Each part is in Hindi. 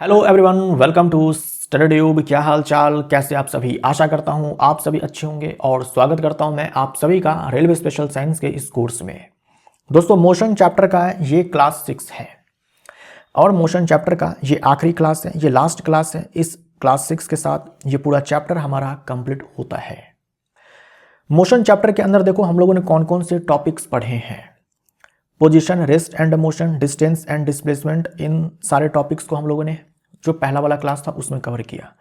Hello everyone, welcome to StudyTube. क्या हाल चाल, कैसे आप सभी। आशा करता हूं आप सभी अच्छे होंगे और स्वागत करता हूं मैं आप सभी का रेलवे स्पेशल साइंस के इस कोर्स में। दोस्तों, मोशन चैप्टर का ये क्लास 6 है और मोशन चैप्टर का ये आखिरी क्लास है, ये लास्ट क्लास है। इस क्लास 6 के साथ ये पूरा चैप्टर हमारा कंप्लीट होता है। मोशन चैप्टर के अंदर देखो हम लोगों ने कौन कौन से टॉपिक्स पढ़े हैं। Position, rest and motion, distance and displacement, इन सारे टॉपिक्स को हम लोगों ने जो पहला वाला क्लास था उसमें कवर किया।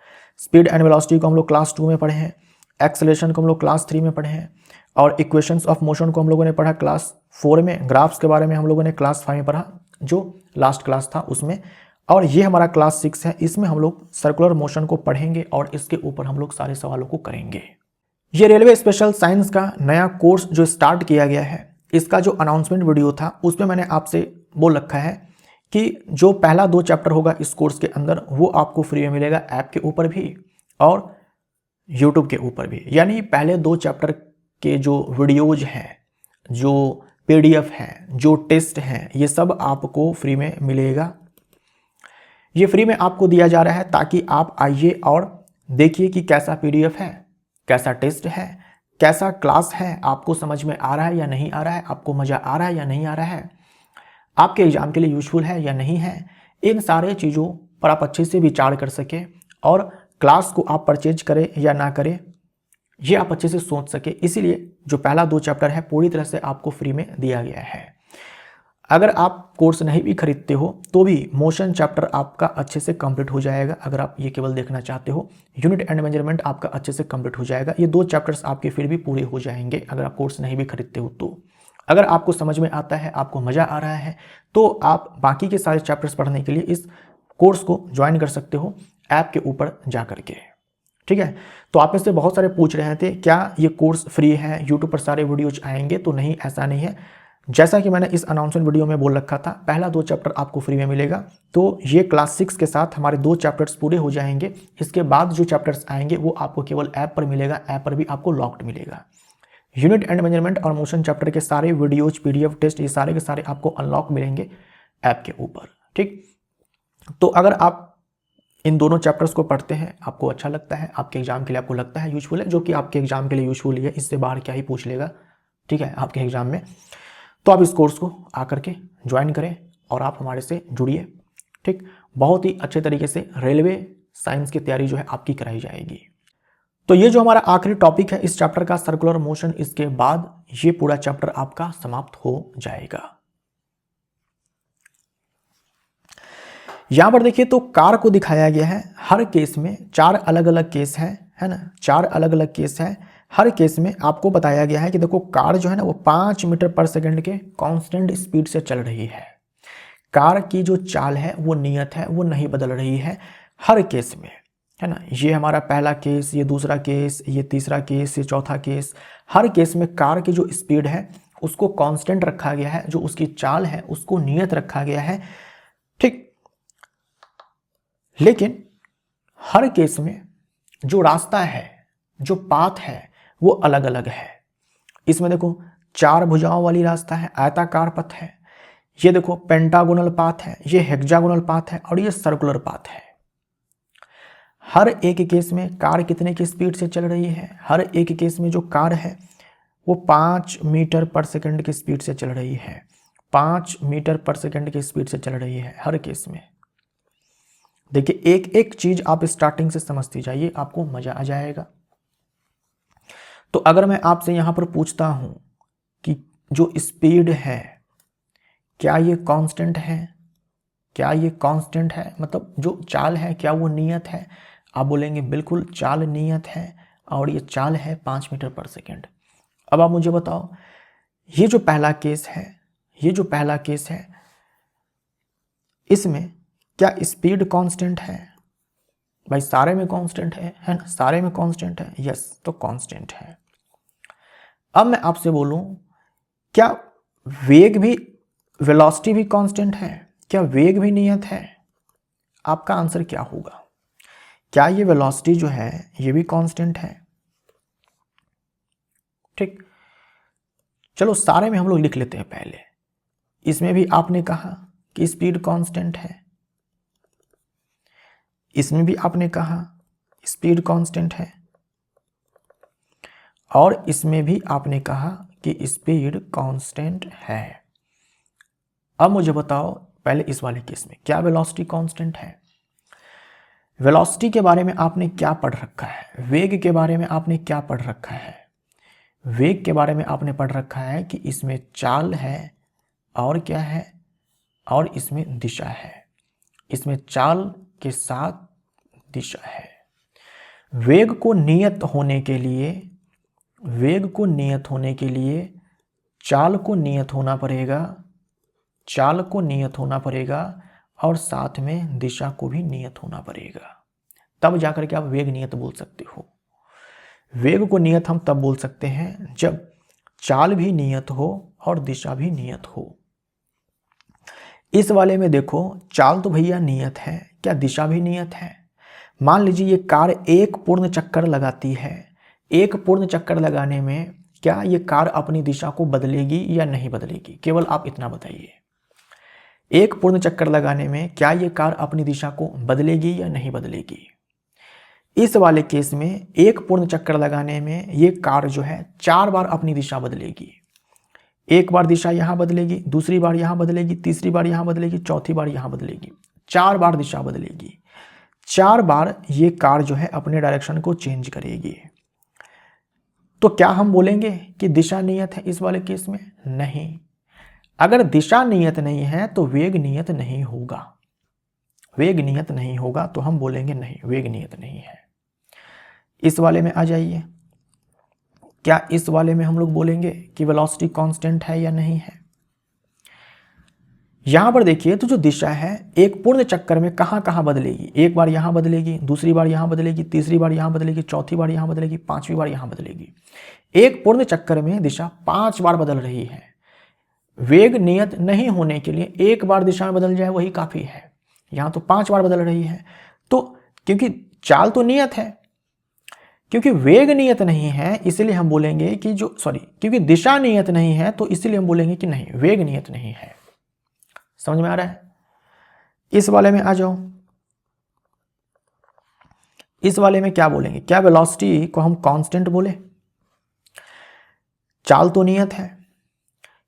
स्पीड एंड वेलोसिटी को हम लोग क्लास 2 में पढ़े हैं। एक्सेलरेशन को हम लोग क्लास 3 में पढ़े हैं और इक्वेशंस ऑफ मोशन को हम लोगों ने पढ़ा क्लास 4 में। ग्राफ्स के बारे में हम लोगों ने क्लास 5 में पढ़ा जो लास्ट क्लास था उसमें। और ये हमारा क्लास 6 है, इसमें हम लोग सर्कुलर मोशन को पढ़ेंगे और इसके ऊपर हम लोग सारे सवालों को करेंगे। ये रेलवे स्पेशल साइंस का नया कोर्स जो स्टार्ट किया गया है, इसका जो अनाउंसमेंट वीडियो था उसमें मैंने आपसे बोल रखा है कि जो पहला 2 चैप्टर होगा इस कोर्स के अंदर वो आपको फ्री में मिलेगा, ऐप के ऊपर भी और यूट्यूब के ऊपर भी। यानी पहले 2 चैप्टर के जो वीडियोज हैं, जो पीडीएफ हैं, जो टेस्ट हैं, ये सब आपको फ्री में मिलेगा। ये फ्री में आपको दिया जा रहा है ताकि आप आइए और देखिए कि कैसा पीडीएफ है, कैसा टेस्ट है, कैसा क्लास है, आपको समझ में आ रहा है या नहीं आ रहा है, आपको मज़ा आ रहा है या नहीं आ रहा है, आपके एग्जाम के लिए यूजफुल है या नहीं है। इन सारे चीज़ों पर आप अच्छे से विचार कर सके और क्लास को आप परचेज करें या ना करें ये आप अच्छे से सोच सके। इसीलिए जो पहला 2 चैप्टर है पूरी तरह से आपको फ्री में दिया गया है। अगर आप कोर्स नहीं भी खरीदते हो तो भी मोशन चैप्टर आपका अच्छे से कंप्लीट हो जाएगा। अगर आप ये केवल देखना चाहते हो, यूनिट एंड मेजरमेंट आपका अच्छे से कंप्लीट हो जाएगा। ये 2 चैप्टर्स आपके फिर भी पूरे हो जाएंगे अगर आप कोर्स नहीं भी खरीदते हो तो। अगर आपको समझ में आता है, आपको मज़ा आ रहा है, तो आप बाकी के सारे चैप्टर्स पढ़ने के लिए इस कोर्स को ज्वाइन कर सकते हो ऐप के ऊपर जा करके। ठीक है। तो आप में से बहुत सारे पूछ रहे थे क्या ये कोर्स फ्री है, यूट्यूब पर सारे वीडियोज आएंगे? तो नहीं, ऐसा नहीं है। जैसा कि मैंने इस अनाउंसमेंट वीडियो में बोल रखा था, पहला 2 चैप्टर आपको फ्री में मिलेगा। तो ये क्लास 6 के साथ हमारे 2 चैप्टर्स पूरे हो जाएंगे। इसके बाद जो चैप्टर्स आएंगे वो आपको केवल ऐप पर मिलेगा, ऐप पर भी आपको लॉक्ड मिलेगा। यूनिट एंड मेजरमेंट और मोशन चैप्टर के सारे वीडियोज, पीडीएफ, टेस्ट, ये सारे के सारे आपको अनलॉक मिलेंगे ऐप के ऊपर। ठीक। तो अगर आप इन दोनों चैप्टर्स को पढ़ते हैं, आपको अच्छा लगता है, आपके एग्जाम के लिए आपको लगता है यूजफुल है, जो कि आपके एग्जाम के लिए यूजफुल है, इससे बाहर क्या ही पूछ लेगा, ठीक है, आपके एग्जाम में, तो आप इस कोर्स को आकर के ज्वाइन करें और आप हमारे से जुड़िए। ठीक। बहुत ही अच्छे तरीके से रेलवे साइंस की तैयारी जो है आपकी कराई जाएगी। तो ये जो हमारा आखिरी टॉपिक है इस चैप्टर का, सर्कुलर मोशन, इसके बाद ये पूरा चैप्टर आपका समाप्त हो जाएगा। यहां पर देखिए तो कार को दिखाया गया है। हर केस में 4 अलग अलग केस है ना, 4 अलग अलग केस है। हर केस में आपको बताया गया है कि देखो कार जो है ना वो 5 मीटर पर सेकंड के कांस्टेंट स्पीड से चल रही है। कार की जो चाल है, वो नियत है, वो नहीं बदल रही है हर केस में, है ना। ये हमारा पहला केस, ये दूसरा केस, ये तीसरा केस, ये चौथा केस। हर केस में कार की जो स्पीड है उसको कांस्टेंट रखा गया है, जो उसकी चाल है उसको नियत रखा गया है। ठीक। लेकिन हर केस में जो रास्ता है, जो पाथ है, वो अलग अलग है। इसमें देखो 4 भुजाओं वाली रास्ता है, आयताकार पथ है। ये देखो पेंटागोनल पाथ है, ये हेक्सागोनल पाथ है और ये सर्कुलर पाथ है। हर एक केस में कार कितने की स्पीड से चल रही है? हर एक केस में जो कार है वो 5 मीटर पर सेकंड की स्पीड से चल रही है। 5 मीटर पर सेकंड की स्पीड से चल रही है हर केस में। देखिए एक एक चीज आप स्टार्टिंग से समझती जाइए, आपको मजा आ जाएगा। तो अगर मैं आपसे यहां पर पूछता हूं कि जो स्पीड है क्या ये कांस्टेंट है? क्या ये कांस्टेंट है? मतलब जो चाल है क्या वो नियत है? आप बोलेंगे बिल्कुल चाल नियत है और ये चाल है 5 मीटर पर सेकंड। अब आप मुझे बताओ, ये जो पहला केस है, ये जो पहला केस है, इसमें क्या स्पीड कांस्टेंट है? भाई सारे में कांस्टेंट है ना, सारे में कांस्टेंट है, यस, तो कांस्टेंट है। अब मैं आपसे बोलूं क्या वेग भी, वेलोसिटी भी कांस्टेंट है? क्या वेग भी नियत है? आपका आंसर क्या होगा? क्या ये वेलोसिटी जो है ये भी कांस्टेंट है? ठीक। चलो सारे में हम लोग लिख लेते हैं पहले। इसमें भी आपने कहा कि स्पीड कांस्टेंट है, इसमें भी आपने कहा स्पीड कांस्टेंट है, और इसमें भी आपने कहा कि स्पीड कांस्टेंट है। अब मुझे बताओ पहले इस वाले केस में क्या वेलोसिटी कांस्टेंट है? वेलोसिटी के बारे में आपने क्या पढ़ रखा है? वेग के बारे में आपने क्या पढ़ रखा है? वेग के बारे में आपने पढ़ रखा है कि इसमें चाल है और क्या है, और इसमें दिशा है। इसमें चाल के साथ दिशा है। वेग को नियत होने के लिए, वेग को नियत होने के लिए चाल को नियत होना पड़ेगा, चाल को नियत होना पड़ेगा, और साथ में दिशा को भी नियत होना पड़ेगा। तब जाकर के आप वेग नियत बोल सकते हो। वेग को नियत हम तब बोल सकते हैं जब चाल भी नियत हो और दिशा भी नियत हो। इस वाले में देखो चाल तो भैया नियत है, क्या दिशा भी नियत है? मान लीजिए ये कार एक पूर्ण चक्कर लगाती है। एक पूर्ण चक्कर लगाने में क्या ये कार अपनी दिशा को बदलेगी या नहीं बदलेगी? केवल आप इतना बताइए। एक पूर्ण चक्कर लगाने में क्या ये कार अपनी दिशा को बदलेगी या नहीं बदलेगी? इस वाले केस में एक पूर्ण चक्कर लगाने में ये कार जो है 4 बार अपनी दिशा बदलेगी। एक बार दिशा यहाँ बदलेगी, दूसरी बार यहाँ बदलेगी, तीसरी बार यहाँ बदलेगी, चौथी बार यहाँ बदलेगी। 4 बार दिशा बदलेगी। 4 बार ये कार जो है अपने डायरेक्शन को चेंज करेगी। तो क्या हम बोलेंगे कि दिशा नियत है इस वाले केस में? नहीं। अगर दिशा नियत नहीं है तो वेग नियत नहीं होगा। वेग नियत नहीं होगा तो हम बोलेंगे नहीं, वेग नियत नहीं है। इस वाले में आ जाइए। क्या इस वाले में हम लोग बोलेंगे कि वेलोसिटी कांस्टेंट है या नहीं है? यहां पर देखिए तो जो दिशा है एक पूर्ण चक्कर में कहां कहां बदलेगी? एक बार यहां बदलेगी, दूसरी बार यहां बदलेगी, तीसरी बार यहां बदलेगी, चौथी बार यहां बदलेगी, 5वीं बार यहां बदलेगी। एक पूर्ण चक्कर में दिशा 5 बार बदल रही है। वेग नियत नहीं होने के लिए एक बार दिशा में बदल जाए वही काफी है। यहां तो 5 बार बदल रही है। तो क्योंकि चाल तो नियत है, क्योंकि वेग नियत नहीं है इसलिए हम बोलेंगे कि क्योंकि दिशा नियत नहीं है तो इसलिए हम बोलेंगे कि नहीं, वेग नियत नहीं है। समझ में आ रहा है? इस वाले में आ जाओ। इस वाले में क्या बोलेंगे? क्या वेलोसिटी को हम कांस्टेंट बोले? चाल तो नियत है,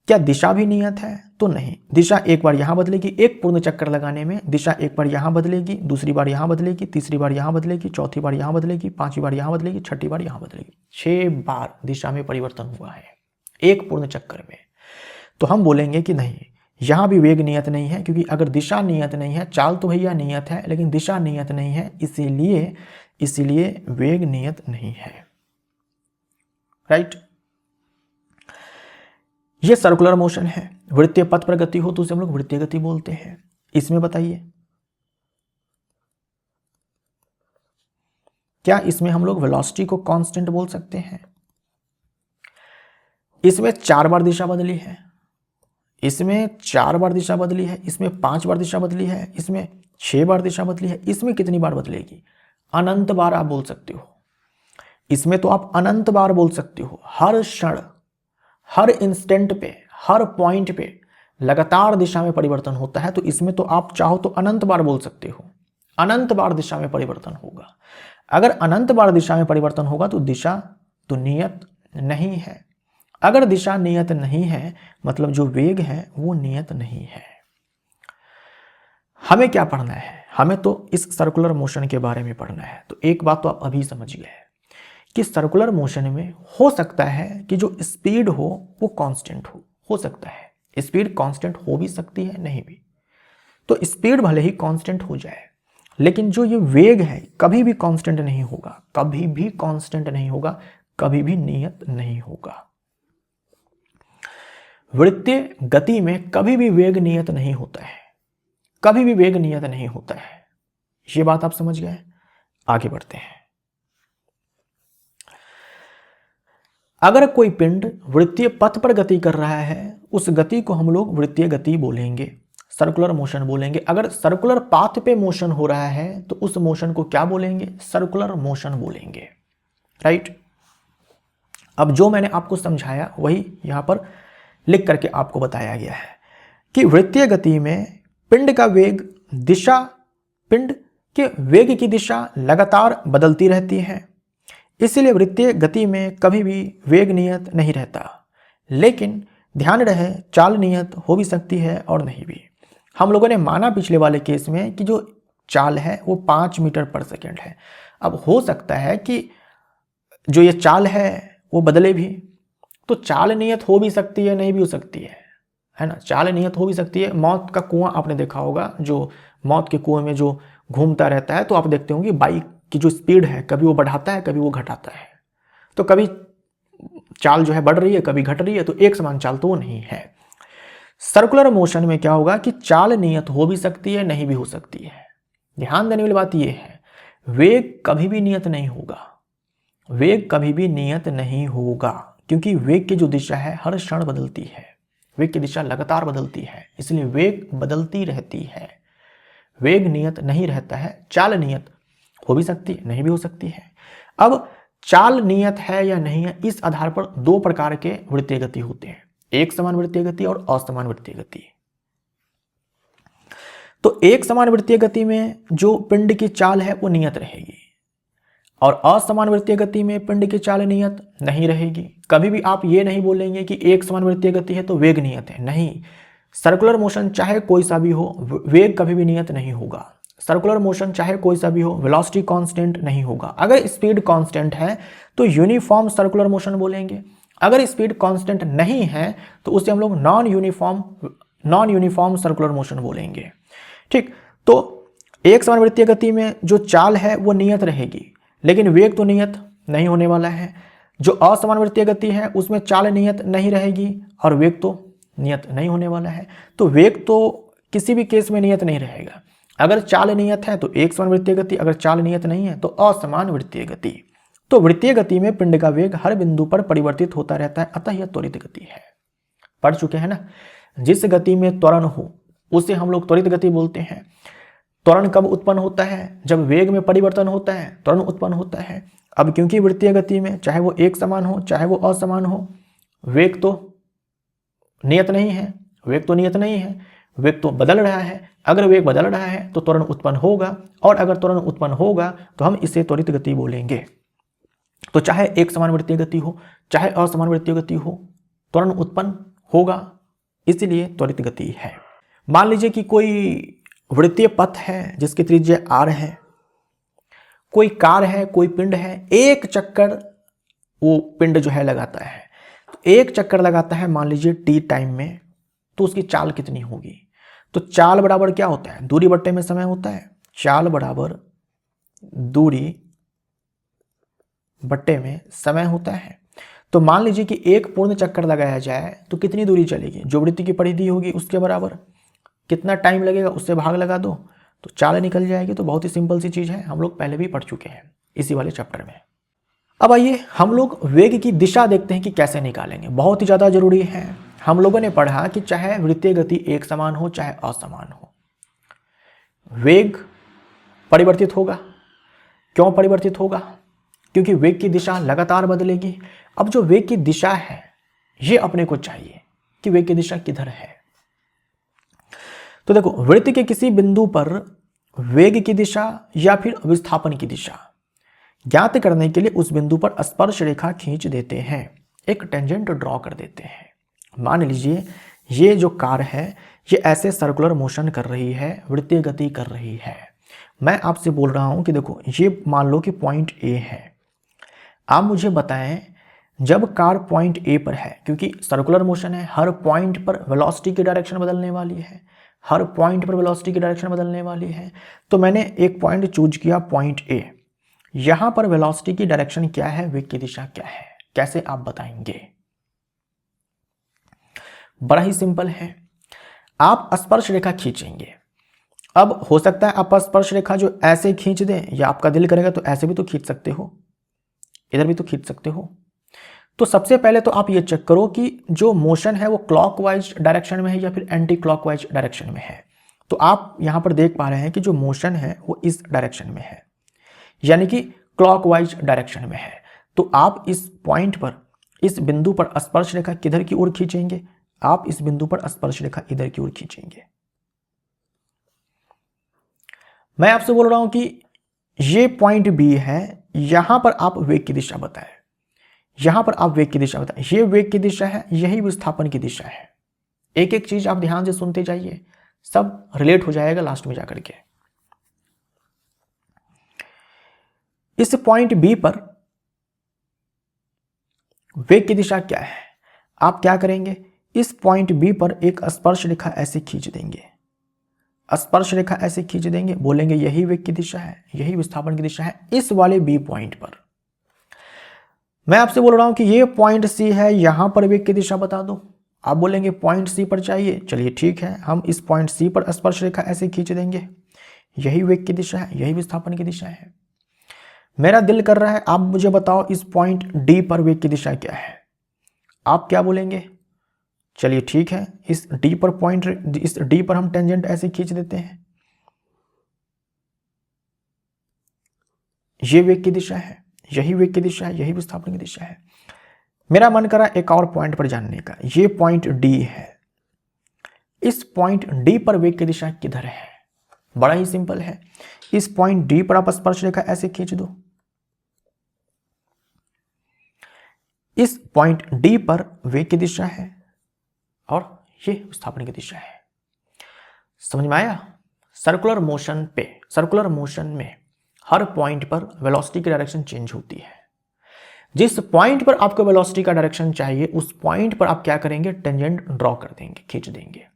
क्या दिशा भी नियत है? तो नहीं। दिशा एक बार यहां बदलेगी, एक पूर्ण चक्कर लगाने में दिशा एक बार यहां बदलेगी, दूसरी बार यहां बदलेगी, तीसरी बार यहां बदलेगी, चौथी बार यहां बदलेगी, 5वीं बार यहां बदलेगी, 6ठी बार यहां बदलेगी। 6 बार दिशा में परिवर्तन हुआ है एक पूर्ण चक्कर में। तो हम बोलेंगे कि नहीं, यहां भी वेग नियत नहीं है, क्योंकि अगर दिशा नियत नहीं है, चाल तो भैया नियत है लेकिन दिशा नियत नहीं है, इसीलिए वेग नियत नहीं है। राइट? ये सर्कुलर मोशन है। वृत्तीय पथ पर गति हो तो उसे हम लोग वृत्तीय गति बोलते हैं। इसमें बताइए क्या इसमें हम लोग वेलोसिटी को कांस्टेंट बोल सकते हैं? इसमें 4 बार दिशा बदली है, इसमें 4 बार दिशा बदली है, इसमें 5 बार दिशा बदली है, इसमें 6 बार दिशा बदली है। इसमें कितनी बार बदलेगी? अनंत बार आप बोल सकते हो। इसमें तो आप अनंत बार बोल सकते हो। हर क्षण, हर इंस्टेंट पे, हर पॉइंट पे लगातार दिशा में परिवर्तन होता है। तो इसमें तो आप चाहो तो अनंत बार बोल सकते हो। अनंत बार दिशा में परिवर्तन होगा। अगर अनंत बार दिशा में परिवर्तन होगा तो दिशा तो नियत नहीं है। अगर दिशा नियत नहीं है मतलब जो वेग है वो नियत नहीं है। हमें क्या पढ़ना है? हमें तो इस सर्कुलर मोशन के बारे में पढ़ना है। तो एक बात तो आप अभी समझ गए कि सर्कुलर मोशन में हो सकता है कि जो स्पीड हो वो कांस्टेंट हो सकता है। स्पीड कांस्टेंट हो भी सकती है, नहीं भी। तो स्पीड भले ही कांस्टेंट हो जाए लेकिन जो ये वेग है कभी भी कांस्टेंट नहीं होगा, कभी भी कांस्टेंट नहीं होगा, कभी भी नियत नहीं होगा। वृत्तीय गति में कभी भी वेग नियत नहीं होता है, कभी भी वेग नियत नहीं होता है। ये बात आप समझ गए? आगे बढ़ते हैं। अगर कोई पिंड वृत्तीय पथ पर गति कर रहा है उस गति को हम लोग वृत्तीय गति बोलेंगे, सर्कुलर मोशन बोलेंगे। अगर सर्कुलर पाथ पे मोशन हो रहा है तो उस मोशन को क्या बोलेंगे? सर्कुलर मोशन बोलेंगे। राइट? अब जो मैंने आपको समझाया वही यहां पर लिख करके आपको बताया गया है कि वृत्तीय गति में पिंड का वेग दिशा, पिंड कि वेग की दिशा लगातार बदलती रहती है, इसलिए वृत्तीय गति में कभी भी वेग नियत नहीं रहता। लेकिन ध्यान रहे, चाल नियत हो भी सकती है और नहीं भी। हम लोगों ने माना पिछले वाले केस में कि जो चाल है वो 5 मीटर पर सेकेंड है। अब हो सकता है कि जो ये चाल है वो बदले भी, तो चाल नियत हो भी सकती है, नहीं भी हो सकती है ना। चाल नियत हो भी सकती है। मौत का कुआं आपने देखा होगा, जो मौत के कुएं में जो घूमता रहता है, तो आप देखते होंगे बाइक की जो स्पीड है कभी वो बढ़ाता है कभी वो घटाता है, तो कभी चाल जो है बढ़ रही है कभी घट रही है, तो एक समान चाल तो वो नहीं है। सर्कुलर मोशन में क्या होगा कि चाल नियत हो भी सकती है, नहीं भी हो सकती है। ध्यान देने वाली बात यह है, वेग कभी भी नियत नहीं होगा। वेग कभी भी नियत नहीं होगा, क्योंकि वेग की जो दिशा है हर क्षण बदलती है। वेग की दिशा लगातार बदलती है, इसलिए वेग बदलती रहती है। वेग नियत नहीं रहता है। चाल नियत हो भी सकती है, नहीं भी हो सकती है। अब चाल नियत है या नहीं है, इस आधार पर दो प्रकार के वृत्तीय गति होते हैं, एक समान वृत्तीय गति और असमान वृत्तीय गति। तो एक समान वृत्तीय गति में जो पिंड की चाल है वो नियत रहेगी, और असमान वृत्तीय गति में पिंड की चाल नियत नहीं रहेगी। कभी भी आप ये नहीं बोलेंगे कि एक समान वृत्तीय गति है तो वेग नियत है, नहीं। सर्कुलर मोशन चाहे कोई सा भी हो, वेग कभी भी नियत नहीं होगा। सर्कुलर मोशन चाहे कोई सा भी हो, वेलोसिटी कांस्टेंट नहीं होगा। अगर स्पीड कांस्टेंट है तो यूनिफॉर्म सर्कुलर मोशन बोलेंगे, अगर स्पीड कांस्टेंट नहीं है तो उसे हम लोग नॉन यूनिफॉर्म सर्कुलर मोशन बोलेंगे। ठीक, तो एक समान वृत्तीय गति में जो चाल है वो नियत रहेगी, लेकिन वेग तो नियत नहीं होने वाला है। जो असमान वृत्तीय गति है उसमें चाल नियत नहीं रहेगी और वेग तो नियत नहीं होने वाला है। तो वेग तो किसी भी केस में नियत नहीं रहेगा। अगर चाल नियत है तो एक समान वृत्तीय गति, अगर चाल नियत नहीं है तो असमान वृत्तीय गति। तो वृत्तीय गति में पिंड का वेग हर बिंदु पर परिवर्तित होता रहता है, अतः यह त्वरित गति है। पढ़ चुके हैं ना। जिस गति में त्वरण हो उसे हम लोग त्वरित गति बोलते हैं। त्वरण कब उत्पन्न होता है? जब वेग में परिवर्तन होता है त्वरण उत्पन्न होता है। अब क्योंकि वृत्तीय गति में चाहे वो एक समान हो चाहे वो असमान हो, वेग तो नियत नहीं है, वेग तो बदल रहा है। अगर वेग बदल रहा है तो त्वरण उत्पन्न होगा, और अगर त्वरण उत्पन्न होगा तो हम इसे त्वरित गति बोलेंगे। तो चाहे एक समान वृत्तीय गति हो चाहे असमान वृत्तीय गति हो, त्वरण उत्पन्न होगा, इसलिए त्वरित गति है। मान लीजिए कि कोई वृत्तीय पथ है जिसकी त्रिज्या r है, कोई कार है, कोई पिंड है, एक चक्कर वो पिंड जो है लगाता है। तो एक चक्कर लगाता है मान लीजिए t टाइम में, तो उसकी चाल कितनी होगी? तो चाल बराबर क्या होता है? दूरी बट्टे में समय होता है। चाल बराबर दूरी बट्टे में समय होता है। तो मान लीजिए कि एक पूर्ण चक्कर लगाया जाए तो कितनी दूरी चलेगी? जो वृत्त की परिधि होगी उसके बराबर। कितना टाइम लगेगा उससे भाग लगा दो तो चाल निकल जाएगी। तो बहुत ही सिंपल सी चीज़ है, हम लोग पहले भी पढ़ चुके हैं इसी वाले चैप्टर में। अब आइए हम लोग वेग की दिशा देखते हैं कि कैसे निकालेंगे, बहुत ही ज़्यादा जरूरी है। हम लोगों ने पढ़ा कि चाहे वृत्तीय गति एक समान हो चाहे असमान हो, वेग परिवर्तित होगा। क्यों परिवर्तित होगा? क्योंकि वेग की दिशा लगातार बदलेगी। अब जो वेग की दिशा है ये अपने को चाहिए कि वेग की दिशा किधर है। तो देखो, वृत्त के किसी बिंदु पर वेग की दिशा या फिर विस्थापन की दिशा ज्ञात करने के लिए उस बिंदु पर स्पर्श रेखा खींच देते हैं, एक टेंजेंट ड्रॉ कर देते हैं। मान लीजिए ये जो कार है ये ऐसे सर्कुलर मोशन कर रही है, वृत्तीय गति कर रही है। मैं आपसे बोल रहा हूं कि देखो, ये मान लो कि पॉइंट ए है। आप मुझे बताएं, जब कार पॉइंट ए पर है, क्योंकि सर्कुलर मोशन है, हर पॉइंट पर वेलोसिटी की डायरेक्शन बदलने वाली है, हर पॉइंट पर वेलोसिटी की डायरेक्शन बदलने वाली है। तो मैंने एक पॉइंट चूज किया, पॉइंट ए। यहां पर वेलोसिटी की डायरेक्शन क्या है, वेग की दिशा क्या है, कैसे आप बताएंगे? बड़ा ही सिंपल है, आप स्पर्श रेखा खींचेंगे। अब हो सकता है आप स्पर्श रेखा जो ऐसे खींच दें, या आपका दिल करेगा तो ऐसे भी तो खींच सकते हो, इधर भी तो खींच सकते हो। तो सबसे पहले तो आप ये चेक करो कि जो मोशन है वो क्लॉकवाइज डायरेक्शन में है या फिर एंटी क्लॉकवाइज डायरेक्शन में है। तो आप यहां पर देख पा रहे हैं कि जो मोशन है वो इस डायरेक्शन में है, यानी कि क्लॉकवाइज डायरेक्शन में है। तो आप इस पॉइंट पर, इस बिंदु पर स्पर्श रेखा किधर की ओर खींचेंगे? आप इस बिंदु पर स्पर्श रेखा इधर की ओर खींचेंगे। मैं आपसे बोल रहा हूं कि ये पॉइंट बी है, यहां पर आप वेग की दिशा बताएं, यहां पर आप वेग की दिशा बताएं, ये वेग की दिशा है, यही विस्थापन की दिशा है। एक एक चीज आप ध्यान से सुनते जाइए, सब रिलेट हो जाएगा लास्ट में जाकर के। इस पॉइंट बी पर वेग की दिशा क्या है? आप क्या करेंगे, इस पॉइंट बी पर एक स्पर्श रेखा ऐसे खींच देंगे, स्पर्श रेखा ऐसे खींच देंगे, बोलेंगे यही वेग की दिशा है, यही विस्थापन की दिशा है इस वाले बी पॉइंट पर। मैं आपसे बोल रहा हूं कि ये पॉइंट सी है, यहां पर वेग की दिशा बता दो। आप बोलेंगे पॉइंट सी पर चाहिए, चलिए ठीक है, हम इस पॉइंट सी पर स्पर्श रेखा ऐसे खींच देंगे, यही वेग की दिशा है, यही विस्थापन की दिशा है। मेरा दिल कर रहा है आप मुझे बताओ इस पॉइंट डी पर वेग की दिशा क्या है? आप क्या बोलेंगे? चलिए ठीक है, इस डी पर पॉइंट, इस डी पर हम टेंजेंट ऐसे खींच देते हैं, ये वेग की दिशा है, यही वेग की दिशा है, यही विस्थापन की दिशा है। मेरा मन करा एक और पॉइंट पर जानने का, ये पॉइंट डी है, इस पॉइंट डी पर वेग की दिशा किधर है? बड़ा ही सिंपल है, इस पॉइंट डी पर आप स्पर्श रेखा ऐसे खींच दो, इस पॉइंट डी पर वेग की दिशा है और ये विस्थापन की दिशा है। समझ में आया? सर्कुलर मोशन पे, सर्कुलर मोशन में हर पॉइंट पर वेलोसिटी की डायरेक्शन चेंज होती है। जिस पॉइंट पर आपको वेलोसिटी का डायरेक्शन चाहिए उस पॉइंट पर आप क्या करेंगे, टेंजेंट ड्रॉ कर देंगे, खींच देंगे।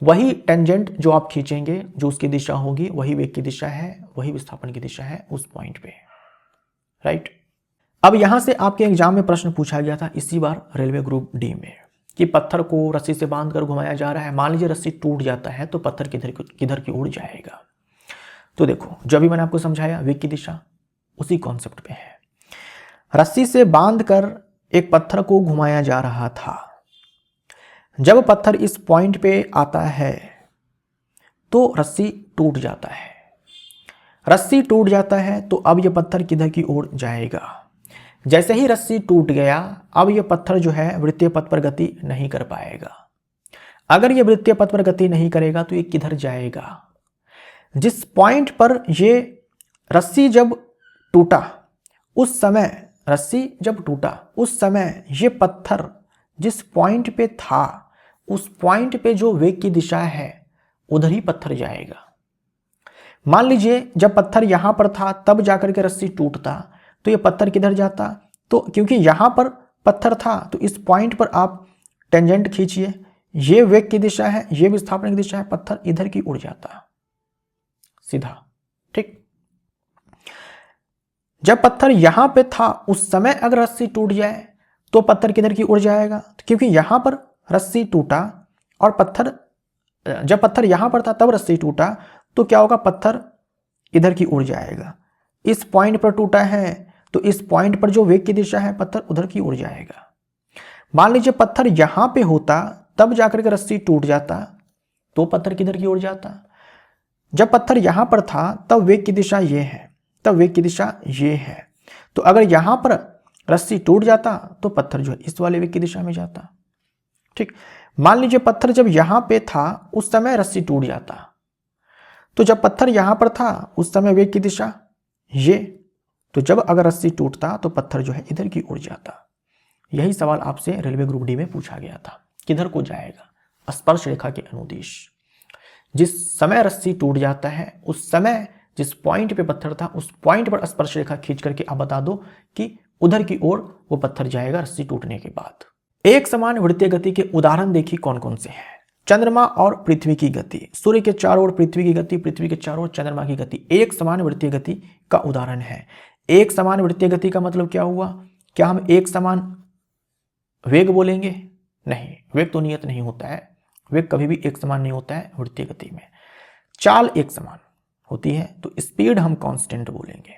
वही टेंजेंट जो आप खींचेंगे, जो उसकी दिशा होगी, वही वेग की दिशा है, वही विस्थापन की दिशा है उस पॉइंट पे, राइट। अब यहां से आपके एग्जाम में प्रश्न पूछा गया था इसी बार रेलवे ग्रुप डी में कि पत्थर को रस्सी से बांधकर घुमाया जा रहा है, मान लीजिए रस्सी टूट जाता है तो पत्थर किधर की ओर जाएगा? तो देखो, जो भी मैंने आपको समझाया वेग की दिशा उसी कॉन्सेप्ट पे है। रस्सी से बांधकर एक पत्थर को घुमाया जा रहा था, जब पत्थर इस पॉइंट पे आता है तो रस्सी टूट जाता है, रस्सी टूट जाता है तो अब यह पत्थर किधर की ओर जाएगा? जैसे ही रस्सी टूट गया, अब यह पत्थर जो है वृत्तीय पथ पर गति नहीं कर पाएगा। अगर यह वृत्तीय पथ पर गति नहीं करेगा तो ये किधर जाएगा? जिस पॉइंट पर ये रस्सी जब टूटा उस समय, रस्सी जब टूटा उस समय ये पत्थर जिस पॉइंट पे था उस पॉइंट पे जो वेग की दिशा है उधर ही पत्थर जाएगा। मान लीजिए जब पत्थर यहां पर था तब जाकर के रस्सी टूटता तो ये पत्थर किधर जाता? तो क्योंकि यहां पर पत्थर था तो इस पॉइंट पर आप टेंजेंट खींचिए, ये वेग की दिशा है, ये विस्थापन की दिशा है, पत्थर इधर की उड़ जाता सीधा, ठीक। जब पत्थर यहां पे था उस समय अगर रस्सी टूट जाए तो पत्थर किधर की उड़ जाएगा? क्योंकि यहां पर रस्सी टूटा और पत्थर, जब पत्थर यहां पर था तब रस्सी टूटा तो क्या होगा, पत्थर इधर की उड़ जाएगा। इस पॉइंट पर टूटा है तो इस पॉइंट पर जो वेग की दिशा है पत्थर उधर की उड़ जाएगा। मान लीजिए पत्थर यहां पे होता तब जाकर के रस्सी टूट जाता तो पत्थर किधर की उड़ जाता? जब पत्थर यहां पर था तब वेग की दिशा ये है, तब वेग की दिशा ये है, तो अगर यहां पर रस्सी टूट जाता तो पत्थर जो है इस वाले वेग की दिशा में जाता, ठीक। मान लीजिए पत्थर जब यहां पे था उस समय रस्सी टूट जाता, तो जब पत्थर यहां पर था उस समय वेग की दिशा ये, तो जब अगर रस्सी टूटता तो पत्थर जो है इधर की उड़ जाता। यही सवाल आपसे रेलवे ग्रुप डी में पूछा गया था, किधर को जाएगा? स्पर्श रेखा के अनुदिश। जिस समय रस्सी टूट जाता है उस समय जिस पॉइंट पे पत्थर था उस पॉइंट पर स्पर्श रेखा खींच करके आप बता दो कि उधर की ओर वो पत्थर जाएगा रस्सी टूटने के बाद। एक समान वृत्तीय गति के उदाहरण देखिए कौन कौन से हैं। चंद्रमा और पृथ्वी की गति, सूर्य के चारों ओर पृथ्वी की गति, पृथ्वी के चारों ओर चंद्रमा की गति एक समान वृत्तीय गति का उदाहरण है। एक समान वृत्तीय गति का मतलब क्या हुआ? क्या हम एक समान वेग बोलेंगे? नहीं, वेग तो नियत नहीं होता है, वेग कभी भी एक समान नहीं होता है वृत्तीय गति में। चाल एक समान होती है तो स्पीड हम कांस्टेंट बोलेंगे,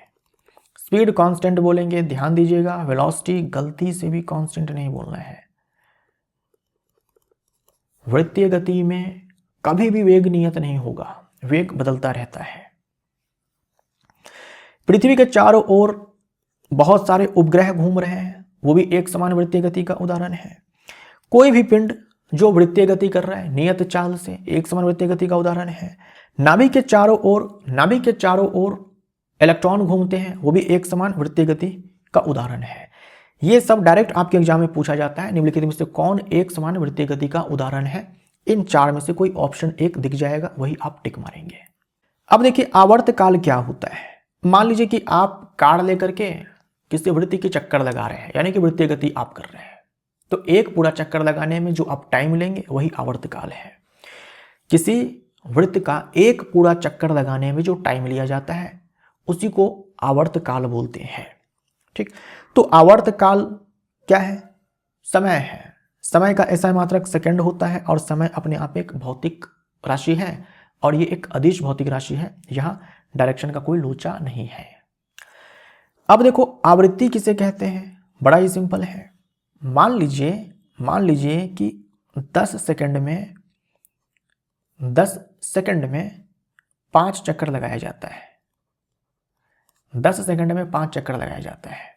स्पीड कांस्टेंट बोलेंगे। ध्यान दीजिएगा, वेलोसिटी गलती से भी कांस्टेंट नहीं बोलना है। वृत्तीय गति में कभी भी वेग नियत नहीं होगा, वेग बदलता रहता है। पृथ्वी के चारों ओर बहुत सारे उपग्रह घूम रहे हैं, वो भी एक समान वृत्तीय गति का उदाहरण है। कोई भी पिंड जो वृत्तीय गति कर रहा है नियत चाल से, एक समान वृत्तीय गति का उदाहरण है। नाभिक के चारों ओर इलेक्ट्रॉन घूमते हैं, वो भी एक समान वृत्तीय गति का उदाहरण है। ये सब डायरेक्ट आपके एग्जाम में पूछा जाता है। निम्नलिखित में से कौन एक समान वृत्तीय गति का उदाहरण है? इन चार में से कोई ऑप्शन एक दिख जाएगा, वही आप टिक मारेंगे। अब देखिए आवर्त काल क्या होता है। मान लीजिए कि आप कार लेकर के किसी वृत्ति के चक्कर लगा रहे हैं, यानी कि वृत्तीय गति आप कर रहे हैं, तो एक पूरा चक्कर लगाने में जो आप टाइम लेंगे वही आवर्त काल है। किसी वृत्त का एक पूरा चक्कर लगाने में जो टाइम लिया जाता है उसी को आवर्त काल बोलते हैं। ठीक, तो आवर्त काल क्या है? समय है। समय का ऐसा मात्रक सेकंड होता है और समय अपने आप एक भौतिक राशि है और ये एक अदिश भौतिक राशि है। यहाँ डायरेक्शन का कोई लोचा नहीं है। अब देखो आवृत्ति किसे कहते हैं? बड़ा ही सिंपल है। मान लीजिए कि 10 सेकंड में 5 चक्कर लगाया जाता है। 10 सेकंड में 5 चक्कर लगाया जाता है,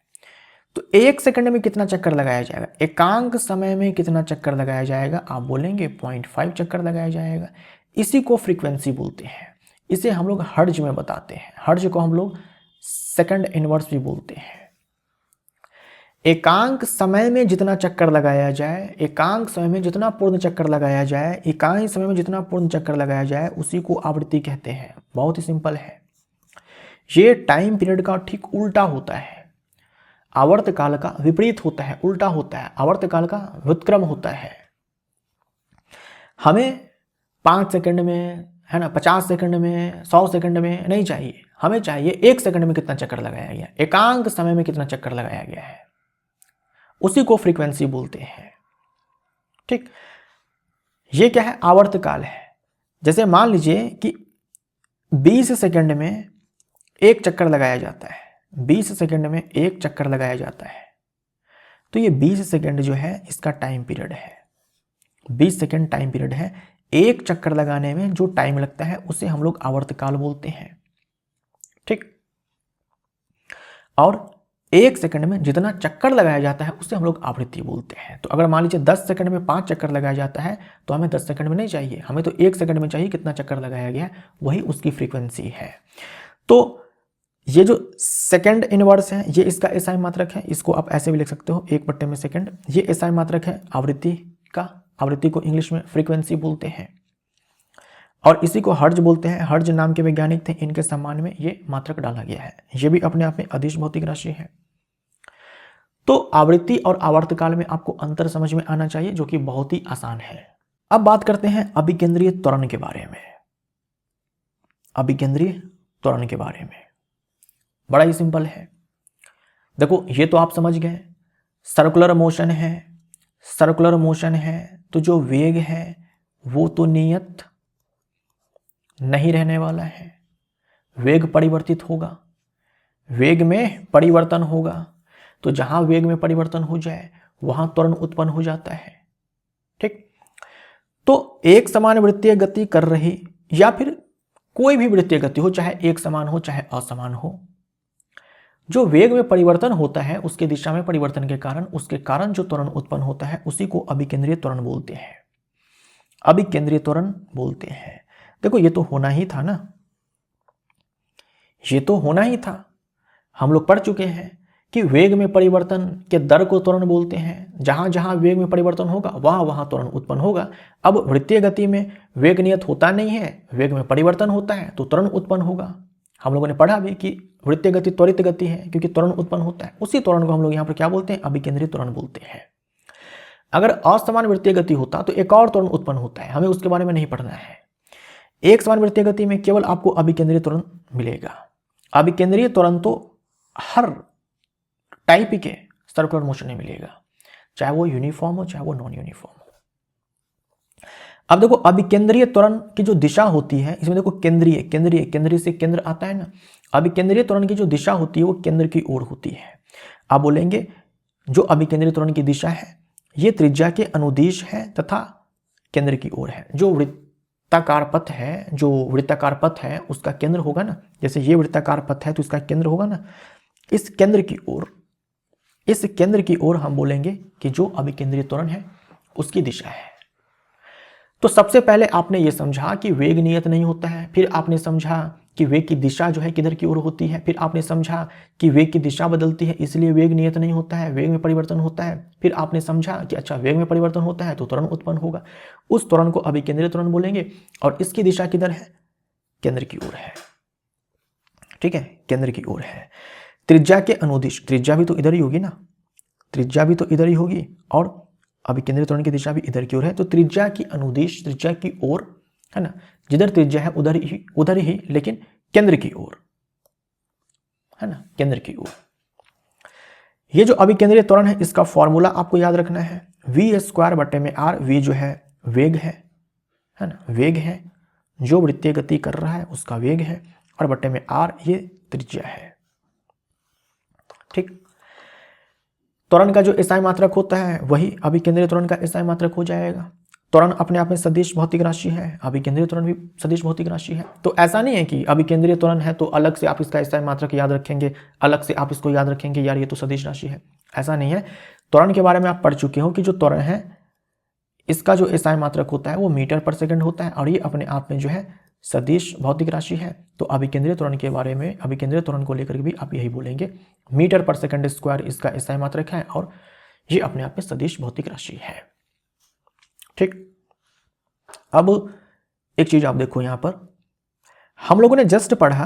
तो 1 सेकंड में कितना चक्कर लगाया जाएगा? एकांक समय में कितना चक्कर लगाया जाएगा? आप बोलेंगे 0.5 चक्कर लगाया जाएगा। इसी को फ्रीक्वेंसी बोलते हैं। इसे हम लोग हर्ट्ज में बताते हैं। हर्ट्ज को हम लोग सेकंड इनवर्स भी बोलते हैं। एकांक समय में जितना चक्कर लगाया जाए, एकांक समय में जितना पूर्ण चक्कर लगाया जाए, इकाई समय में जितना पूर्ण चक्कर लगाया जाए, उसी को आवृत्ति कहते हैं। बहुत ही सिंपल है। ये टाइम पीरियड का ठीक उल्टा होता है। आवर्त काल का विपरीत होता है, उल्टा होता है। आवर्त काल का व्युत्क्रम होता है। हमें 5 सेकंड में, है ना, 50 सेकंड में, 100 सेकंड में नहीं चाहिए। हमें चाहिए 1 सेकंड में कितना चक्कर लगाया गया, एकांक समय में कितना चक्कर लगाया गया है, उसी को फ्रीक्वेंसी बोलते हैं। ठीक, ये क्या है? आवर्त काल है। जैसे मान लीजिए कि 20 सेकंड में 1 चक्कर लगाया जाता है। 20 सेकंड में 1 चक्कर लगाया जाता है, तो ये 20 सेकंड जो है इसका टाइम पीरियड है। 20 सेकंड टाइम पीरियड है। 1 चक्कर लगाने में जो टाइम लगता है उसे हम लोग आवर्त काल बोलते हैं। ठीक, और 1 सेकंड में जितना चक्कर लगाया जाता है उसे हम लोग आवृत्ति बोलते हैं। तो अगर मान लीजिए 10 सेकंड में 5 चक्कर लगाया जाता है, तो हमें 10 सेकंड में नहीं चाहिए, हमें तो 1 सेकंड में चाहिए कितना चक्कर लगाया गया है, वही उसकी फ्रीक्वेंसी है। तो ये जो सेकंड इनवर्स है ये इसका एसआई मात्रक है। इसको आप ऐसे भी लिख सकते हो 1/में सेकंड। ये एसआई मात्रक है आवृत्ति का। आवृत्ति को इंग्लिश में फ्रीक्वेंसी बोलते हैं और इसी को हर्ट्ज बोलते हैं। हर्ट्ज नाम के वैज्ञानिक थे, इनके सम्मान में ये मात्रक डाला गया है। ये भी अपने आप में अदिश भौतिक राशि है। तो आवृत्ति और आवर्त काल में आपको अंतर समझ में आना चाहिए, जो कि बहुत ही आसान है। अब बात करते हैं अभिकेंद्रीय त्वरण के बारे में। अभिकेंद्रीय त्वरण के बारे में बड़ा ही सिंपल है। देखो ये तो आप समझ गए, सर्कुलर मोशन है। सर्कुलर मोशन है तो जो वेग है वो तो नियत नहीं रहने वाला है। वेग परिवर्तित होगा, वेग में परिवर्तन होगा। तो जहां वेग में परिवर्तन हो जाए वहां त्वरण उत्पन्न हो जाता है। ठीक, तो एक समान वृत्तीय गति कर रही या फिर कोई भी वृत्तीय गति हो, चाहे एक समान हो चाहे असमान हो, जो वेग में परिवर्तन होता है उसके दिशा में परिवर्तन के कारण, उसके कारण जो त्वरण उत्पन्न होता है उसी को अभिकेंद्रीय त्वरण बोलते हैं। अभिकेंद्रीय त्वरण बोलते हैं। देखो ये तो होना ही था ना, ये तो होना ही था। हम लोग पढ़ चुके हैं कि वेग में परिवर्तन के दर को त्वरण बोलते हैं। जहां जहां वेग में परिवर्तन होगा वहां वहां त्वरण उत्पन्न होगा। अब वृत्तीय गति में वेग नियत होता नहीं है, वेग में परिवर्तन होता है तो त्वरण उत्पन्न होगा। हम लोगों ने पढ़ा भी कि वृत्तीय गति त्वरित गति है क्योंकि त्वरण उत्पन्न होता है। उसी त्वरण को हम लोग यहाँ पर क्या बोलते हैं? अभिकेंद्रीय त्वरण बोलते हैं। अगर असमान वृत्तीय गति होता तो एक और त्वरण उत्पन्न होता है, हमें उसके बारे में नहीं पढ़ना है। एक समान वृत्तीय गति में केवल आपको अभिकेंद्रीय त्वरण मिलेगा। अभिकेंद्रीय त्वरण तो हर टाइप के सर्कुलर मोशन में मिलेगा, चाहे वो यूनिफॉर्म हो चाहे वो नॉन यूनिफॉर्म हो। अब देखो अभिकेंद्रीय त्वरण की जो दिशा होती है, इसमें देखो केंद्रीय केंद्रीय केंद्रीय से केंद्र आता है ना। अभिकेंद्रीय त्वरण की जो दिशा होती है वो केंद्र की ओर होती है। आप बोलेंगे जो अभिकेंद्रीय त्वरण की दिशा है ये त्रिज्या के अनुदिश है तथा केंद्र की ओर है। जो वृत्ताकार पथ है, जो वृत्ताकार पथ है उसका केंद्र होगा ना, जैसे ये वृत्ताकार पथ है तो इसका केंद्र होगा ना, इस केंद्र की ओर, इस केंद्र की ओर हम बोलेंगे कि जो अभिकेंद्रीय त्वरण है उसकी दिशा है। तो सबसे पहले आपने ये समझा कि वेग नियत नहीं होता है, फिर आपने समझा कि वेग की दिशा जो है किधर की ओर होती है, फिर आपने समझा कि वेग की दिशा बदलती है इसलिए वेग नियत नहीं होता है, वेग में परिवर्तन होता है। फिर आपने समझा कि अच्छा वेग में परिवर्तन होता है तो त्वरण उत्पन्न होगा, उस त्वरण को अभिकेंद्रीय त्वरण बोलेंगे और इसकी दिशा किधर है, केंद्र की ओर है। ठीक है, केंद्र की ओर है। त्रिज्या के अनुदिश, त्रिज्या भी तो इधर ही होगी ना, त्रिज्या भी तो इधर ही होगी और अभिकेंद्रीय त्वरण की दिशा भी इधर की ओर है। तो त्रिज्या की अनुदिश, त्रिज्या की ओर, है ना, जिधर त्रिज्या है उधर ही लेकिन केंद्र की ओर, है ना, केंद्र की ओर। ये जो अभिकेंद्रीय त्वरण है इसका फॉर्मूला आपको याद रखना है, v² बटे में r। v जो है वेग है ना, वेग है, जो वृत्तीय गति कर रहा है उसका वेग है, और बटे में r ये त्रिज्या है। ठीक, त्वरण का जो एसआई मात्रक होता है वही अभिकेंद्रीय त्वरण का एसआई मात्रक हो जाएगा। त्वरण अपने आप में सदिश भौतिक राशि है, अभिकेंद्रीय त्वरण भी सदिश भौतिक राशि है। तो ऐसा नहीं है कि अभिकेंद्रीय त्वरण है तो अलग से आप इसका एसआई मात्रक याद रखेंगे, अलग से आप इसको याद रखेंगे यार ये तो सदिश राशि है, ऐसा नहीं है। त्वरण के बारे में आप पढ़ चुके हो कि जो त्वरण है इसका जो एसआई मात्रक होता है वो मीटर पर सेकंड होता है और ये अपने आप में जो है सदिश भौतिक राशि है। तो अभिकेंद्रीय त्वरण के बारे में, अभिकेंद्रीय त्वरण को लेकर भी आप यही बोलेंगे, मीटर पर सेकंड स्क्वायर इसका एसआई मात्रक है और ये अपने आप में सदिश भौतिक राशि है। ठीक, अब एक चीज आप देखो, यहां पर हम लोगों ने जस्ट पढ़ा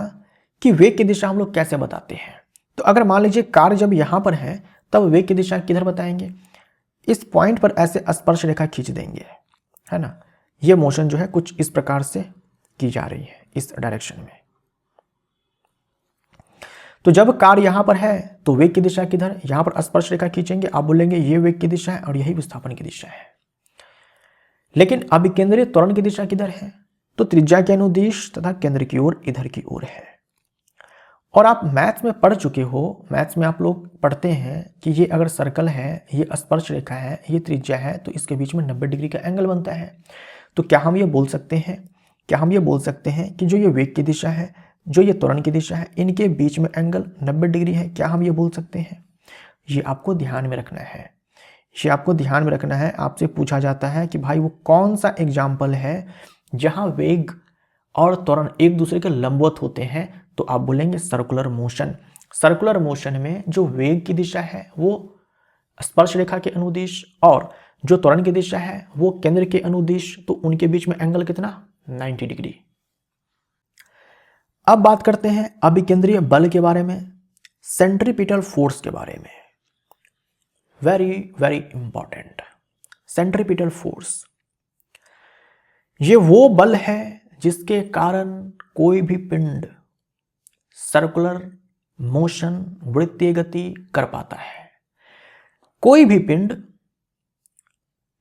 कि वेग की दिशा हम लोग कैसे बताते हैं। तो अगर मान लीजिए कार जब यहां पर है तब वेग की दिशा किधर बताएंगे, इस पॉइंट पर ऐसे स्पर्श रेखा खींच देंगे, है ना। ये मोशन जो है कुछ इस प्रकार से की जा रही है इस डायरेक्शन में। तो जब कार यहां पर है तो वेग की दिशा किधर, यहां पर स्पर्श रेखा खींचेंगे, आप बोलेंगे ये वेग की दिशा है और यही विस्थापन की दिशा है। लेकिन अभिकेंद्रीय त्वरण की दिशा किधर है, तो त्रिज्या के अनुदिश तथा केंद्र की ओर इधर की ओर है। और आप मैथ्स में पढ़ चुके हो, मैथ्स में आप लोग पढ़ते हैं कि ये अगर सर्कल है, ये स्पर्श रेखा है, ये त्रिज्या है, तो इसके बीच में 90 डिग्री का एंगल बनता है। तो क्या हम ये बोल सकते हैं कि जो ये वेग की दिशा है, जो ये त्वरण की दिशा है, इनके बीच में एंगल 90 डिग्री है, क्या हम ये बोल सकते हैं? ये आपको ध्यान में रखना है, ये आपको ध्यान में रखना है। आपसे पूछा जाता है कि भाई वो कौन सा एग्जाम्पल है जहां वेग और त्वरण एक दूसरे के लंबवत होते हैं, तो आप बोलेंगे सर्कुलर मोशन। सर्कुलर मोशन में जो वेग की दिशा है वो स्पर्श रेखा के अनुदिश और जो त्वरण की दिशा है वो केंद्र के अनुदिश, तो उनके बीच में एंगल कितना, 90 डिग्री। अब बात करते हैं अभिकेंद्रीय बल के बारे में, सेंट्रीपिटल फोर्स के बारे में। Very very important, centripetal force ये वो बल है जिसके कारण कोई भी पिंड सर्कुलर मोशन, वृत्तीय गति कर पाता है। कोई भी पिंड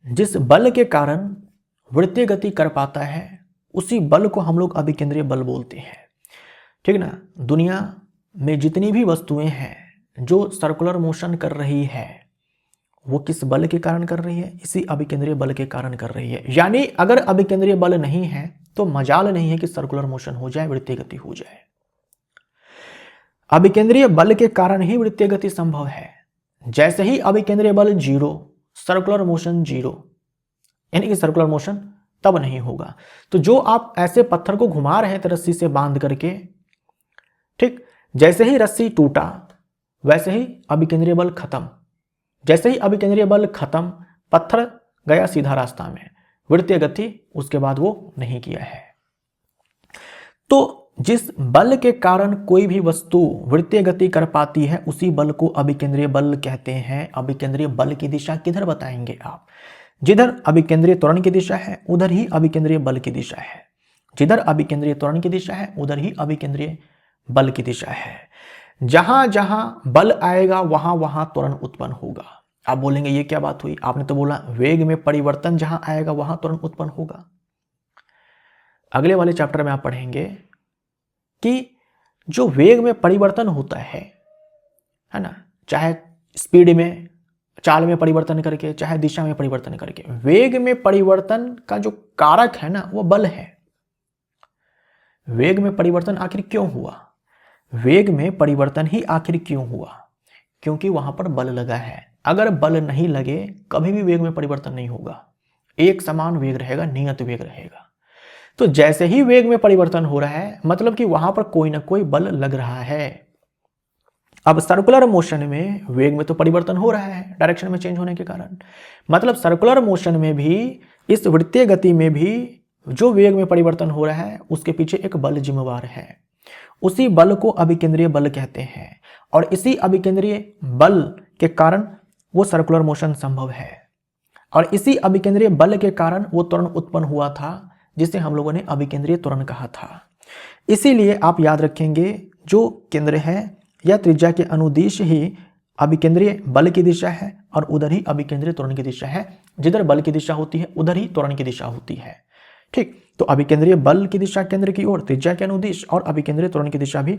जिस बल के कारण वृत्तीय गति कर पाता है उसी बल को हम लोग अभिकेंद्रीय बल बोलते हैं। ठीक ना, दुनिया में जितनी भी वस्तुएं हैं जो सर्कुलर मोशन कर रही है वो किस बल के कारण कर रही है, इसी अभिकेंद्रीय बल के कारण कर रही है। यानी अगर अभिकेंद्रीय बल नहीं है तो मजाल नहीं है कि सर्कुलर मोशन हो जाए, वृत्तीय गति हो जाए। अभिकेंद्रीय बल के कारण ही वृत्तीय गति संभव है। जैसे ही अभिकेंद्रीय बल 0, सर्कुलर मोशन 0, यानी कि सर्कुलर मोशन तब नहीं होगा। तो जो आप ऐसे पत्थर को घुमा रहे थे रस्सी से बांध करके, ठीक, जैसे ही रस्सी टूटा वैसे ही अभिकेंद्रीय बल खत्म। जैसे ही अभिकेंद्रीय बल खत्म, पत्थर गया सीधा रास्ता में, वृत्तीय गति उसके बाद वो नहीं किया है। तो जिस बल के कारण कोई भी वस्तु वृत्तीय गति कर पाती है उसी बल को अभिकेंद्रीय बल कहते हैं। अभिकेंद्रीय बल की दिशा किधर बताएंगे आप, जिधर अभिकेंद्रीय त्वरण की दिशा है उधर ही अभिकेंद्रीय बल की दिशा है, जिधर अभिकेंद्रीय त्वरण की दिशा है उधर ही अभिकेंद्रीय बल की दिशा है। जहां जहां बल आएगा वहां वहां त्वरण उत्पन्न होगा। आप बोलेंगे ये क्या बात हुई, आपने तो बोला वेग में परिवर्तन जहां आएगा वहां त्वरण उत्पन्न होगा। अगले वाले चैप्टर में आप पढ़ेंगे कि जो वेग में परिवर्तन होता है ना, चाहे स्पीड में, चाल में परिवर्तन करके, चाहे दिशा में परिवर्तन करके, वेग में परिवर्तन का जो कारक है ना वो बल है। वेग में परिवर्तन आखिर क्यों हुआ, वेग में परिवर्तन ही आखिर क्यों हुआ, क्योंकि वहां पर बल लगा है। अगर बल नहीं लगे कभी भी वेग में परिवर्तन नहीं होगा। एक समान वेग रहेगा, नियत वेग रहेगा। तो जैसे ही वेग में परिवर्तन हो रहा है मतलब कि वहां पर कोई ना कोई बल लग रहा है। अब सर्कुलर मोशन में वेग में तो परिवर्तन हो रहा है डायरेक्शन में चेंज होने के कारण, मतलब सर्कुलर मोशन में भी, इस वृत्तीय गति में भी जो वेग में परिवर्तन हो रहा है उसके पीछे एक बल जिम्मेवार है। उसी बल को अभिकेंद्रीय बल कहते हैं और इसी अभिकेंद्रीय बल के कारण वो सर्कुलर मोशन संभव है और इसी अभिकेंद्रीय बल के कारण वो त्वरण उत्पन्न हुआ था जिसे हम लोगों ने अभिकेंद्रीय त्वरण कहा था। इसीलिए आप याद रखेंगे जो केंद्र है या त्रिज्या के अनुदिश ही अभिकेंद्रीय बल की दिशा है और उधर ही अभिकेंद्रीय त्वरण की दिशा है। जिधर बल की दिशा होती है उधर ही त्वरण की दिशा होती है। ठीक, तो अभिकेंद्रीय बल की दिशा केंद्र की ओर, त्रिज्या के अनुदिश, और अभिकेंद्रीय त्वरण की दिशा भी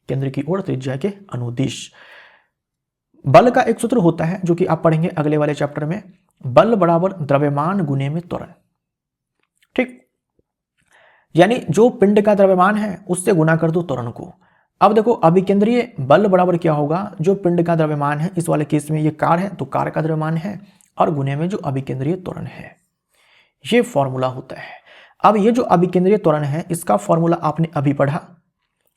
केंद्र की ओर, त्रिज्या के अनुदिश। बल का एक सूत्र होता है जो कि आप पढ़ेंगे अगले वाले चैप्टर में, बल बराबर द्रव्यमान गुने में त्वरण। ठीक, यानी जो पिंड का द्रव्यमान है उससे गुना कर दो त्वरण को। अब देखो अभिकेंद्रीय बल बराबर क्या होगा, जो पिंड का द्रव्यमान है, इस वाले केस में ये कार है तो कार का द्रव्यमान है, और गुने में जो अभिकेंद्रीय त्वरण है, ये फॉर्मूला होता है। अब ये जो अभिकेंद्रीय त्वरण है इसका फॉर्मूला आपने अभी पढ़ा,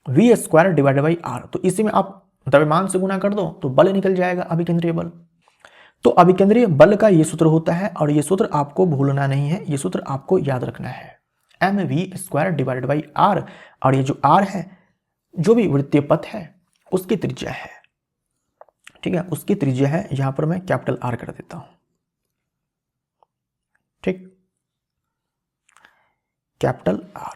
v² डिवाइडेड बाई r। तो इसी में आप द्रव्यमान से गुना कर दो तो बल निकल जाएगा, अभिकेंद्रीय बल। तो अभिकेंद्रीय बल का ये सूत्र होता है और ये सूत्र आपको भूलना नहीं है, ये सूत्र आपको याद रखना है, mv² डिवाइडेड बाई r। और ये जो r है, जो भी वृत्तीय पथ है उसकी त्रिज्या है। ठीक है, उसकी त्रिज्या है, यहां पर मैं कैपिटल R कर देता हूं। ठीक, कैपिटल R।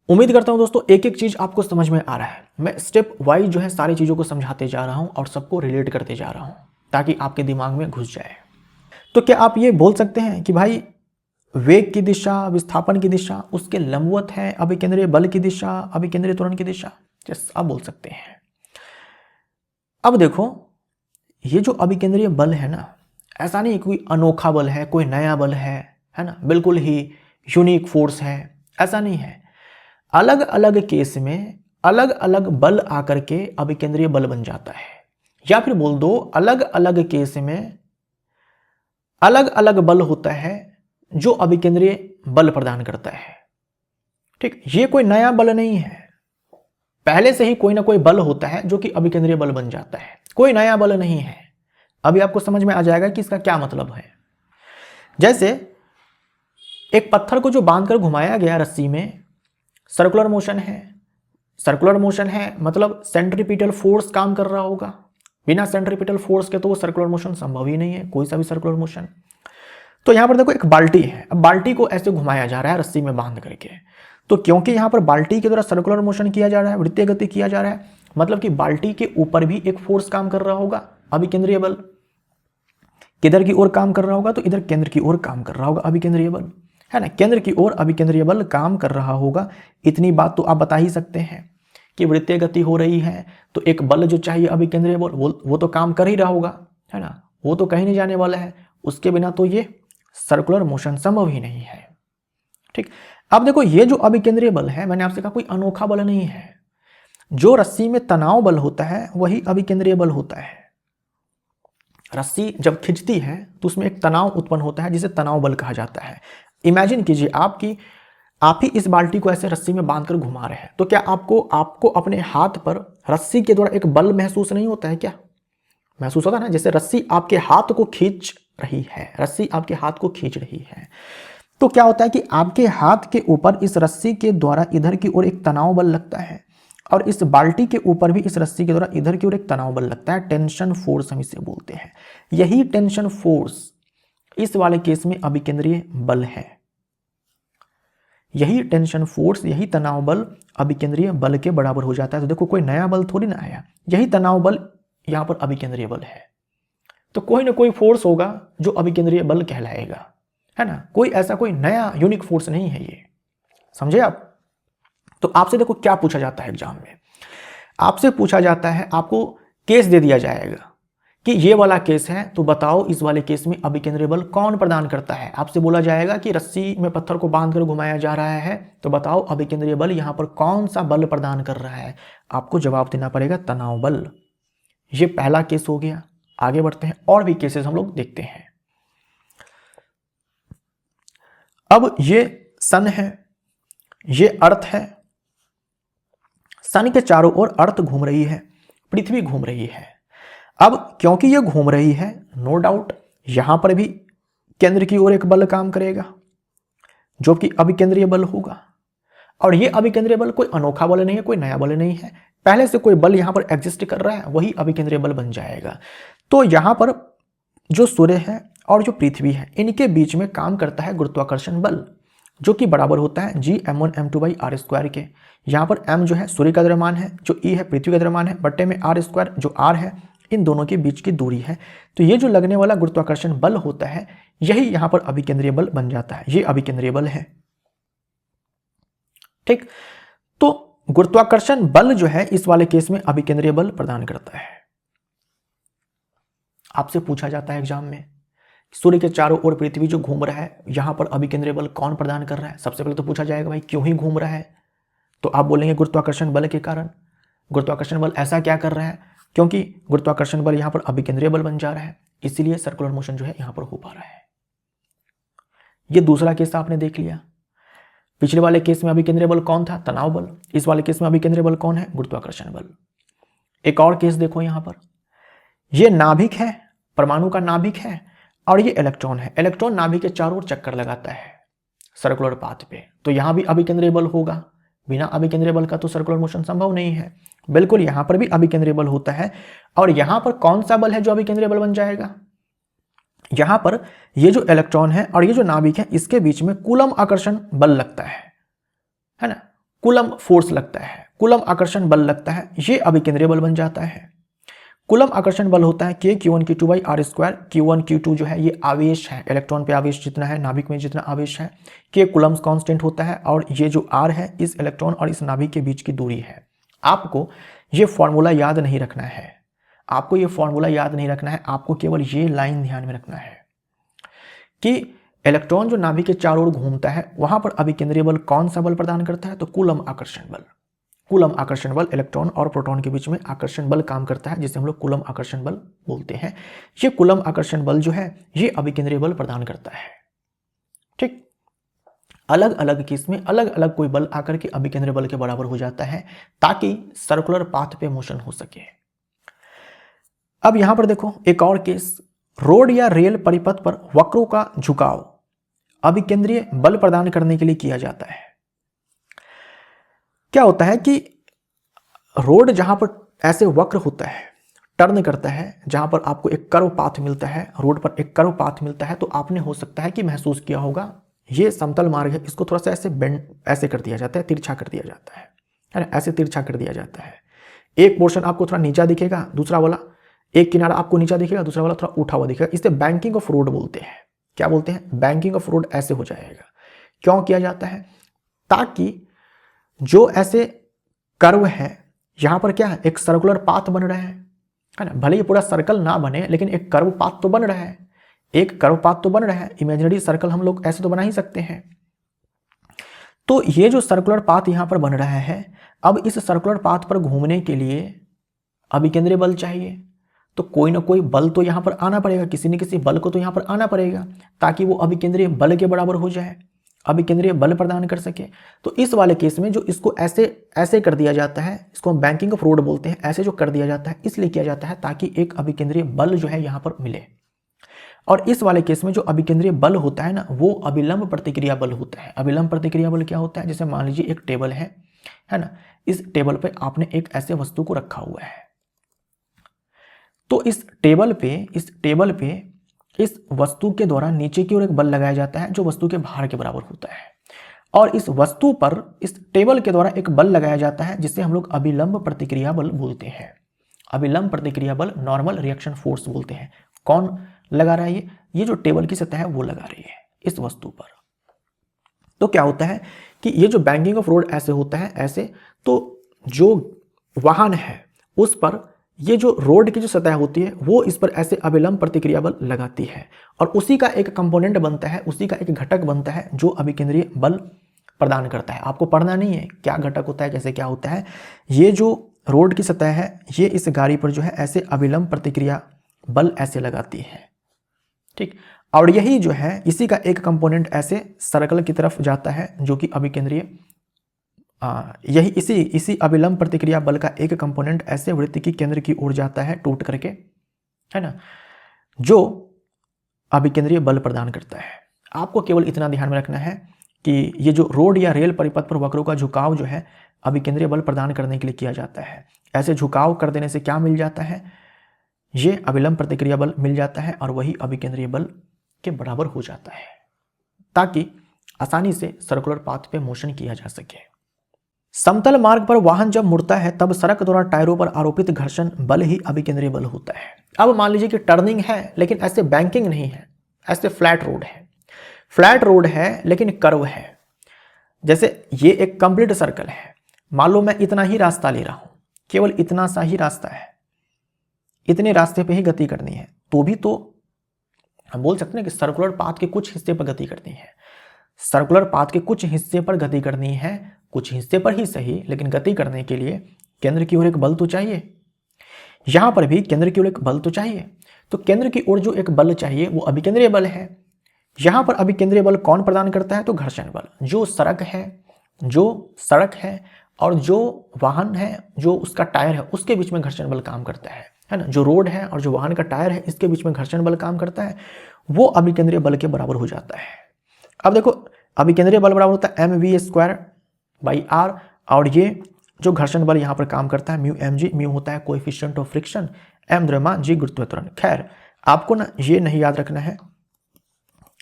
उम्मीद करता हूं दोस्तों एक एक चीज आपको समझ में आ रहा है। मैं स्टेप वाइज जो है सारी चीजों को समझाते जा रहा हूं और सबको रिलेट करते जा रहा हूं ताकि आपके दिमाग में घुस जाए। तो क्या आप ये बोल सकते हैं कि भाई वेग की दिशा, विस्थापन की दिशा उसके लंबवत है अभिकेंद्रीय बल की दिशा, अभिकेंद्रीय त्वरण की दिशा? यस, आप बोल सकते हैं। अब देखो ये जो अभिकेंद्रीय बल है ना, ऐसा नहीं कोई अनोखा बल है, कोई नया बल है ना, बिल्कुल ही यूनिक फोर्स है, ऐसा नहीं है। अलग अलग केस में अलग अलग बल आकर के अभिकेंद्रीय बल बन जाता है, या फिर बोल दो अलग अलग केस में अलग अलग बल होता है जो अभिकेंद्रीय बल प्रदान करता है। ठीक, ये कोई नया बल नहीं है, पहले से ही कोई ना कोई बल होता है जो कि अभिकेंद्रीय बल बन जाता है, कोई नया बल नहीं है। अभी आपको समझ में आ जाएगा कि इसका क्या मतलब है। जैसे एक पत्थर को जो बांधकर घुमाया गया रस्सी में, सर्कुलर मोशन है, सर्कुलर मोशन है मतलब सेंट्रीपिटल फोर्स काम कर रहा होगा, बिना सेंट्रीपिटल फोर्स के तो वो सर्कुलर मोशन संभव ही नहीं है, कोई सा भी सर्कुलर मोशन। तो यहां पर देखो एक बाल्टी है, अब बाल्टी को ऐसे घुमाया जा रहा है रस्सी में बांध करके, तो क्योंकि यहां पर बाल्टी के द्वारा सर्कुलर मोशन किया जा रहा है, वृत्तीय गति किया जा रहा है, मतलब कि बाल्टी के ऊपर भी एक फोर्स काम कर रहा होगा, अभिकेंद्रीय बल। किधर की ओर काम कर रहा होगा, तो इधर केंद्र की ओर काम कर रहा होगा अभिकेंद्रीय बल, है ना, केंद्र की ओर अभिकेंद्रीय बल काम कर रहा होगा। इतनी बात तो आप बता ही सकते हैं कि वृत्तीय गति हो रही है तो एक बल जो चाहिए अभिकेंद्रीय बल वो तो काम कर ही रहा होगा, है ना, वो तो कहीं नहीं जाने वाला है, उसके बिना तो ये सर्कुलर मोशन संभव ही नहीं है। ठीक, अब देखो ये जो अभिकेंद्रीय बल है, मैंने आपसे कहा कोई अनोखा बल नहीं है। जो रस्सी में तनाव बल होता है वही अभिकेंद्रीय बल होता है। रस्सी जब खिंचती है तो उसमें एक तनाव उत्पन्न होता है जिसे तनाव बल कहा जाता है। इमेजिन कीजिए आप ही इस बाल्टी को ऐसे रस्सी में बांधकर घुमा रहे हैं, तो क्या आपको अपने हाथ पर रस्सी के द्वारा एक बल महसूस नहीं होता है? क्या महसूस होता है ना, जैसे रस्सी आपके हाथ को खींच रही है, रस्सी आपके हाथ को खींच रही है, तो क्या होता है कि आपके हाथ के ऊपर इस रस्सी के द्वारा इधर की ओर एक तनाव बल लगता है और इस बाल्टी के ऊपर भी इस रस्सी के द्वारा इधर की ओर एक तनाव बल लगता है, टेंशन फोर्स हम इसे बोलते हैं। यही टेंशन फोर्स इस वाले केस में अभिकेंद्रीय बल है। यही टेंशन फोर्स, यही तनाव बल अभिकेंद्रीय बल के बराबर हो जाता है। तो देखो कोई नया बल थोड़ी ना आया, यही तनाव बल यहां पर अभिकेंद्रीय बल है, तो कोई ना कोई फोर्स होगा जो अभिकेंद्रीय बल कहलाएगा, है ना, कोई ऐसा कोई नया यूनिक फोर्स नहीं है ये, समझे आप। तो आपसे देखो क्या पूछा जाता है एग्जाम में, आपसे पूछा जाता है, आपको केस दे दिया जाएगा कि ये वाला केस है, तो बताओ इस वाले केस में अभिकेंद्रीय बल कौन प्रदान करता है। आपसे बोला जाएगा कि रस्सी में पत्थर को बांधकर घुमाया जा रहा है, तो बताओ अभिकेंद्रीय बल यहां पर कौन सा बल प्रदान कर रहा है। आपको जवाब देना पड़ेगा तनाव बल। ये पहला केस हो गया। आगे बढ़ते हैं, और भी केसेस हम लोग देखते हैं। अब ये सन है, ये अर्थ है। सन के चारों ओर अर्थ घूम रही है, पृथ्वी घूम रही है। अब क्योंकि ये घूम रही है, नो डाउट यहां पर भी केंद्र की ओर एक बल काम करेगा जो कि अभिकेंद्रीय बल होगा। और ये अभिकेंद्रीय बल कोई अनोखा बल नहीं है, कोई नया बल नहीं है, पहले से कोई बल यहां पर एग्जिस्ट कर रहा है, वही अभिकेंद्रीय बल बन जाएगा। तो यहां पर जो सूर्य है और जो पृथ्वी है, इनके बीच में काम करता है गुरुत्वाकर्षण बल, जो कि बराबर होता है Gm1m2/r² के। यहाँ पर m जो है सूर्य का द्रव्यमान है, जो E है पृथ्वी का द्रव्यमान है, बट्टे में r² जो r है, इन दोनों के बीच की दूरी है। तो ये जो लगने वाला गुरुत्वाकर्षण बल होता है, यही यहाँ पर अभिकेंद्रीय बल बन जाता है। ये अभिकेंद्रीय बल है, ठीक। तो गुरुत्वाकर्षण बल जो है इस वाले केस में अभिकेंद्रीय बल प्रदान करता है। आपसे पूछा जाता है एग्जाम में, सूर्य के चारों ओर पृथ्वी जो घूम रहा है, यहां पर अभिकेंद्रीय बल कौन प्रदान कर रहा है। सबसे पहले तो पूछा जाएगा भाई क्यों ही घूम रहा है, तो आप बोलेंगे गुरुत्वाकर्षण बल के कारण। गुरुत्वाकर्षण बल ऐसा क्या कर रहा है, क्योंकि गुरुत्वाकर्षण बल यहां पर अभिकेंद्रीय बल बन जा रहा है, इसीलिए सर्कुलर मोशन जो है यहां पर हो पा रहा है। ये दूसरा केस आपने देख लिया। पिछले वाले केस में अभिकेंद्रीय बल कौन था, तनाव बल। इस वाले केस में अभिकेंद्रीय बल कौन है, गुरुत्वाकर्षण बल। एक और केस देखो, यहां पर यह नाभिक है, परमाणु का नाभिक है, और ये इलेक्ट्रॉन है। इलेक्ट्रॉन नाभिक के चारों ओर चक्कर लगाता है सर्कुलर पाथ पे, तो यहां भी अभिकेंद्रीय बल होगा। बिना अभिकेंद्रीय बल का तो सर्कुलर मोशन संभव नहीं है। बिल्कुल यहां पर भी अभिकेंद्रीय बल होता है। और यहां पर कौन सा बल है जो अभिकेंद्रीय बल बन जाएगा, यहां पर ये जो इलेक्ट्रॉन है और ये जो नाभिक है, इसके बीच में कूलम आकर्षण बल लगता है ना, कूलम फोर्स लगता है, कूलम आकर्षण बल लगता है, ये अभिकेंद्रीय बल बन जाता है। कूलम आकर्षण बल होता है K(Q1Q2/r²। Q1 Q2 जो है ये आवेश है, इलेक्ट्रॉन पे आवेश जितना है, नाभिक में जितना आवेश है, K कूलम्स कांस्टेंट होता है, और ये जो R है इस इलेक्ट्रॉन और इस नाभिक के बीच की दूरी है। आपको ये फॉर्मूला याद नहीं रखना है, आपको ये फॉर्मूला याद नहीं रखना है, आपको केवल ये लाइन ध्यान में रखना है कि इलेक्ट्रॉन जो नाभिक के चारों ओर घूमता है, वहां पर अभिकेंद्रीय बल कौन सा बल प्रदान करता है, तो कूलम आकर्षण बल। कूलम आकर्षण बल इलेक्ट्रॉन और प्रोटॉन के बीच में आकर्षण बल काम करता है, जिसे हम लोग कूलम आकर्षण बल बोलते हैं। ये कूलम आकर्षण बल जो है ये अभिकेंद्रीय बल प्रदान करता है, ठीक। अलग अलग केस में अलग अलग कोई बल आकर के अभिकेंद्रीय बल के बराबर हो जाता है, ताकि सर्कुलर पाथ पे मोशन हो सके। अब यहां पर देखो एक और केस, रोड या रेल परिपथ पर वक्रों का झुकाव अभिकेंद्रीय बल प्रदान करने के लिए किया जाता है। क्या होता है कि रोड जहां पर ऐसे वक्र होता है, टर्न करता है, जहां पर आपको एक कर्व पाथ मिलता है, रोड पर एक कर्व पाथ मिलता है, तो आपने हो सकता है कि महसूस किया होगा, ये समतल मार्ग है, इसको थोड़ा सा ऐसे बेंड ऐसे कर दिया जाता है, तिरछा कर दिया जाता है ना, ऐसे तिरछा कर दिया जाता है। एक पोर्शन आपको थोड़ा नीचा दिखेगा, दूसरा वाला एक किनारा आपको नीचा दिखेगा, दूसरा वाला थोड़ा उठा हुआ दिखेगा। इसे बैंकिंग ऑफ रोड बोलते हैं। क्या बोलते हैं, बैंकिंग ऑफ रोड। ऐसे हो जाएगा। क्यों किया जाता है, ताकि जो ऐसे कर्व है, यहां पर क्या है, एक सर्कुलर पाथ बन रहा है ना, भले ही पूरा सर्कल ना बने, लेकिन एक कर्व पाथ तो बन रहा है, एक कर्व पाथ तो बन रहा है। इमेजिनरी सर्कल हम लोग ऐसे तो बना ही सकते हैं। तो ये जो सर्कुलर पाथ यहां पर बन रहा है, अब इस सर्कुलर पाथ पर घूमने के लिए अभिकेंद्रीय बल चाहिए, तो कोई ना कोई बल तो यहां पर आना पड़ेगा, किसी न किसी बल को तो यहां पर आना पड़ेगा, ताकि वो अभिकेंद्रीय बल के बराबर हो जाए, अभिकेंद्रीय बल प्रदान कर सके। तो इस वाले केस में जो इसको ऐसे ऐसे कर दिया जाता है, इसको हम बैंकिंग ऑफ रोड बोलते हैं, ऐसे जो कर दिया जाता है इसलिए किया जाता है ताकि एक अभिकेंद्रीय बल जो है यहां पर मिले। और इस वाले केस में जो अभिकेंद्रीय बल होता है ना, वो अभिलंब प्रतिक्रिया बल होता है। अभिलंब प्रतिक्रिया बल क्या होता है, जैसे मान लीजिए एक टेबल है ना, इस टेबल पे आपने एक ऐसे वस्तु को रखा हुआ है, तो इस टेबल पे इस वस्तु के द्वारा नीचे की ओर एक बल लगाया जाता है जो वस्तु के भार के बराबर होता है, और इस वस्तु पर इस टेबल के द्वारा एक बल लगाया जाता है जिसे हम लोग अभिलंब प्रतिक्रिया बल बोलते हैं। अभिलंब प्रतिक्रिया बल, नॉर्मल रिएक्शन फोर्स बोलते हैं। कौन लगा रहा है, ये जो टेबल की सतह है वो लगा रही है इस वस्तु पर। तो क्या होता है कि ये जो बैंकिंग ऑफ रोड ऐसे होता है, ऐसे, तो जो वाहन है उस पर ये जो रोड की जो सतह होती है वो इस पर ऐसे अविलंब प्रतिक्रिया बल लगाती है और उसी का एक कंपोनेंट बनता है, उसी का एक घटक बनता है जो अभिकेंद्रीय बल प्रदान करता है। आपको पढ़ना नहीं है क्या घटक होता है, कैसे क्या होता है। ये जो रोड की सतह है ये इस गाड़ी पर जो है ऐसे अविलंब प्रतिक्रिया बल ऐसे लगाती है, ठीक। और यही जो है इसी का एक कंपोनेंट ऐसे सर्कल की तरफ जाता है जो कि अभिकेंद्रीय यही इसी अविलंब प्रतिक्रिया बल का एक कंपोनेंट ऐसे वृत्त की केंद्र की ओर जाता है टूट करके, है ना, जो अभिकेंद्रीय बल प्रदान करता है। आपको केवल इतना ध्यान में रखना है कि ये जो रोड या रेल परिपथ पर वक्रों का झुकाव जो है अभिकेंद्रीय बल प्रदान करने के लिए किया जाता है। ऐसे झुकाव कर देने से क्या मिल जाता है, ये अविलंब प्रतिक्रिया बल मिल जाता है और वही अभिकेंद्रीय बल के बराबर हो जाता है ताकि आसानी से सर्कुलर पाथ पे मोशन किया जा सके। समतल मार्ग पर वाहन जब मुड़ता है तब सड़क द्वारा टायरों पर आरोपित घर्षण बल ही अभिकेंद्रीय बल होता है। अब मान लीजिए कि टर्निंग है लेकिन ऐसे बैंकिंग नहीं है, ऐसे फ्लैट रोड है, फ्लैट रोड है लेकिन कर्व है। जैसे ये एक कंप्लीट सर्कल है, मान लो मैं इतना ही रास्ता ले रहा हूं, केवल इतना सा ही रास्ता है, इतने रास्ते पे ही गति करनी है, तो भी तो हम बोल सकते हैं कि सर्कुलर पाथ के कुछ हिस्से पर गति करनी है। सर्कुलर पाथ के कुछ हिस्से पर गति करनी है, कुछ हिस्से पर ही सही, लेकिन गति करने के लिए केंद्र की ओर एक बल तो चाहिए। यहां पर भी केंद्र की ओर एक बल तो चाहिए, तो केंद्र की ओर जो एक बल चाहिए वो अभिकेंद्रीय बल है। यहां पर अभिकेंद्रीय बल कौन प्रदान करता है, तो घर्षण बल। जो सड़क है और जो वाहन है, जो उसका टायर है, उसके बीच में घर्षण बल काम करता है ना। जो रोड है और जो वाहन का टायर है इसके बीच में घर्षण बल काम करता है, वो अभिकेंद्रीय बल के बराबर हो जाता है। अब देखो अभिकेंद्रीय बल बराबर होता है mv²/r और ये जो घर्षण बल यहाँ पर काम करता है μmg, म्यू होता है कोएफिशिएंट ऑफ फ्रिक्शन, m द्रव्यमान, g गुरुत्व त्वरण। खैर आपको ना ये नहीं याद रखना है,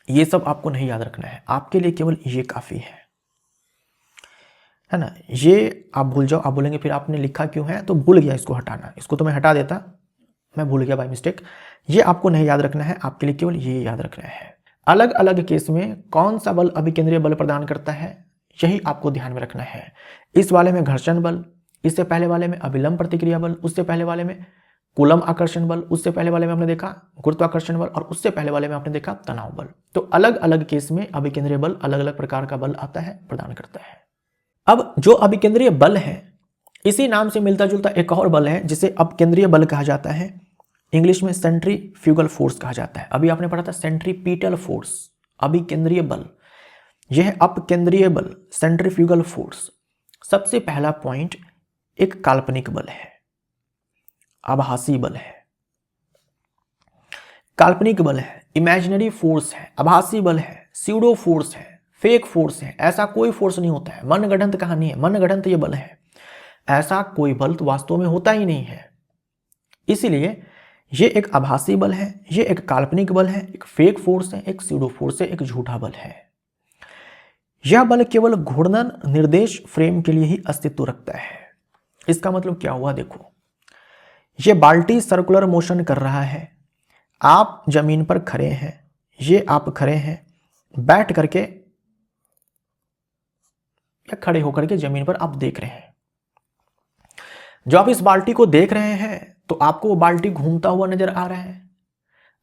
ये सब आपको नहीं याद रखना है, आपके लिए केवल ये काफी है ना। ये आप भूल जाओ, आप बोलेंगे फिर आपने लिखा क्यों है, तो भूल गया, इसको हटाना, इसको तो मैं हटा देता, मैं भूल गया बाय मिस्टेक। ये आपको नहीं याद रखना है, आपके लिए केवल ये याद रखना है। अलग अलग केस में कौन सा बल अभिकेंद्रीय बल प्रदान करता है यही आपको ध्यान में रखना है। इस वाले में घर्षण बल, इससे पहले वाले में अविलंब प्रतिक्रिया बल, उससे पहले वाले में कूलम आकर्षण बल, उससे पहले वाले में आपने देखा गुरुत्वाकर्षण बल और उससे पहले वाले में आपने देखा तनाव बल। तो अलग अलग केस में अभिकेंद्रीय बल अलग अलग प्रकार का बल आता है, प्रदान करता है। अब जो अभिकेंद्रीय बल है इसी नाम से मिलता जुलता एक और बल है जिसे अपकेंद्रीय बल कहा जाता है, इंग्लिश में सेंट्रीफ्यूगल फोर्स कहा जाता है। अभी आपने पढ़ा था सेंट्रीपीटल फोर्स, अभिकेंद्रीय बल, यह है अपकेंद्रीय बल, सेंट्रीफ्यूगल फोर्स। सबसे पहला पॉइंट एक काल्पनिक बल है, आभासी बल है। काल्पनिक बल है, इमेजिनरी फोर्स है, आभासी बल है, स्यूडो फोर्स है, फेक फोर्स है। ऐसा कोई फोर्स नहीं होता है, मनगढ़ंत कहानी है, मनगढ़ंत ये बल है। ऐसा कोई बल तो वास्तव में होता ही नहीं है। इसीलिए ये एक आभासी बल है, ये एक काल्पनिक बल है, एक फेक फोर्स है, एक स्यूडो फोर्स है, एक झूठा बल है। यह बल केवल घूर्णन निर्देश फ्रेम के लिए ही अस्तित्व रखता है। इसका मतलब क्या हुआ, देखो ये बाल्टी सर्कुलर मोशन कर रहा है, आप जमीन पर खड़े हैं, ये आप खड़े हैं, बैठ करके या खड़े होकर के जमीन पर आप देख रहे हैं। जो आप इस बाल्टी को देख रहे हैं तो आपको वो बाल्टी घूमता हुआ नजर आ रहा है।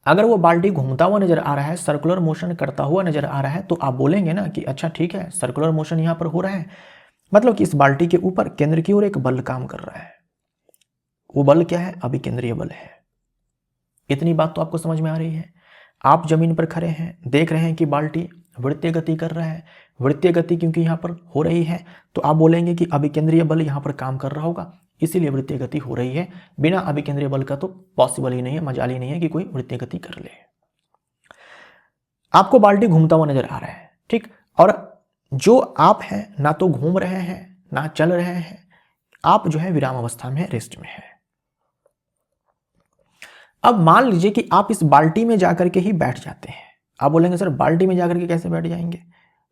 अगर वो बाल्टी घूमता हुआ नजर आ रहा है, सर्कुलर मोशन करता हुआ नजर आ रहा है, तो आप बोलेंगे ना कि अच्छा ठीक है सर्कुलर मोशन यहां पर हो रहा है, मतलब कि इस बाल्टी के ऊपर केंद्र की ओर एक बल काम कर रहा है। वो बल क्या है, अभिकेंद्रीय बल है। इतनी बात तो आपको समझ में आ रही है। आप जमीन पर खड़े हैं, देख रहे हैं कि बाल्टी वृत्तीय गति कर रहा है। वृत्तीय गति क्योंकि यहाँ पर हो रही है तो आप बोलेंगे कि अभिकेंद्रीय बल यहाँ पर काम कर रहा होगा, इसीलिए वृत्तीय गति हो रही है। बिना अभिकेंद्रीय बल का तो पॉसिबल ही नहीं है, मजाल ही नहीं है कि कोई वृत्तीय गति कर ले। आपको बाल्टी घूमता हुआ नजर आ रहा है, ठीक। और जो आप हैं ना तो घूम रहे हैं ना चल रहे हैं, आप जो है विराम अवस्था में, रेस्ट में है। अब मान लीजिए कि आप इस बाल्टी में जाकर के ही बैठ जाते हैं। आप बोलेंगे सर बाल्टी में जाकर के कैसे बैठ जाएंगे,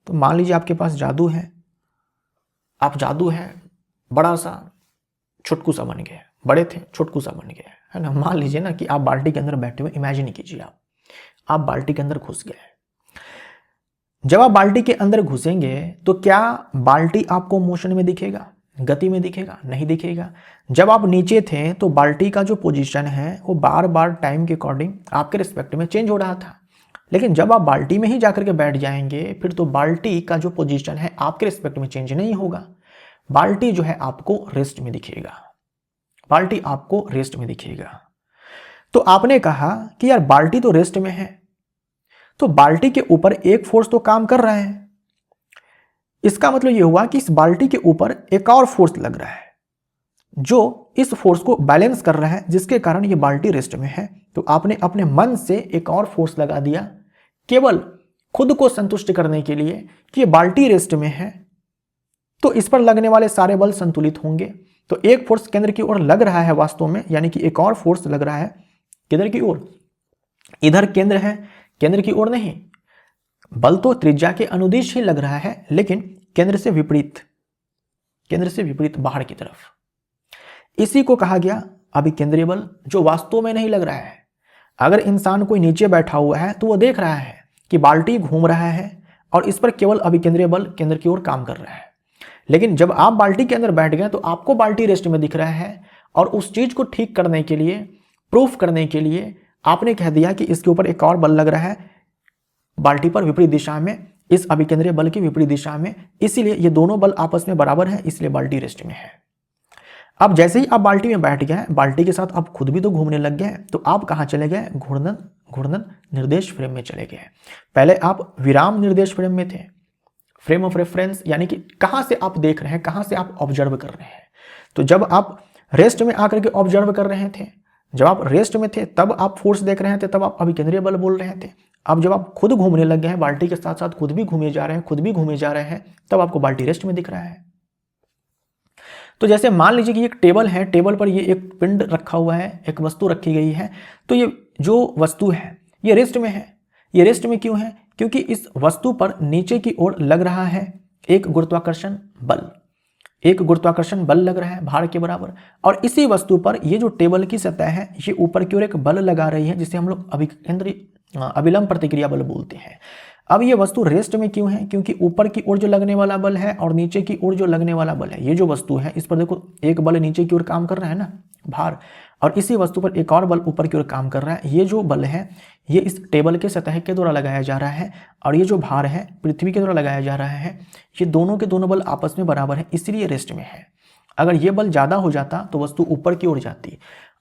तो मान लीजिए आपके पास जादू है, आप जादू है बड़ा सा छुटकू सा बन गए, बड़े थे छुटकू सा बन गए, है ना। मान लीजिए ना कि आप बाल्टी के अंदर बैठे हुए, इमेजिन कीजिए आप बाल्टी के अंदर घुस गए। जब आप बाल्टी के अंदर घुसेंगे तो क्या बाल्टी आपको मोशन में दिखेगा, गति में दिखेगा? नहीं दिखेगा। जब आप नीचे थे तो बाल्टी का जो पोजीशन है वो बार बार टाइम के अकॉर्डिंग आपके रिस्पेक्ट में चेंज हो रहा था, लेकिन जब आप बाल्टी में ही जाकर के बैठ जाएंगे फिर तो बाल्टी का जो पोजीशन है आपके रिस्पेक्ट में चेंज नहीं होगा। बाल्टी जो है आपको रेस्ट में दिखेगा, बाल्टी आपको रेस्ट में दिखेगा। तो आपने कहा कि यार बाल्टी तो रेस्ट में है, तो बाल्टी के ऊपर एक फोर्स तो काम कर रहा है, इसका मतलब यह हुआ कि इस बाल्टी के ऊपर एक और फोर्स लग रहा है जो इस फोर्स को बैलेंस कर रहा है, जिसके कारण ये बाल्टी रेस्ट में है। तो आपने अपने मन से एक और फोर्स लगा दिया केवल खुद को संतुष्ट करने के लिए कि ये बाल्टी रेस्ट में है, तो इस पर लगने वाले सारे बल संतुलित होंगे। तो एक फोर्स केंद्र की ओर लग रहा है वास्तव में, यानी कि एक और फोर्स लग रहा है किधर की ओर? इधर केंद्र है, केंद्र की ओर नहीं। बल तो त्रिज्या के अनुदिश ही लग रहा है, लेकिन केंद्र से विपरीत, केंद्र से विपरीत बाहर की तरफ। इसी को कहा गया अभिकेंद्रीय बल, जो वास्तव में नहीं लग रहा है। अगर इंसान कोई नीचे बैठा हुआ है तो वह देख रहा है कि बाल्टी घूम रहा है और इस पर केवल अभिकेंद्रीय बल केंद्र की ओर काम कर रहा है, लेकिन जब आप बाल्टी के अंदर बैठ गए तो आपको बाल्टी रेस्ट में दिख रहा है, और उस चीज को ठीक करने के लिए, प्रूफ करने के लिए आपने कह दिया कि इसके ऊपर एक और बल लग रहा है बाल्टी पर विपरीत दिशा में, इस अभिकेंद्रीय बल की विपरीत दिशा में, इसीलिए ये दोनों बल आपस में बराबर है, इसलिए बाल्टी रेस्ट में है। अब जैसे ही आप बाल्टी में बैठ गए, बाल्टी के साथ आप खुद भी तो घूमने लग गए, तो आप कहाँ चले गए? घूर्णन घूर्णन निर्देश फ्रेम में चले गए। पहले आप विराम निर्देश फ्रेम में थे, फ्रेम ऑफ रेफरेंस, यानी कि कहाँ से आप देख रहे हैं, कहाँ से आप ऑब्जर्व कर रहे हैं। तो जब आप रेस्ट में आकर के ऑब्जर्व कर रहे थे, जब आप रेस्ट में थे तब आप फोर्स देख रहे थे, तब आप अभिकेंद्रीय बल बोल रहे थे। अब जब आप खुद घूमने लग गए हैं, बाल्टी के साथ साथ खुद भी घूमे जा रहे हैं, खुद भी घूमे जा रहे हैं, तब आपको बाल्टी रेस्ट में दिख रहा है। तो जैसे मान लीजिए कि एक टेबल है, टेबल पर ये एक पिंड रखा हुआ है, एक वस्तु रखी गई है, तो ये जो वस्तु है ये रेस्ट में है। ये रेस्ट में क्यों है? क्योंकि इस वस्तु पर नीचे की ओर लग रहा है एक गुरुत्वाकर्षण बल, एक गुरुत्वाकर्षण बल लग रहा है भार के बराबर, और इसी वस्तु पर ये जो टेबल की सतह है ये ऊपर की ओर एक बल लगा रही है, जिसे हम लोग अभिलंब प्रतिक्रिया बल बोलते हैं। अब ये वस्तु रेस्ट में क्यों है? क्योंकि ऊपर की ओर जो लगने वाला बल है और नीचे की ओर जो लगने वाला बल है, ये जो वस्तु है इस पर देखो एक बल नीचे की ओर काम कर रहा है ना, भार, और इसी वस्तु पर एक और बल ऊपर की ओर काम कर रहा है। ये जो बल है ये इस टेबल के सतह के द्वारा लगाया जा रहा है, और ये जो भार है पृथ्वी के द्वारा लगाया जा रहा है। ये दोनों के दोनों बल आपस में बराबर है, इसलिए रेस्ट में है। अगर ये बल ज़्यादा हो जाता तो वस्तु ऊपर की ओर जाती,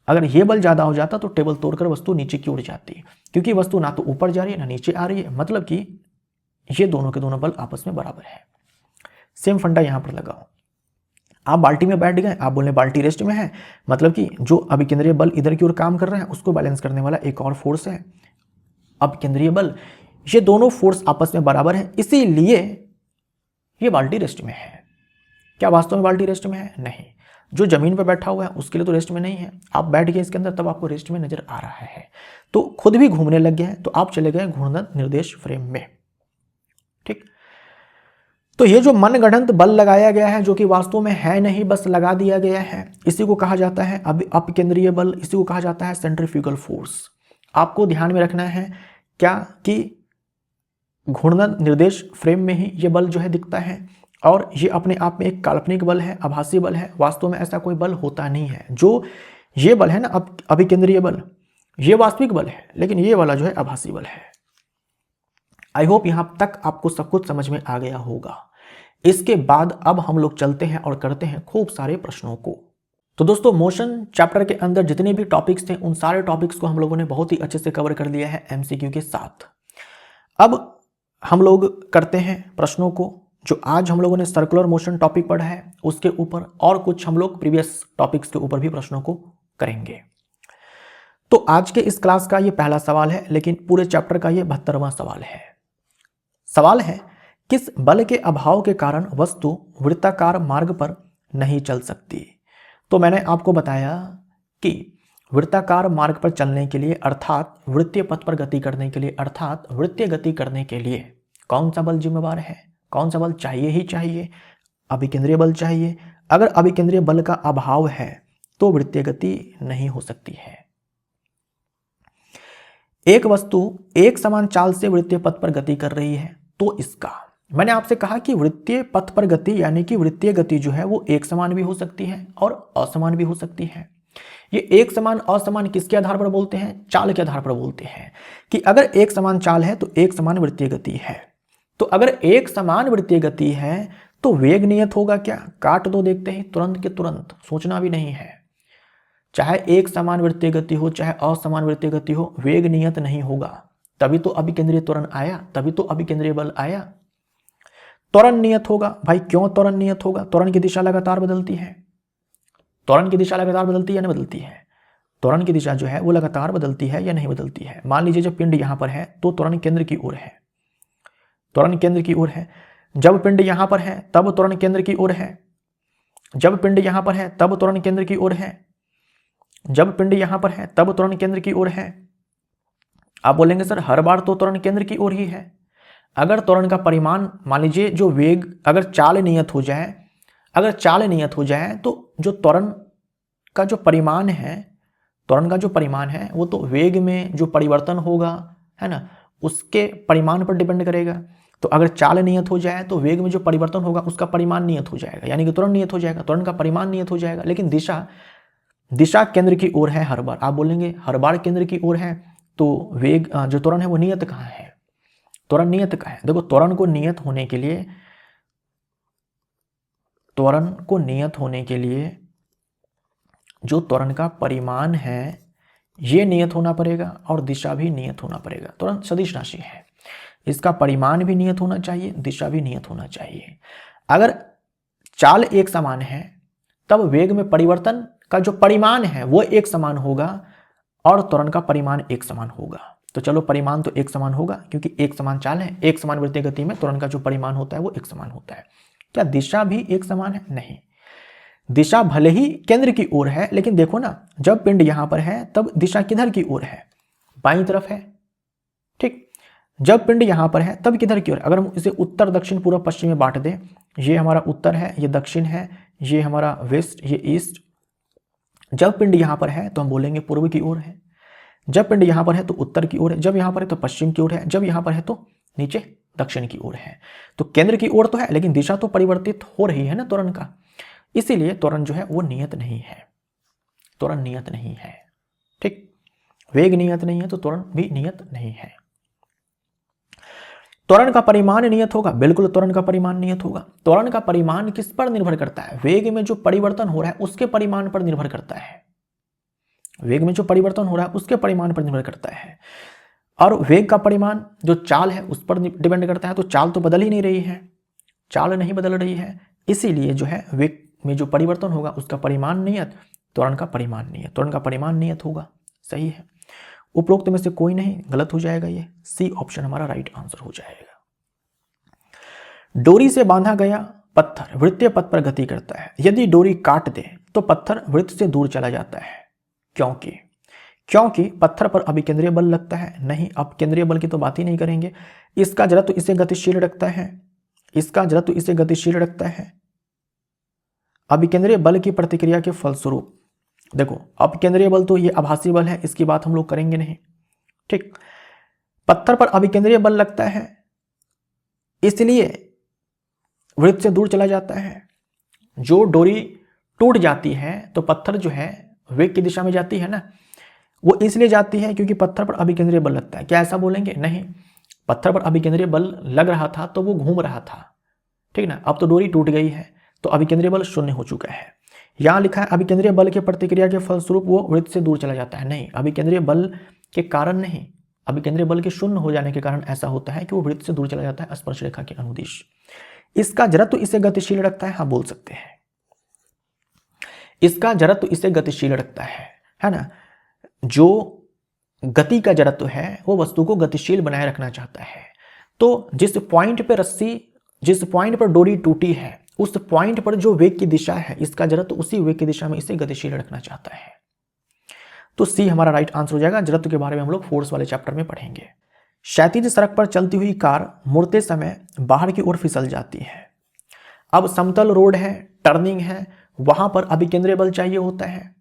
अगर ये बल ज़्यादा हो जाता तो टेबल तोड़कर वस्तु नीचे की ओर जाती, क्योंकि वस्तु ना तो ऊपर जा रही है ना नीचे आ रही है, मतलब कि ये दोनों के दोनों बल आपस में बराबर है। सेम फंडा यहां पर लगाओ। आप बाल्टी में बैठ गए, आप बोले बाल्टी रेस्ट में है, मतलब कि जो अभिकेंद्रीय बल इधर की ओर काम कर रहा है उसको बैलेंस करने वाला एक और फोर्स है अभिकेंद्रीय बल। ये दोनों फोर्स आपस में बराबर है, इसीलिए ये बाल्टी रेस्ट में है। क्या वास्तव में बाल्टी रेस्ट में है? नहीं। जो जमीन पर बैठा हुआ है उसके लिए तो रेस्ट में नहीं है। आप बैठ गए इसके अंदर तब आपको रेस्ट में नजर आ रहा है, तो खुद भी घूमने लग गए हैं, तो आप चले गए घूर्णन निर्देश फ्रेम में। ठीक, तो ये जो मनगढ़ंत बल लगाया गया है, जो कि वास्तव में है नहीं, बस लगा दिया गया है, इसी को कहा जाता है अपकेंद्रीय बल, इसी को कहा जाता है सेंट्रीफ्यूगल फोर्स। आपको ध्यान में रखना है क्या कि घूर्णन निर्देश फ्रेम में ही ये बल जो है दिखता है, और ये अपने आप में एक काल्पनिक बल है, आभासी बल है। वास्तव में ऐसा कोई बल होता नहीं है। जो ये बल है ना अभिकेंद्रीय बल, ये वास्तविक बल है, लेकिन ये वाला जो है आभासी बल है। आई होप यहां तक आपको सब कुछ समझ में आ गया होगा। इसके बाद अब हम लोग चलते हैं और करते हैं खूब सारे प्रश्नों को। तो दोस्तों मोशन चैप्टर के अंदर जितने भी टॉपिक्स थे उन सारे टॉपिक्स को हम लोगों ने बहुत ही अच्छे से कवर कर लिया है एमसीक्यू के साथ। अब हम लोग करते हैं प्रश्नों को। जो आज हम लोगों ने सर्कुलर मोशन टॉपिक पढ़ा है उसके ऊपर और कुछ हम लोग प्रीवियस टॉपिक्स के ऊपर भी प्रश्नों को करेंगे। तो आज के इस क्लास का ये पहला सवाल है, लेकिन पूरे चैप्टर का ये 72वां सवाल है। सवाल है, किस बल के अभाव के कारण वस्तु वृत्ताकार मार्ग पर नहीं चल सकती? तो मैंने आपको बताया कि वृत्ताकार मार्ग पर चलने के लिए, अर्थात वृत्तीय पथ पर गति करने के लिए, अर्थात वृत्तीय गति करने के लिए कौन सा बल जिम्मेवार है? कौन सा बल चाहिए ही चाहिए? अभिकेंद्रीय बल चाहिए। अगर अभिकेंद्रीय बल का अभाव है तो वृत्तीय गति नहीं हो सकती है। एक वस्तु एक समान चाल से वृत्तीय पथ पर गति कर रही है तो इसका मैंने आपसे कहा कि वृत्तीय पथ पर गति यानी कि वृत्तीय गति जो है वो एक समान भी हो सकती है और असमान भी हो सकती है। ये एक समान असमान किसके आधार पर बोलते हैं? चाल के आधार पर बोलते हैं कि अगर एक समान चाल है तो एक समान वृत्तीय गति है। तो अगर एक समान वृत्तीय गति है तो वेग नियत होगा क्या? काट दो, देखते ही तुरंत के तुरंत, सोचना भी नहीं है। चाहे एक समान वृत्तीय गति हो चाहे असमान वृत्तीय गति हो, वेग नियत नहीं होगा। तभी तो अभिकेंद्रीय त्वरण आया, तभी तो अभिकेंद्रीय बल आया। त्वरण नियत होगा। भाई क्यों त्वरण नियत होगा? त्वरण की दिशा लगातार बदलती है। त्वरण की दिशा लगातार बदलती है या नहीं बदलती है? त्वरण की दिशा जो है वो लगातार बदलती है या नहीं बदलती है? मान लीजिए जब पिंड यहां पर है तो त्वरण केंद्र की ओर है, त्वरण केंद्र की ओर है। जब पिंड यहां पर है तब त्वरण केंद्र की ओर है। जब पिंड यहां पर है तब त्वरण केंद्र की ओर है। जब पिंड यहां पर है तब त्वरण केंद्र की ओर है। आप बोलेंगे सर हर बार तो त्वरण केंद्र की ओर ही है। अगर त्वरण का परिमाण, मान लीजिए जो वेग, अगर चाल नियत हो जाए, अगर चाल नियत हो जाए तो जो त्वरण का जो परिमाण है, त्वरण का जो परिमाण है वो तो वेग में जो परिवर्तन होगा, है ना, उसके परिमाण पर डिपेंड करेगा। तो अगर चाल नियत हो जाए तो वेग में जो परिवर्तन होगा उसका परिमाण नियत हो जाएगा, यानी कि त्वरण नियत हो जाएगा, त्वरण का परिमाण नियत हो जाएगा। लेकिन दिशा केंद्र की ओर है हर बार। आप बोलेंगे हर बार केंद्र की ओर है तो वेग जो त्वरण है वो नियत कहाँ है? त्वरण नियत कहाँ है? देखो त्वरण को नियत होने के लिए, त्वरण को नियत होने के लिए जो त्वरण का परिमाण है ये नियत होना पड़ेगा और दिशा भी नियत होना पड़ेगा। त्वरण सदिश राशि है, इसका परिमाण भी नियत होना चाहिए, दिशा भी नियत होना चाहिए। अगर चाल एक समान है तब वेग में परिवर्तन का जो परिमाण है वो एक समान होगा और त्वरण का परिमाण एक समान होगा। तो चलो परिमाण तो एक समान होगा क्योंकि एक समान चाल है, एक समान वृत्तीय गति में त्वरण का जो परिमाण होता है वो एक समान होता है। क्या दिशा भी एक समान है? नहीं, दिशा भले ही केंद्र की ओर है लेकिन देखो ना, जब पिंड यहां पर है तब दिशा किधर की ओर है? बाईं तरफ है। ठीक, जब पिंड यहां पर है तब किधर की ओर? अगर हम इसे उत्तर दक्षिण पूर्व पश्चिम में बांट दें, ये हमारा उत्तर है, ये दक्षिण है, ये हमारा वेस्ट, ये ईस्ट। जब पिंड यहां पर है तो हम बोलेंगे पूर्व की ओर है। जब पिंड यहां पर है तो उत्तर की ओर है। जब यहां पर है तो पश्चिम की ओर है। जब यहां पर है तो नीचे दक्षिण की ओर है। तो केंद्र की ओर तो है लेकिन दिशा तो परिवर्तित हो रही है ना त्वरण का, इसीलिए त्वरण जो है वो नियत नहीं है। त्वरण नियत नहीं है। ठीक, वेग नियत नहीं है तो त्वरण भी नियत नहीं है। त्वरण का परिमाण नियत होगा, बिल्कुल त्वरण का परिमाण नियत होगा। त्वरण का परिमाण किस पर निर्भर करता है? वेग में जो परिवर्तन हो रहा है उसके परिमाण पर निर्भर करता है। वेग में जो परिवर्तन हो रहा है उसके परिमाण पर निर्भर करता है। और वेग का परिमाण जो चाल है उस पर डिपेंड करता है। तो चाल तो बदल ही नहीं रही है, चाल नहीं बदल रही है, इसीलिए जो है वेग में जो परिवर्तन होगा उसका परिमाण नियत, त्वरण का परिमाण नियत, त्वरण का परिमाण नियत होगा। सही है, उपरोक्त में से कोई नहीं, गलत हो जाएगा। ये सी ऑप्शन हमारा राइट आंसर हो जाएगा। डोरी से बांधा गया पत्थर वृत्तीय पथ पर गति करता है, यदि डोरी काट दे तो पत्थर वृत्त से दूर चला जाता है। क्योंकि पत्थर पर अभिकेंद्रीय बल लगता है। नहीं, अब केंद्रीय बल की तो बात ही नहीं करेंगे। इसका जड़त्व इसे गतिशील रखता है, इसका जड़त्व इसे गतिशील रखता है। अभिकेंद्रीय बल की प्रतिक्रिया के फलस्वरूप, देखो अभिकेंद्रीय बल तो ये आभासी बल है, इसकी बात हम लोग करेंगे नहीं। ठीक, पत्थर पर अभिकेंद्रीय बल लगता है इसलिए वृत्त से दूर चला जाता है। जो डोरी टूट जाती है तो पत्थर जो है वेग की दिशा में जाती है ना, वो इसलिए जाती है क्योंकि पत्थर पर अभिकेंद्रीय बल लगता है। क्या ऐसा बोलेंगे? नहीं, पत्थर पर अभिकेंद्रीय बल लग रहा था तो वो घूम रहा था, ठीक ना। अब तो डोरी टूट गई है तो अभिकेंद्रीय बल शून्य हो चुका है। यहां लिखा है अभिकेंद्रीय बल के प्रतिक्रिया के फलस्वरूप वो वृत्त से दूर चला जाता है। नहीं, अभिकेंद्रीय बल के कारण नहीं, अभिकेंद्रीय बल के शून्य हो जाने के कारण ऐसा होता है कि वो वृत्त से दूर चला जाता है स्पर्श रेखा के अनुदिश। इसका जड़त्व इसे गतिशील रखता है, हाँ बोल सकते हैं, इसका जड़त्व इसे गतिशील रखता है ना। जो गति का जड़त्व है वो वस्तु को गतिशील बनाए रखना चाहता है। तो जिस पॉइंट पर डोरी टूटी है उस पॉइंट पर जो वेग की दिशा है, इसका जड़त्व उसी वेग की दिशा में इसे गतिशील रखना चाहता है। तो सी हमारा राइट आंसर हो जाएगा। जड़त्व के बारे में हम लोग फोर्स वाले चैप्टर में पढ़ेंगे। क्षैतिज सड़क पर चलती हुई कार मुड़ते समय बाहर की ओर फिसल जाती है। अब समतल रोड है, टर्निंग है, वहां पर अभिकेंद्रीय बल चाहिए होता है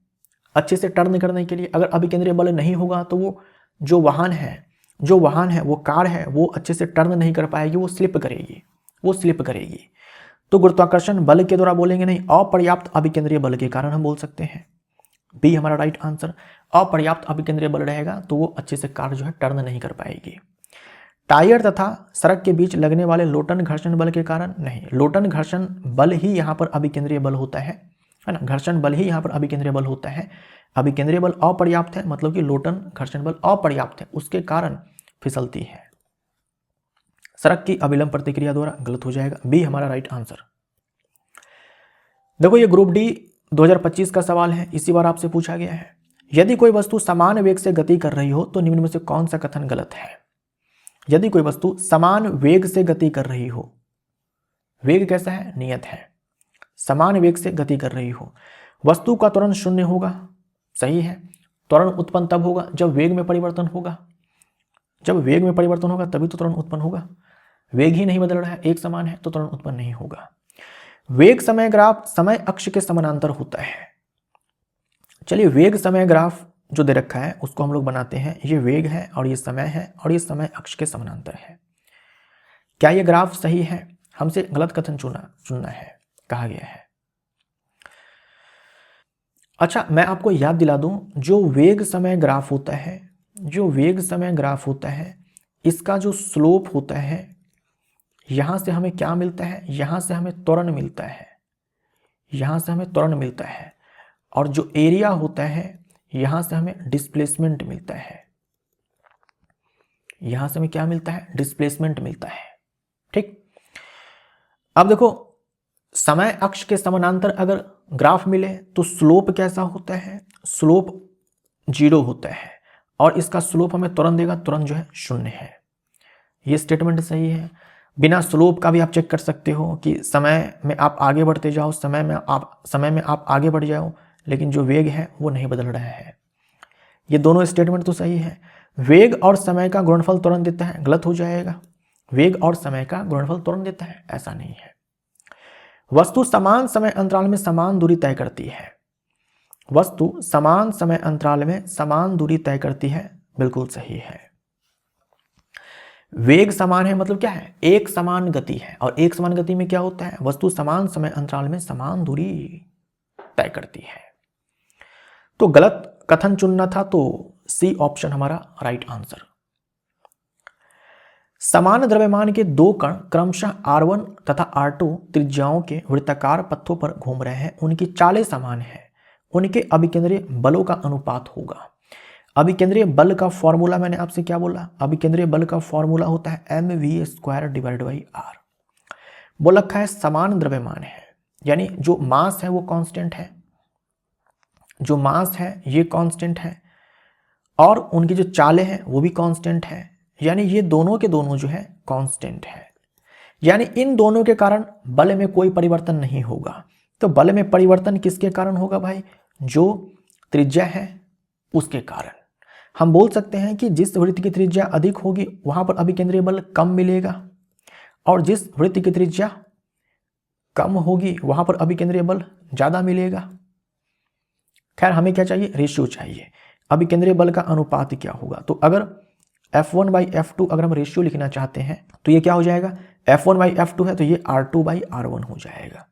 अच्छे से टर्न करने के लिए। अगर अभिकेंद्रीय बल नहीं होगा तो वो जो वाहन है, वो कार है, वो अच्छे से टर्न नहीं कर पाएगी, वो स्लिप करेगी। वो स्लिप करेगी। तो गुरुत्वाकर्षण बल के द्वारा बोलेंगे नहीं, अपर्याप्त अभिकेंद्रीय बल के कारण हम बोल सकते हैं। बी हमारा राइट आंसर। अपर्याप्त अभिकेंद्रीय बल रहेगा तो वो अच्छे से कार जो है टर्न नहीं कर पाएगी। टायर तथा सड़क के बीच लगने वाले लोटन घर्षण बल के कारण नहीं, लोटन घर्षण बल ही यहाँ पर अभिकेंद्रीय बल होता है ना, घर्षण बल ही यहाँ पर अभिकेंद्रीय बल होता है। अभिकेंद्रीय बल अपर्याप्त है, मतलब कि लोटन घर्षण बल अपर्याप्त है, उसके कारण फिसलती है। सड़क की अविलंब प्रतिक्रिया द्वारा गलत हो जाएगा। बी हमारा राइट आंसर। देखो ये ग्रुप डी 2025 का सवाल है, इसी बार आपसे पूछा गया है। यदि कोई वस्तु समान वेग से गति कर रही हो तो निम्न में से कौन सा कथन गलत है? यदि कोई वस्तु समान वेग से गति कर रही हो, वेग कैसा है? नियत है। समान वेग से गति कर रही हो, वस्तु का त्वरण शून्य होगा, सही है। त्वरण उत्पन्न तब होगा जब वेग में परिवर्तन होगा, जब वेग में परिवर्तन होगा तभी तो त्वरण उत्पन्न होगा। वेग ही नहीं बदल रहा है, एक समान है, तो त्वरण उत्पन्न नहीं होगा। वेग समय ग्राफ समय अक्ष के समानांतर होता है। चलिए वेग समय ग्राफ जो दे रखा है उसको हम लोग बनाते हैं। ये वेग है और ये समय है और ये समय अक्ष के समानांतर है। क्या ये ग्राफ सही है? हमसे गलत कथन चुनना है, कहा गया है। अच्छा मैं आपको याद दिला दूं, जो वेग समय ग्राफ होता है, जो वेग समय ग्राफ होता है, इसका जो स्लोप होता है, यहां से हमें क्या मिलता है? यहां से हमें त्वरण मिलता है, यहां से हमें त्वरण मिलता है। और जो एरिया होता है यहां से हमें डिस्प्लेसमेंट मिलता है, यहां से हमें क्या मिलता है? डिस्प्लेसमेंट मिलता है। ठीक, अब देखो समय अक्ष के समानांतर अगर ग्राफ मिले तो स्लोप कैसा होता है? स्लोप 0 होता है और इसका स्लोप हमें त्वरण देगा, त्वरण जो है 0 है। ये स्टेटमेंट सही है। बिना स्लोप का भी आप चेक कर सकते हो कि समय में आप आगे बढ़ते जाओ, समय में आप आगे बढ़ जाओ, लेकिन जो वेग है वो नहीं बदल रहा है। ये दोनों स्टेटमेंट तो सही है। वेग और समय का गुणनफल त्वरण देता है, गलत हो जाएगा। वेग और समय का गुणनफल त्वरण देता है, ऐसा नहीं है। वस्तु समान समय अंतराल में समान दूरी तय करती है, वस्तु समान समय अंतराल में समान दूरी तय करती है, बिल्कुल सही है। वेग समान है मतलब क्या है? एक समान गति है, और एक समान गति में क्या होता है? वस्तु समान समय अंतराल में समान दूरी तय करती है। तो गलत कथन चुनना था, तो सी ऑप्शन हमारा राइट आंसर। समान द्रव्यमान के दो कण क्रमशः R1 तथा R2 त्रिज्याओं के वृत्ताकार पथों पर घूम रहे हैं, उनकी चालें समान है, उनके अभिकेंद्रीय बलों का अनुपात होगा। अभिकेंद्रीय बल का फॉर्मूला मैंने आपसे क्या बोला? अभिकेंद्रीय बल का फॉर्मूला होता है mv² डिवाइड बाई r। बोल रखा है समान द्रव्यमान है, यानी जो मास है वो कांस्टेंट है, जो मास है ये कांस्टेंट है, और उनकी जो चालें हैं वो भी कांस्टेंट है, यानी ये दोनों के दोनों जो है कांस्टेंट है। यानी इन दोनों के कारण बल में कोई परिवर्तन नहीं होगा। तो बल में परिवर्तन किसके कारण होगा भाई? जो त्रिज्या है उसके कारण। हम बोल सकते हैं कि जिस वृत्त की त्रिज्या अधिक होगी वहां पर अभिकेंद्रीय बल कम मिलेगा, और जिस वृत्त की त्रिज्या कम होगी वहां पर अभिकेंद्रीय बल ज्यादा मिलेगा। खैर हमें क्या चाहिए? रेशियो चाहिए। अभिकेंद्रीय बल का अनुपात क्या होगा? तो अगर F1 बाई F2 अगर हम रेशियो लिखना चाहते हैं तो ये क्या हो जाएगा? F1 बाई F2 है तो ये R2 बाई R1 हो जाएगा,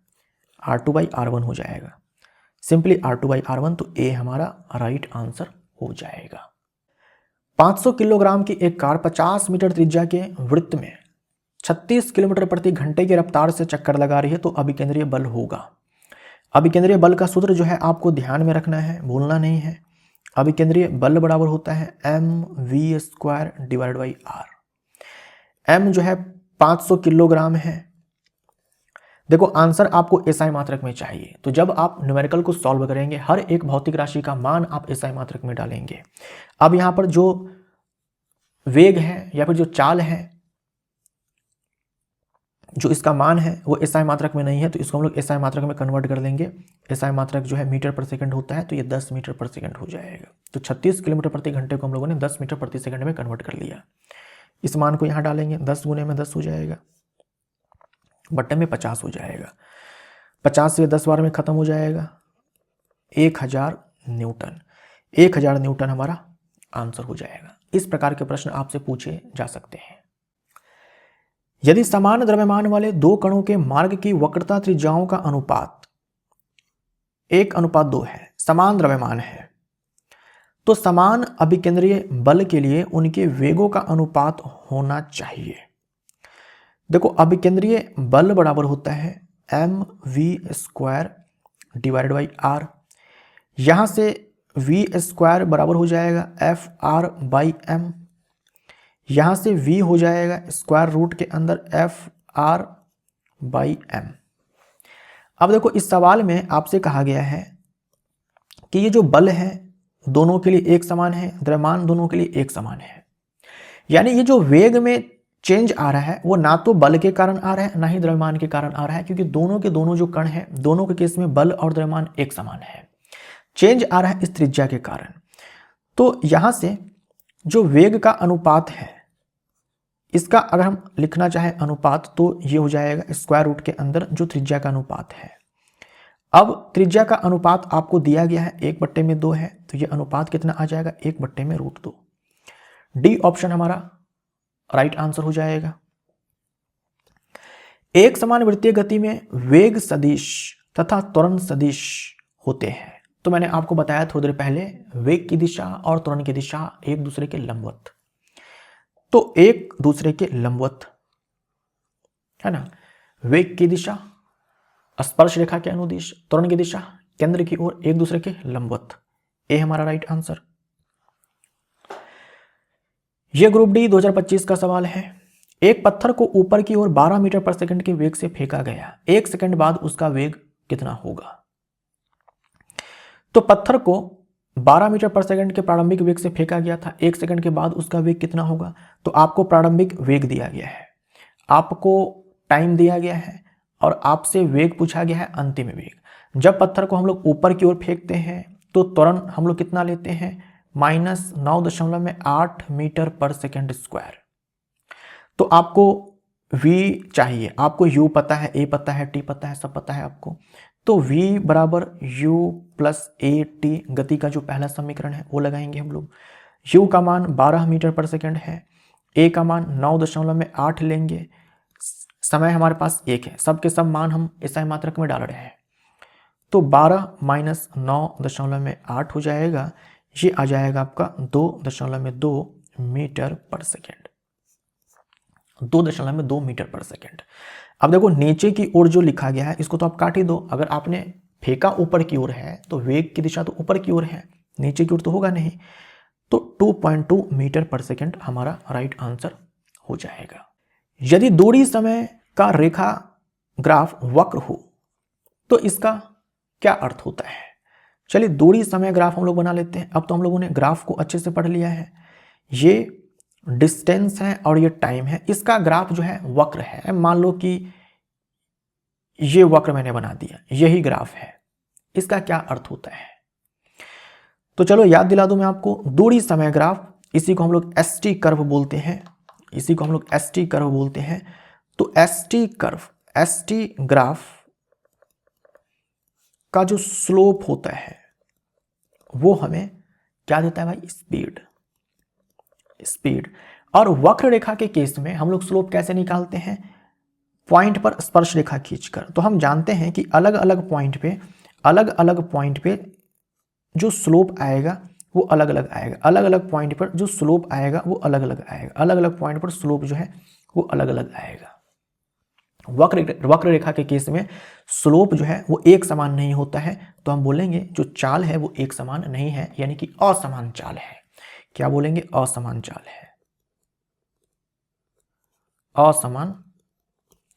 R2 बाई R1 हो जाएगा, सिंपली R2 बाई R1। तो ए हमारा राइट आंसर हो जाएगा। 500 किलोग्राम की एक कार 50 मीटर त्रिज्या के वृत्त में 36 किलोमीटर प्रति घंटे की रफ्तार से चक्कर लगा रही है, तो अभिकेंद्रीय बल होगा। अभिकेंद्रीय बल का सूत्र जो है आपको ध्यान में रखना है, भूलना नहीं है। अभिकेंद्रीय बल बराबर होता है mv² divide by r। m जो है 500 किलोग्राम है। देखो आंसर आपको एसआई मात्रक में चाहिए, तो जब आप न्यूमेरिकल को सॉल्व करेंगे हर एक भौतिक राशि का मान आप एसआई मात्रक में डालेंगे। अब यहां पर जो वेग है या फिर जो चाल है, जो इसका मान है वो एसआई मात्रक में नहीं है, तो इसको हम लोग एसआई मात्रक में कन्वर्ट कर लेंगे। एसआई मात्रक जो है मीटर पर सेकंड होता है, तो ये 10 मीटर पर सेकंड हो जाएगा। तो 36 किलोमीटर प्रति घंटे को हम लोगों ने 10 मीटर प्रति सेकंड में कन्वर्ट कर लिया। इस मान को यहाँ डालेंगे, 10 गुने में 10 हो जाएगा, बट्टे में 50 हो जाएगा। 50 से 10 बार में खत्म हो जाएगा, 1000 न्यूटन। 1000 न्यूटन हमारा आंसर हो जाएगा। इस प्रकार के प्रश्न आपसे पूछे जा सकते हैं। यदि समान द्रव्यमान वाले दो कणों के मार्ग की वक्रता त्रिज्याओं का अनुपात 1:2 है, समान द्रव्यमान है, तो समान अभिकेंद्रीय बल के लिए उनके वेगों का अनुपात होना चाहिए। देखो, अभिकेंद्रीय बल बराबर होता है mv² डिवाइडेड बाई r। यहां से v² बराबर हो जाएगा FR/m। यहां से v हो जाएगा स्क्वायर रूट के अंदर FR/m। अब देखो, इस सवाल में आपसे कहा गया है कि ये जो बल है दोनों के लिए एक समान है, द्रव्यमान दोनों के लिए एक समान है। यानी ये जो वेग में चेंज आ रहा है वो ना तो बल के कारण आ रहा है ना ही द्रव्यमान के कारण आ रहा है, क्योंकि दोनों के दोनों जो कण हैं दोनों के केस में बल और द्रव्यमान एक समान है। चेंज आ रहा है इस त्रिज्या के कारण। तो यहां से जो वेग का अनुपात है इसका अगर हम लिखना चाहें अनुपात तो ये हो जाएगा स्क्वायर रूट के अंदर जो त्रिज्या का अनुपात है। अब त्रिज्या का अनुपात आपको दिया गया है 1/2 है, तो ये अनुपात कितना आ जाएगा 1/√2। डी ऑप्शन हमारा राइट आंसर हो जाएगा। एक समान वृत्तीय गति में वेग सदिश तथा त्वरण सदिश होते हैं। तो मैंने आपको बताया थोड़ी देर पहले, वेग की दिशा और त्वरण की दिशा एक दूसरे के लंबवत, तो एक दूसरे के लंबवत है ना। वेग की दिशा स्पर्श रेखा के अनुदिश, त्वरण की दिशा केंद्र की ओर, एक दूसरे के लंबवत। ए हमारा राइट आंसर। यह ग्रुप डी 2025 का सवाल है। एक पत्थर को ऊपर की ओर 12 मीटर पर सेकंड के वेग से फेंका गया, 1 सेकंड बाद उसका वेग कितना होगा। तो पत्थर को 12 मीटर पर सेकंड के प्रारंभिक वेग से फेंका गया था, 1 सेकंड के बाद उसका वेग कितना होगा। तो आपको प्रारंभिक वेग दिया गया है, आपको टाइम दिया गया है और आपसे वेग पूछा गया है अंतिम वेग। जब पत्थर को हम लोग ऊपर की ओर फेंकते हैं तो त्वरण हम लोग कितना लेते हैं -9.8 मीटर पर सेकंड स्क्वायर। तो आपको v चाहिए, आपको u पता है, a पता है, t पता है, सब पता है आपको। तो v बराबर u प्लस at गति का जो पहला समीकरण है वो लगाएंगे हम लोग। u का मान 12 मीटर पर सेकंड है, a का मान 9.8 लेंगे, समय हमारे पास 1 है, सबके सब मान हम SI मात्रक में डाल रहे हैं। तो 12 माइनस 9.8 हो जाएगा, ये आ जाएगा आपका 2.2 मीटर पर सेकेंड, 2.2 मीटर पर सेकेंड। अब देखो, नीचे की ओर जो लिखा गया है इसको तो आप काट ही दो। अगर आपने फेंका ऊपर की ओर है तो वेग की दिशा तो ऊपर की ओर है, नीचे की ओर तो होगा नहीं। तो 2.2 मीटर पर सेकेंड हमारा राइट आंसर हो जाएगा। यदि दूरी समय का रेखा ग्राफ वक्र हो तो इसका क्या अर्थ होता है। चलिए, दूरी समय ग्राफ हम लोग बना लेते हैं। अब तो हम लोगों ने ग्राफ को अच्छे से पढ़ लिया है, ये डिस्टेंस है और ये टाइम है। इसका ग्राफ जो है वक्र है। मान लो कि ये वक्र मैंने बना दिया, यही ग्राफ है, इसका क्या अर्थ होता है। तो चलो याद दिला दूं मैं आपको, दूरी समय ग्राफ, इसी को हम लोग एसटी कर्व बोलते हैं, इसी को हम लोग एसटी कर्व बोलते हैं। तो एसटी कर्व, एसटी ग्राफ का जो स्लोप होता है वो हमें क्या देता है भाई, स्पीड, स्पीड। और वक्र रेखा के केस में हम लोग स्लोप कैसे निकालते हैं, पॉइंट पर स्पर्श रेखा खींचकर। तो हम जानते हैं कि अलग अलग पॉइंट पे, अलग अलग पॉइंट पे जो स्लोप आएगा वो अलग अलग आएगा, अलग अलग पॉइंट पर जो स्लोप आएगा वो अलग अलग आएगा, अलग अलग पॉइंट पर स्लोप जो है वो अलग अलग आएगा। वक्र रेखा के केस में स्लोप जो है वो एक समान नहीं होता है, तो हम बोलेंगे जो चाल है वो एक समान नहीं है, यानी कि असमान चाल है। क्या बोलेंगे, असमान चाल है, असमान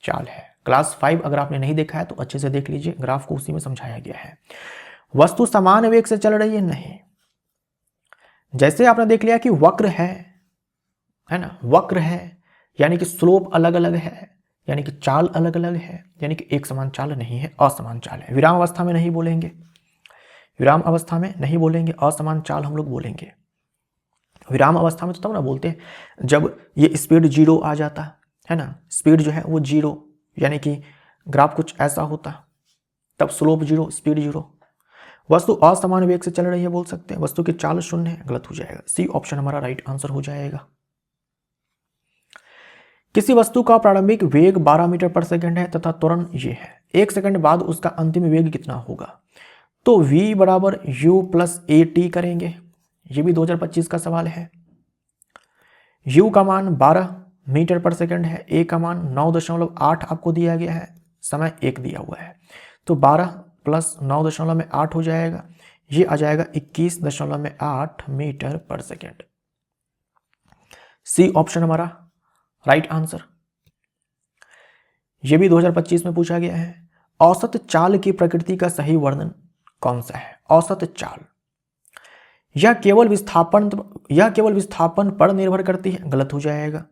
चाल है। क्लास 5 अगर आपने नहीं देखा है तो अच्छे से देख लीजिए, ग्राफ को उसी में समझाया गया है। वस्तु समान वेग से चल रही है, नहीं। जैसे आपने देख लिया कि वक्र है ना, वक्र है यानी कि स्लोप अलग अलग है, यानी कि चाल अलग अलग है, यानी कि एक समान चाल नहीं है, असमान चाल है। विराम अवस्था में नहीं बोलेंगे, विराम अवस्था में नहीं बोलेंगे, असमान चाल हम लोग बोलेंगे। विराम अवस्था में तो तब ना बोलते हैं जब ये स्पीड 0 आ जाता है ना, स्पीड जो है वो 0, यानी कि ग्राफ कुछ ऐसा होता, तब स्लोप 0, स्पीड 0। वस्तु असमान वेग से चल रही है बोल सकते हैं, वस्तु की चाल 0 है, गलत हो जाएगा। सी ऑप्शन हमारा राइट आंसर हो जाएगा। किसी वस्तु का प्रारंभिक वेग 12 मीटर पर सेकंड है तथा त्वरण ये है, 1 सेकंड बाद उसका अंतिम वेग कितना होगा? तो v बराबर u प्लस ए टी करेंगे। ये भी 2025 का सवाल है। u का मान 12 मीटर पर सेकंड है, a का मान 9.8 आपको दिया गया है, समय 1 दिया हुआ है। तो 12 प्लस 9.8 हो जाएगा, ये आ जाएगा 21.8 मीटर पर सेकंड। सी ऑप्शन हमारा राइट आंसर। यह भी 2025 में पूछा गया है। औसत चाल की प्रकृति का सही वर्णन कौन सा है? औसत चाल यह केवल विस्थापन पर निर्भर करती है, गलत हो जाएगा।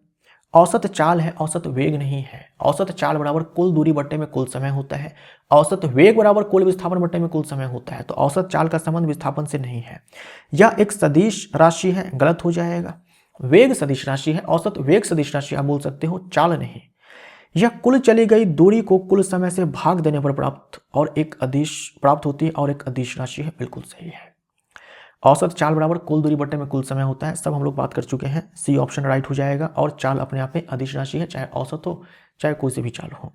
औसत चाल है, औसत वेग नहीं है। औसत चाल बराबर कुल दूरी बट्टे में कुल समय होता है, औसत वेग बराबर कुल विस्थापन बट्टे में कुल समय होता है। तो औसत चाल का संबंध विस्थापन से नहीं है। यह एक सदिश राशि है, गलत हो जाएगा। वेग सदिश राशि है, औसत वेग सदिश राशि आप बोल सकते हो, चाल नहीं। यह कुल चली गई दूरी को कुल समय से भाग देने पर प्राप्त होती है और एक अदिश राशि है, बिल्कुल सही है। औसत चाल बराबर कुल दूरी बट्टे में कुल समय होता है, सब हम लोग बात कर चुके हैं। सी ऑप्शन राइट हो जाएगा। और चाल अपने आप में अदिश राशि है, चाहे औसत हो चाहे कोई से भी चाल हो।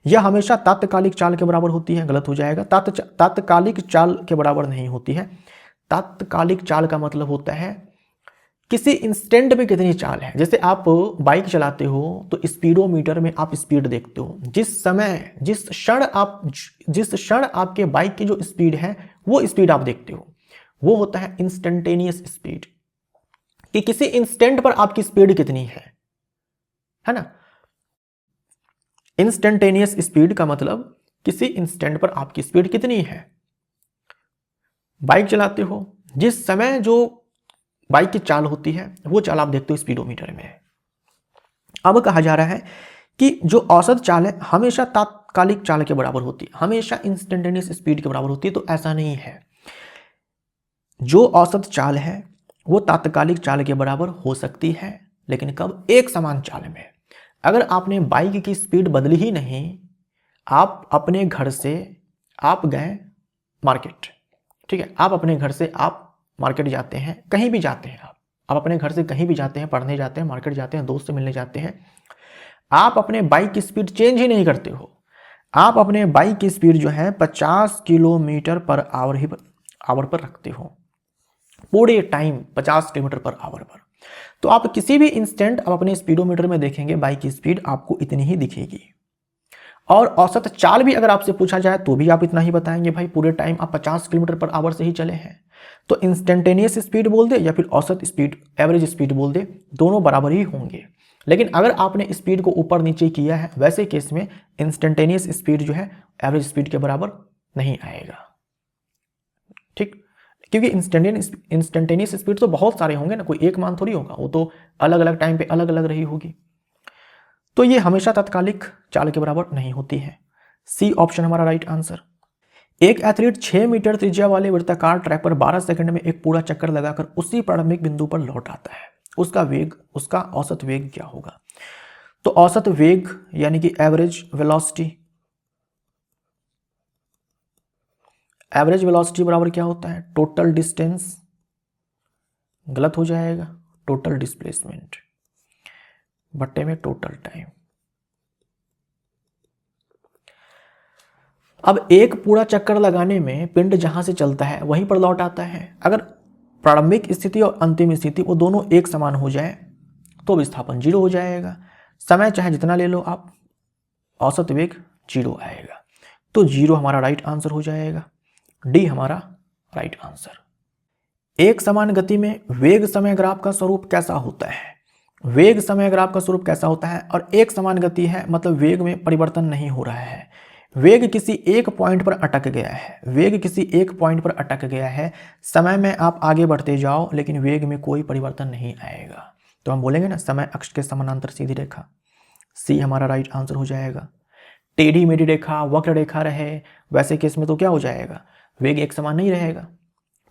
यह हमेशा तात्कालिक चाल के बराबर होती है, गलत हो जाएगा। तात्कालिक चाल के बराबर नहीं होती है। तात्कालिक चाल का मतलब होता है किसी इंस्टेंट में कितनी चाल है। जैसे आप बाइक चलाते हो तो स्पीडोमीटर में आप स्पीड देखते हो। जिस क्षण आपके बाइक की जो स्पीड है वो स्पीड आप देखते हो, वो होता है इंस्टेंटेनियस स्पीड, कि किसी इंस्टेंट पर आपकी स्पीड कितनी है ना। इंस्टेंटेनियस स्पीड का मतलब किसी इंस्टेंट पर आपकी स्पीड कितनी है। बाइक चलाते हो, जिस समय जो बाइक की चाल होती है वो चाल आप देखते हो स्पीडोमीटर में। अब कहा जा रहा है कि जो औसत चाल है हमेशा तात्कालिक चाल के बराबर होती है, हमेशा इंस्टेंटेनियस स्पीड के बराबर होती है। तो ऐसा नहीं है। जो औसत चाल है वो तात्कालिक चाल के बराबर हो सकती है, लेकिन कब? एक समान चाल में। अगर आपने बाइक की स्पीड बदली ही नहीं, आप अपने घर से आप गए मार्केट, ठीक है, आप अपने घर से आप मार्केट जाते हैं, कहीं भी जाते हैं, आप अपने घर से कहीं भी जाते हैं, पढ़ने जाते हैं, मार्केट जाते हैं, दोस्त से मिलने जाते हैं, आप अपने बाइक की स्पीड चेंज ही नहीं करते हो। आप अपने बाइक की स्पीड जो है 50 किलोमीटर पर आवर पर रखते हो, पूरे टाइम 50 किलोमीटर पर आवर पर। तो आप किसी भी इंस्टेंट आप अपने स्पीडोमीटर में देखेंगे, बाइक की स्पीड आपको इतनी ही दिखेगी। और औसत चाल भी अगर आपसे पूछा जाए तो भी आप इतना ही बताएंगे, भाई पूरे टाइम आप 50 किलोमीटर पर आवर से ही चले हैं। तो इंस्टेंटेनियस स्पीड बोल दे या फिर औसत स्पीड, एवरेज स्पीड बोल दे, दोनों बराबर ही होंगे। लेकिन अगर आपने स्पीड को ऊपर नीचे किया है, वैसे केस में इंस्टेंटेनियस स्पीड जो है एवरेज स्पीड के बराबर नहीं आएगा, ठीक। क्योंकि इंस्टेंटेनियस स्पीड तो बहुत सारे होंगे ना, कोई एक मान थोड़ी होगा, वो तो अलग अलग टाइम पे अलग अलग रही होगी। तो ये हमेशा तात्कालिक चाल के बराबर नहीं होती है। सी ऑप्शन हमारा राइट आंसर। एक एथलीट 6 मीटर त्रिज्या वाले वृत्ताकार ट्रैक पर 12 सेकंड में एक पूरा चक्कर लगाकर उसी प्रारंभिक बिंदु पर लौट आता है। उसका औसत वेग क्या होगा? तो औसत वेग यानी कि एवरेज वेलोसिटी बराबर क्या होता है? टोटल डिस्टेंस, गलत हो जाएगा, टोटल डिस्प्लेसमेंट बट्टे में टोटल टाइम। अब एक पूरा चक्कर लगाने में पिंड जहां से चलता है वहीं पर लौट आता है। अगर प्रारंभिक स्थिति और अंतिम स्थिति वो दोनों एक समान हो जाए तो विस्थापन 0 हो जाएगा। समय चाहे जितना ले लो आप, औसत वेग 0 आएगा। तो 0 हमारा राइट आंसर हो जाएगा। डी हमारा राइट आंसर। एक समान गति में वेग समय ग्राफ का स्वरूप कैसा होता है? वेग समय ग्राफ का स्वरूप कैसा होता है? और एक समान गति है मतलब वेग में परिवर्तन नहीं हो रहा है, वेग किसी एक पॉइंट पर अटक गया है, वेग किसी एक पॉइंट पर अटक गया है। समय में आप आगे बढ़ते जाओ लेकिन वेग में कोई परिवर्तन नहीं आएगा। तो हम बोलेंगे ना समय अक्ष के समानांतर सीधी रेखा। सी हमारा राइट आंसर हो जाएगा। टेढ़ी मेढ़ी रेखा, वक्र रेखा रहे, वैसे केस में तो क्या हो जाएगा? वेग एक समान नहीं रहेगा,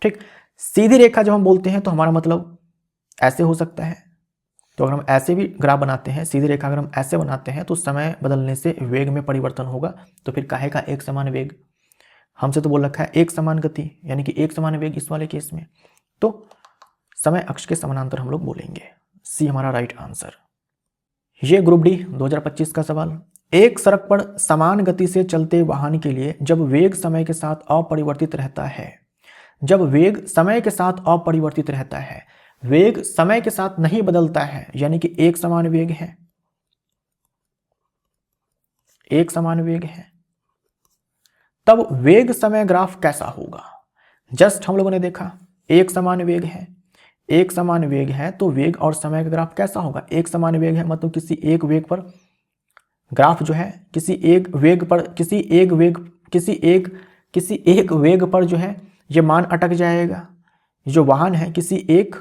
ठीक। सीधी रेखा जब हम बोलते हैं तो हमारा मतलब ऐसे हो सकता है। तो अगर हम ऐसे भी ग्राफ बनाते हैं, सीधी रेखा अगर हम ऐसे बनाते हैं तो समय बदलने से वेग में परिवर्तन होगा। तो फिर काहे का एक समान वेग? हमसे तो बोल रखा है एक समान गति, यानी कि एक समान वेग इस वाले केस में। तो समय अक्ष के समानांतर हम लोग बोलेंगे। सी हमारा राइट आंसर। ये ग्रुप डी 2025 का सवाल। एक सड़क पर समान गति से चलते वाहन के लिए जब वेग समय के साथ अपरिवर्तित रहता है, जब वेग समय के साथ अपरिवर्तित रहता है, वेग समय के साथ नहीं बदलता है, यानी कि एक समान वेग है, एक समान वेग है, तब वेग समय ग्राफ कैसा होगा? जस्ट हम लोगों ने देखा एक समान वेग है, एक समान वेग है तो वेग और समय का ग्राफ कैसा होगा? एक समान वेग है मतलब किसी एक वेग पर ग्राफ जो है, किसी एक वेग पर किसी एक वेग पर जो है ये मान अटक जाएगा। जो वाहन है किसी एक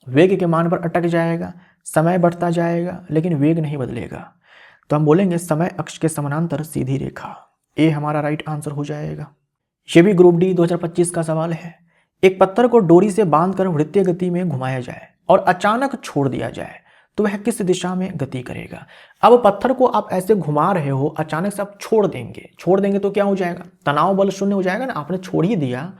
वेग के मान पर अटक जाएगा, समय बढ़ता जाएगा लेकिन वेग नहीं बदलेगा। तो हम बोलेंगे समय अक्ष के समानांतर सीधी रेखा। ए हमारा राइट आंसर हो जाएगा। ये भी ग्रुप डी 2025 का सवाल है। एक पत्थर को डोरी से बांधकर वृत्तीय गति में घुमाया जाए और अचानक छोड़ दिया जाए तो वह किस दिशा में गति करेगा? अब पत्थर को आप ऐसे घुमा रहे हो, अचानक से आप छोड़ देंगे तो क्या हो जाएगा? तनाव बल शून्य हो जाएगा ना। आपने छोड़ ही दिया,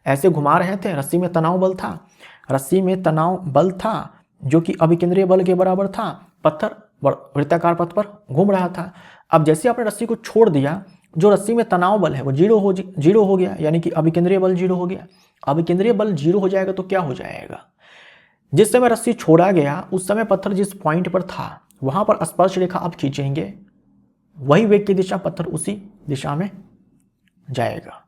ऐसे घुमा रहे थे, रस्सी में तनाव बल था, रस्सी में तनाव बल था जो कि अभिकेंद्रीय बल के बराबर था। पत्थर वृत्ताकार पथ पर घूम रहा था। अब जैसे आपने रस्सी को छोड़ दिया, जो रस्सी में तनाव बल है वो जीरो हो गया, यानी कि अभिकेंद्रीय बल जीरो हो गया। अभिकेंद्रीय बल जीरो हो जाएगा तो क्या हो जाएगा? जिस समय रस्सी छोड़ा गया उस समय पत्थर जिस पॉइंट पर था वहां पर स्पर्श रेखा आप खींचेंगे, वही वेग की दिशा, पत्थर उसी दिशा में जाएगा।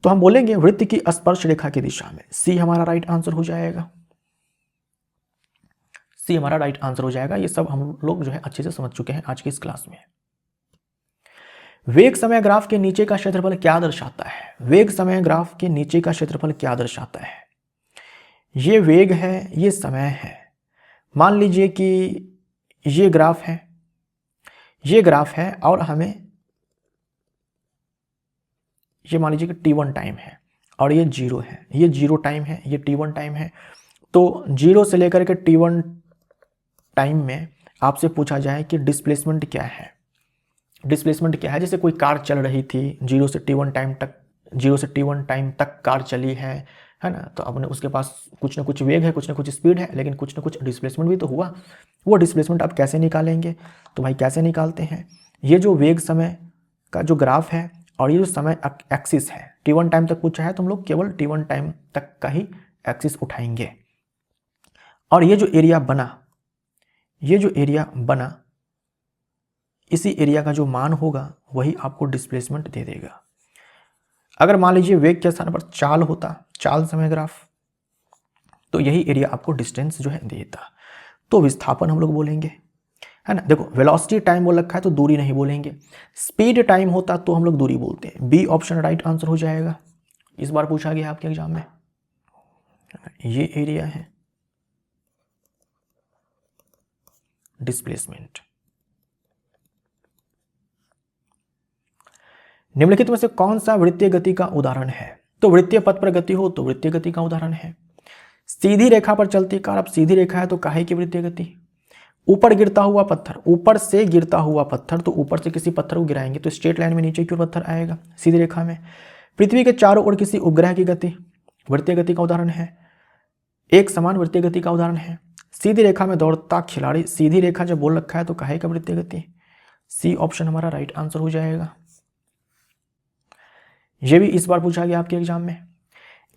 तो हम बोलेंगे वृत्त की स्पर्श रेखा की दिशा में। सी हमारा राइट आंसर हो जाएगा। सी हमारा राइट आंसर हो जाएगा। ये सब हम लोग जो है अच्छे से समझ चुके हैं आज की इस क्लास में। वेग समय ग्राफ के नीचे का क्षेत्रफल क्या दर्शाता है? वेग समय ग्राफ के नीचे का क्षेत्रफल क्या दर्शाता है? ये वेग है, ये समय है। मान लीजिए कि ये ग्राफ है, ये ग्राफ है और हमें ये मान लीजिए कि t1 टाइम है और ये जीरो है, ये जीरो टाइम है, ये t1 टाइम है। तो जीरो से लेकर के t1 टाइम में आपसे पूछा जाए कि डिस्प्लेसमेंट क्या है? डिस्प्लेसमेंट क्या है? जैसे कोई कार चल रही थी, जीरो से t1 टाइम तक कार चली है ना। तो अपने उसके पास कुछ ना कुछ वेग है, कुछ ना कुछ स्पीड है, लेकिन कुछ ना कुछ डिस्प्लेसमेंट भी तो हुआ। वो डिस्प्लेसमेंट आप कैसे निकालेंगे? तो भाई कैसे निकालते हैं? ये जो वेग समय का जो ग्राफ है और ये जो समय एक्सिस है, t1 टाइम तक पूछा है तो हम लोग केवल t1 टाइम तक का ही एक्सिस उठाएंगे। और ये जो एरिया बना, इसी एरिया का जो मान होगा वही आपको डिस्प्लेसमेंट दे देगा। अगर मान लीजिए वेग के स्थान पर चाल होता, चाल समय ग्राफ, तो यही एरिया आपको डिस्टेंस जो है देता। तो विस्थापन हम लोग बोलेंगे, है ना। देखो वेलोसिटी टाइम बोल रखा है तो दूरी नहीं बोलेंगे। स्पीड टाइम होता तो हम लोग दूरी बोलते हैं। बी ऑप्शन राइट आंसर हो जाएगा। इस बार पूछा गया आपके एग्जाम में। ये एरिया है डिस्प्लेसमेंट। निम्नलिखित में से कौन सा वृत्तीय गति का उदाहरण है? तो वृत्तीय पथ पर गति हो तो वृत्तीय गति का उदाहरण है। सीधी रेखा पर चलती कार, अब सीधी रेखा है तो काहे की वृत्तीय गति? ऊपर गिरता हुआ पत्थर, ऊपर से गिरता हुआ पत्थर, तो ऊपर से किसी पत्थर को गिराएंगे तो स्ट्रेट लाइन में नीचे की ओर पत्थर आएगा सीधी रेखा में। पृथ्वी के चारों ओर किसी उपग्रह की गति वृत्तीय गति का उदाहरण है। एक समान वृत्तीय गति का उदाहरण है। सीधी रेखा में दौड़ता खिलाड़ी, सीधी रेखा जब बोल रखा है तो काहे का वृत्तीय गति? सी ऑप्शन हमारा राइट आंसर हो जाएगा। यह भी इस बार पूछा गया आपके एग्जाम में।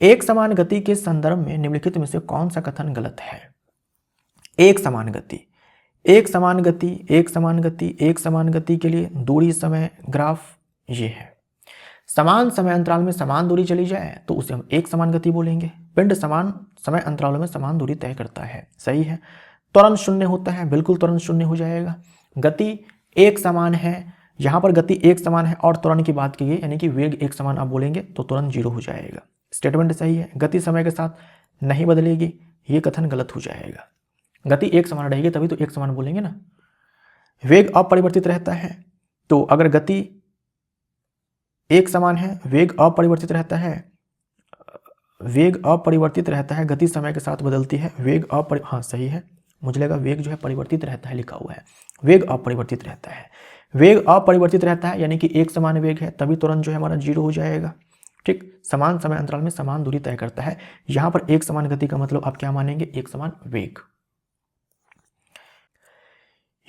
एक समान गति के संदर्भ में निम्नलिखित में से कौन सा कथन गलत है? एक समान गति, एक समान गति, एक समान गति, एक समान गति के लिए दूरी समय ग्राफ ये है। समान समय अंतराल में समान दूरी चली जाए तो उसे हम एक समान गति बोलेंगे। पिंड समान समय अंतरालों में समान दूरी तय करता है, सही है। त्वरण शून्य होता है, बिल्कुल त्वरण शून्य हो जाएगा। गति एक समान है, यहाँ पर गति एक समान है और त्वरण की बात की गई, यानी कि वेग एक समान आप बोलेंगे तो त्वरण जीरो हो जाएगा। स्टेटमेंट सही है। गति समय के साथ नहीं बदलेगी, ये कथन गलत हो जाएगा। गति एक समान रहेगी तभी तो एक समान बोलेंगे ना। वेग अपरिवर्तित रहता है, तो अगर गति एक समान है, वेग अपरिवर्तित रहता है, वेग अपरिवर्तित रहता है, गति समय के साथ बदलती है, वेग हाँ सही है, मुझे लगा वेग जो है परिवर्तित रहता है लिखा हुआ है, वेग अपरिवर्तित रहता है। वेग अपरिवर्तित रहता है यानी कि एक समान वेग है, तभी तुरंत जो है हमारा जीरो हो जाएगा। ठीक, समान समय अंतराल में समान दूरी तय करता है। यहां पर एक समान गति का मतलब आप क्या मानेंगे? एक समान वेग।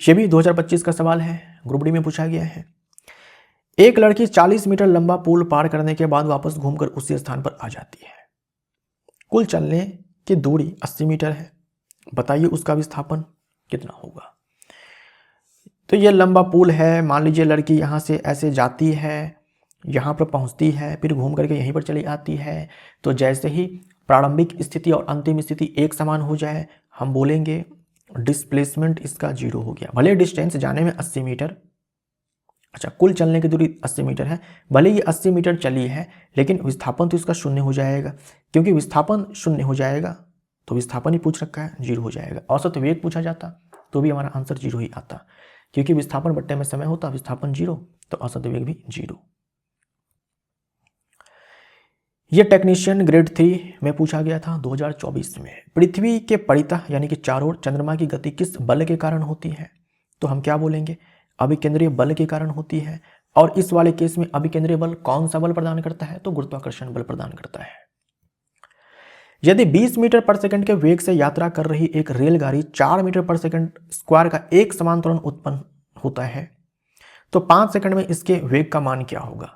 ये भी 2025 का सवाल है, ग्रुप डी में पूछा गया है। एक लड़की 40 मीटर लंबा पुल पार करने के बाद वापस घूमकर उसी स्थान पर आ जाती है। कुल चलने की दूरी 80 मीटर है, बताइए उसका विस्थापन कितना होगा। तो ये लंबा पुल है, मान लीजिए लड़की यहाँ से ऐसे जाती है, यहाँ पर पहुँचती है, फिर घूम करके यहीं पर चली आती है। तो जैसे ही प्रारंभिक स्थिति और अंतिम स्थिति एक समान हो जाए, हम बोलेंगे डिस्प्लेसमेंट इसका 0 हो गया। भले डिस्टेंस जाने में 80 मीटर, अच्छा कुल चलने की दूरी 80 मीटर है, भले ये 80 मीटर चली है, लेकिन विस्थापन तो इसका 0 हो जाएगा। क्योंकि विस्थापन 0 हो जाएगा तो विस्थापन ही पूछ रखा है, 0 हो जाएगा। औसत वेग पूछा जाता तो भी हमारा आंसर 0 ही आता, क्योंकि विस्थापन बट्टे में समय होता, विस्थापन 0 तो औसत वेग भी 0। ये टेक्नीशियन ग्रेड 3 में पूछा गया था 2024 में। पृथ्वी के परितः यानी कि चारों ओर चंद्रमा की गति किस बल के कारण होती है? तो हम क्या बोलेंगे? अभिकेंद्रीय बल के कारण होती है। और इस वाले केस में अभिकेंद्रीय बल कौन सा बल प्रदान करता है? तो गुरुत्वाकर्षण बल प्रदान करता है। यदि 20 मीटर पर सेकंड के वेग से यात्रा कर रही एक रेलगाड़ी 4 मीटर पर सेकंड स्क्वायर का एक समान त्वरण उत्पन्न होता है, तो 5 सेकंड में इसके वेग का मान क्या होगा?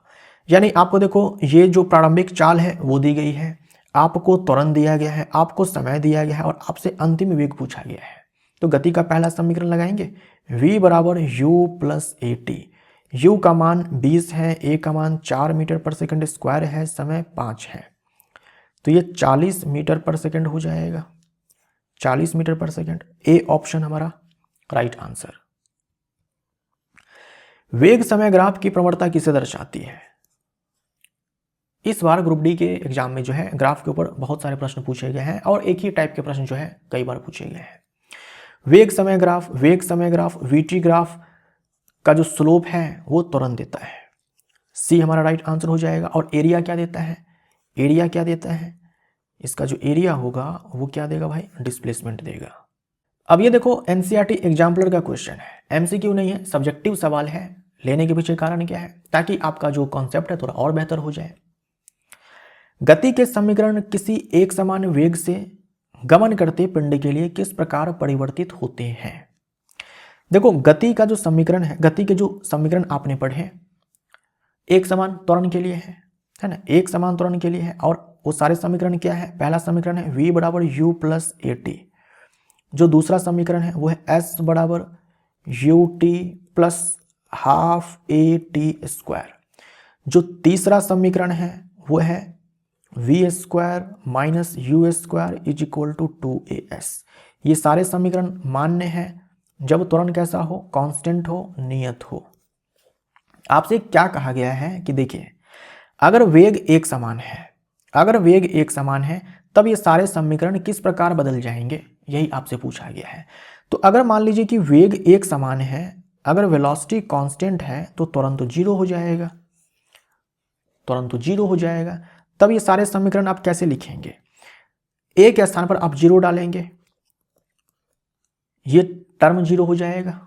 यानी आपको देखो, ये जो प्रारंभिक चाल है वो दी गई है, आपको त्वरण दिया गया है, आपको समय दिया गया है और आपसे अंतिम वेग पूछा गया है। तो गति का पहला समीकरण लगाएंगे, v बराबर u plus A T. u का मान 20 है, a का मान 4 मीटर पर सेकंड स्क्वायर है, समय 5 है, तो ये 40 मीटर पर सेकंड हो जाएगा। 40 मीटर पर सेकंड, ए ऑप्शन हमारा राइट आंसर। वेग समय ग्राफ की प्रवणता किसे दर्शाती है? इस बार ग्रुप डी के एग्जाम में जो है ग्राफ के ऊपर बहुत सारे प्रश्न पूछे गए हैं और एक ही टाइप के प्रश्न जो है कई बार पूछे गए हैं। वेग समय ग्राफ वीटी ग्राफ का जो स्लोप है वो त्वरण देता है, सी हमारा राइट आंसर हो जाएगा। और एरिया क्या देता है? एरिया क्या देता है? इसका जो एरिया होगा वो क्या देगा भाई? डिस्प्लेसमेंट देगा। अब ये देखो एनसीईआरटी एग्जाम्पलर का क्वेश्चन है, एमसीक्यू नहीं है, सब्जेक्टिव सवाल है। लेने के पीछे कारण क्या है? ताकि आपका जो कॉन्सेप्ट है थोड़ा और बेहतर हो जाए। गति के समीकरण किसी एक समान वेग से गमन करते पिंड के लिए किस प्रकार परिवर्तित होते हैं? देखो गति का जो समीकरण है, गति के जो समीकरण आपने पढ़े एक समान त्वरण के लिए है ना, एक समान त्वरण के लिए है। और वो सारे समीकरण क्या है? पहला समीकरण है v बराबर u प्लस ए टी। जो दूसरा समीकरण है वो है s बराबर u t plus half a t square. जो तीसरा समीकरण है वो है v square minus u square is equal to 2as। ये सारे समीकरण मान्य हैं जब त्वरण कैसा हो? कांस्टेंट हो, नियत हो। आपसे क्या कहा गया है कि देखिए, अगर वेग एक समान है तब ये सारे समीकरण किस प्रकार बदल जाएंगे, यही आपसे पूछा गया है। तो अगर मान लीजिए कि वेग एक समान है, अगर वेलोसिटी कांस्टेंट है तो त्वरण तो 0 हो जाएगा। तब ये सारे समीकरण आप कैसे लिखेंगे? ए के स्थान पर आप 0 डालेंगे, ये टर्म 0 हो जाएगा।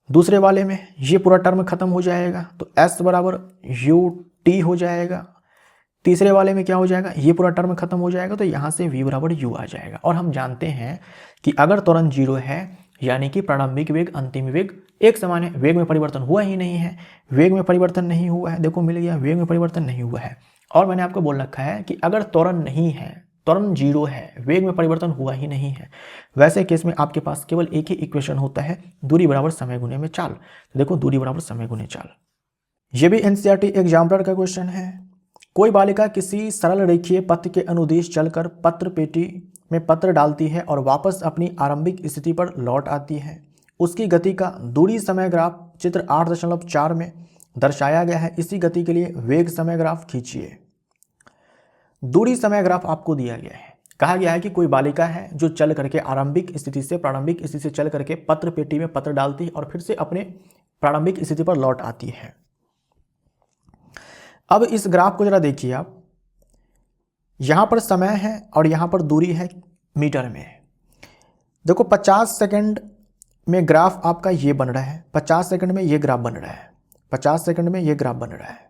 दूसरे वाले में ये पूरा टर्म खत्म हो जाएगा तो s बराबर यू टी हो जाएगा। तीसरे वाले में क्या हो जाएगा? ये पूरा टर्म खत्म हो जाएगा तो यहाँ से v बराबर u आ जाएगा। और हम जानते हैं कि अगर त्वरण 0 है यानी कि प्रारंभिक वेग अंतिम वेग एक समान है, वेग में परिवर्तन हुआ ही नहीं है। वेग में परिवर्तन नहीं हुआ है, देखो मिल गया, वेग में परिवर्तन नहीं हुआ है। और मैंने आपको बोल रखा है कि अगर त्वरण नहीं है, त्वरण 0 है, वेग में परिवर्तन हुआ ही नहीं है, वैसे केस में आपके पास केवल एक ही इक्वेशन होता है, दूरी बराबर समय गुने में चाल। तो देखो दूरी बराबर समय गुने चाल। ये भी एनसीईआरटी एग्जाम्पलर का क्वेश्चन है। कोई बालिका किसी सरल रेखीय पथ के अनुदिश चलकर पत्र पेटी में पत्र डालती है और वापस अपनी आरंभिक स्थिति पर लौट आती है। उसकी गति का दूरी समय ग्राफ चित्र 8.4 में दर्शाया गया है। इसी गति के लिए वेग समय ग्राफ खींचिए। दूरी समय ग्राफ आपको दिया गया है, कहा गया है कि कोई बालिका है जो चल करके प्रारंभिक स्थिति से चल करके पत्र पेटी में पत्र डालती है और फिर से अपने प्रारंभिक स्थिति पर लौट आती है। अब इस ग्राफ को जरा देखिए आप, यहां पर समय है और यहां पर दूरी है मीटर में। देखो 50 सेकंड में ग्राफ आपका ये बन रहा है, 50 सेकंड में ये ग्राफ बन रहा है, 50 सेकंड में ये ग्राफ बन रहा है।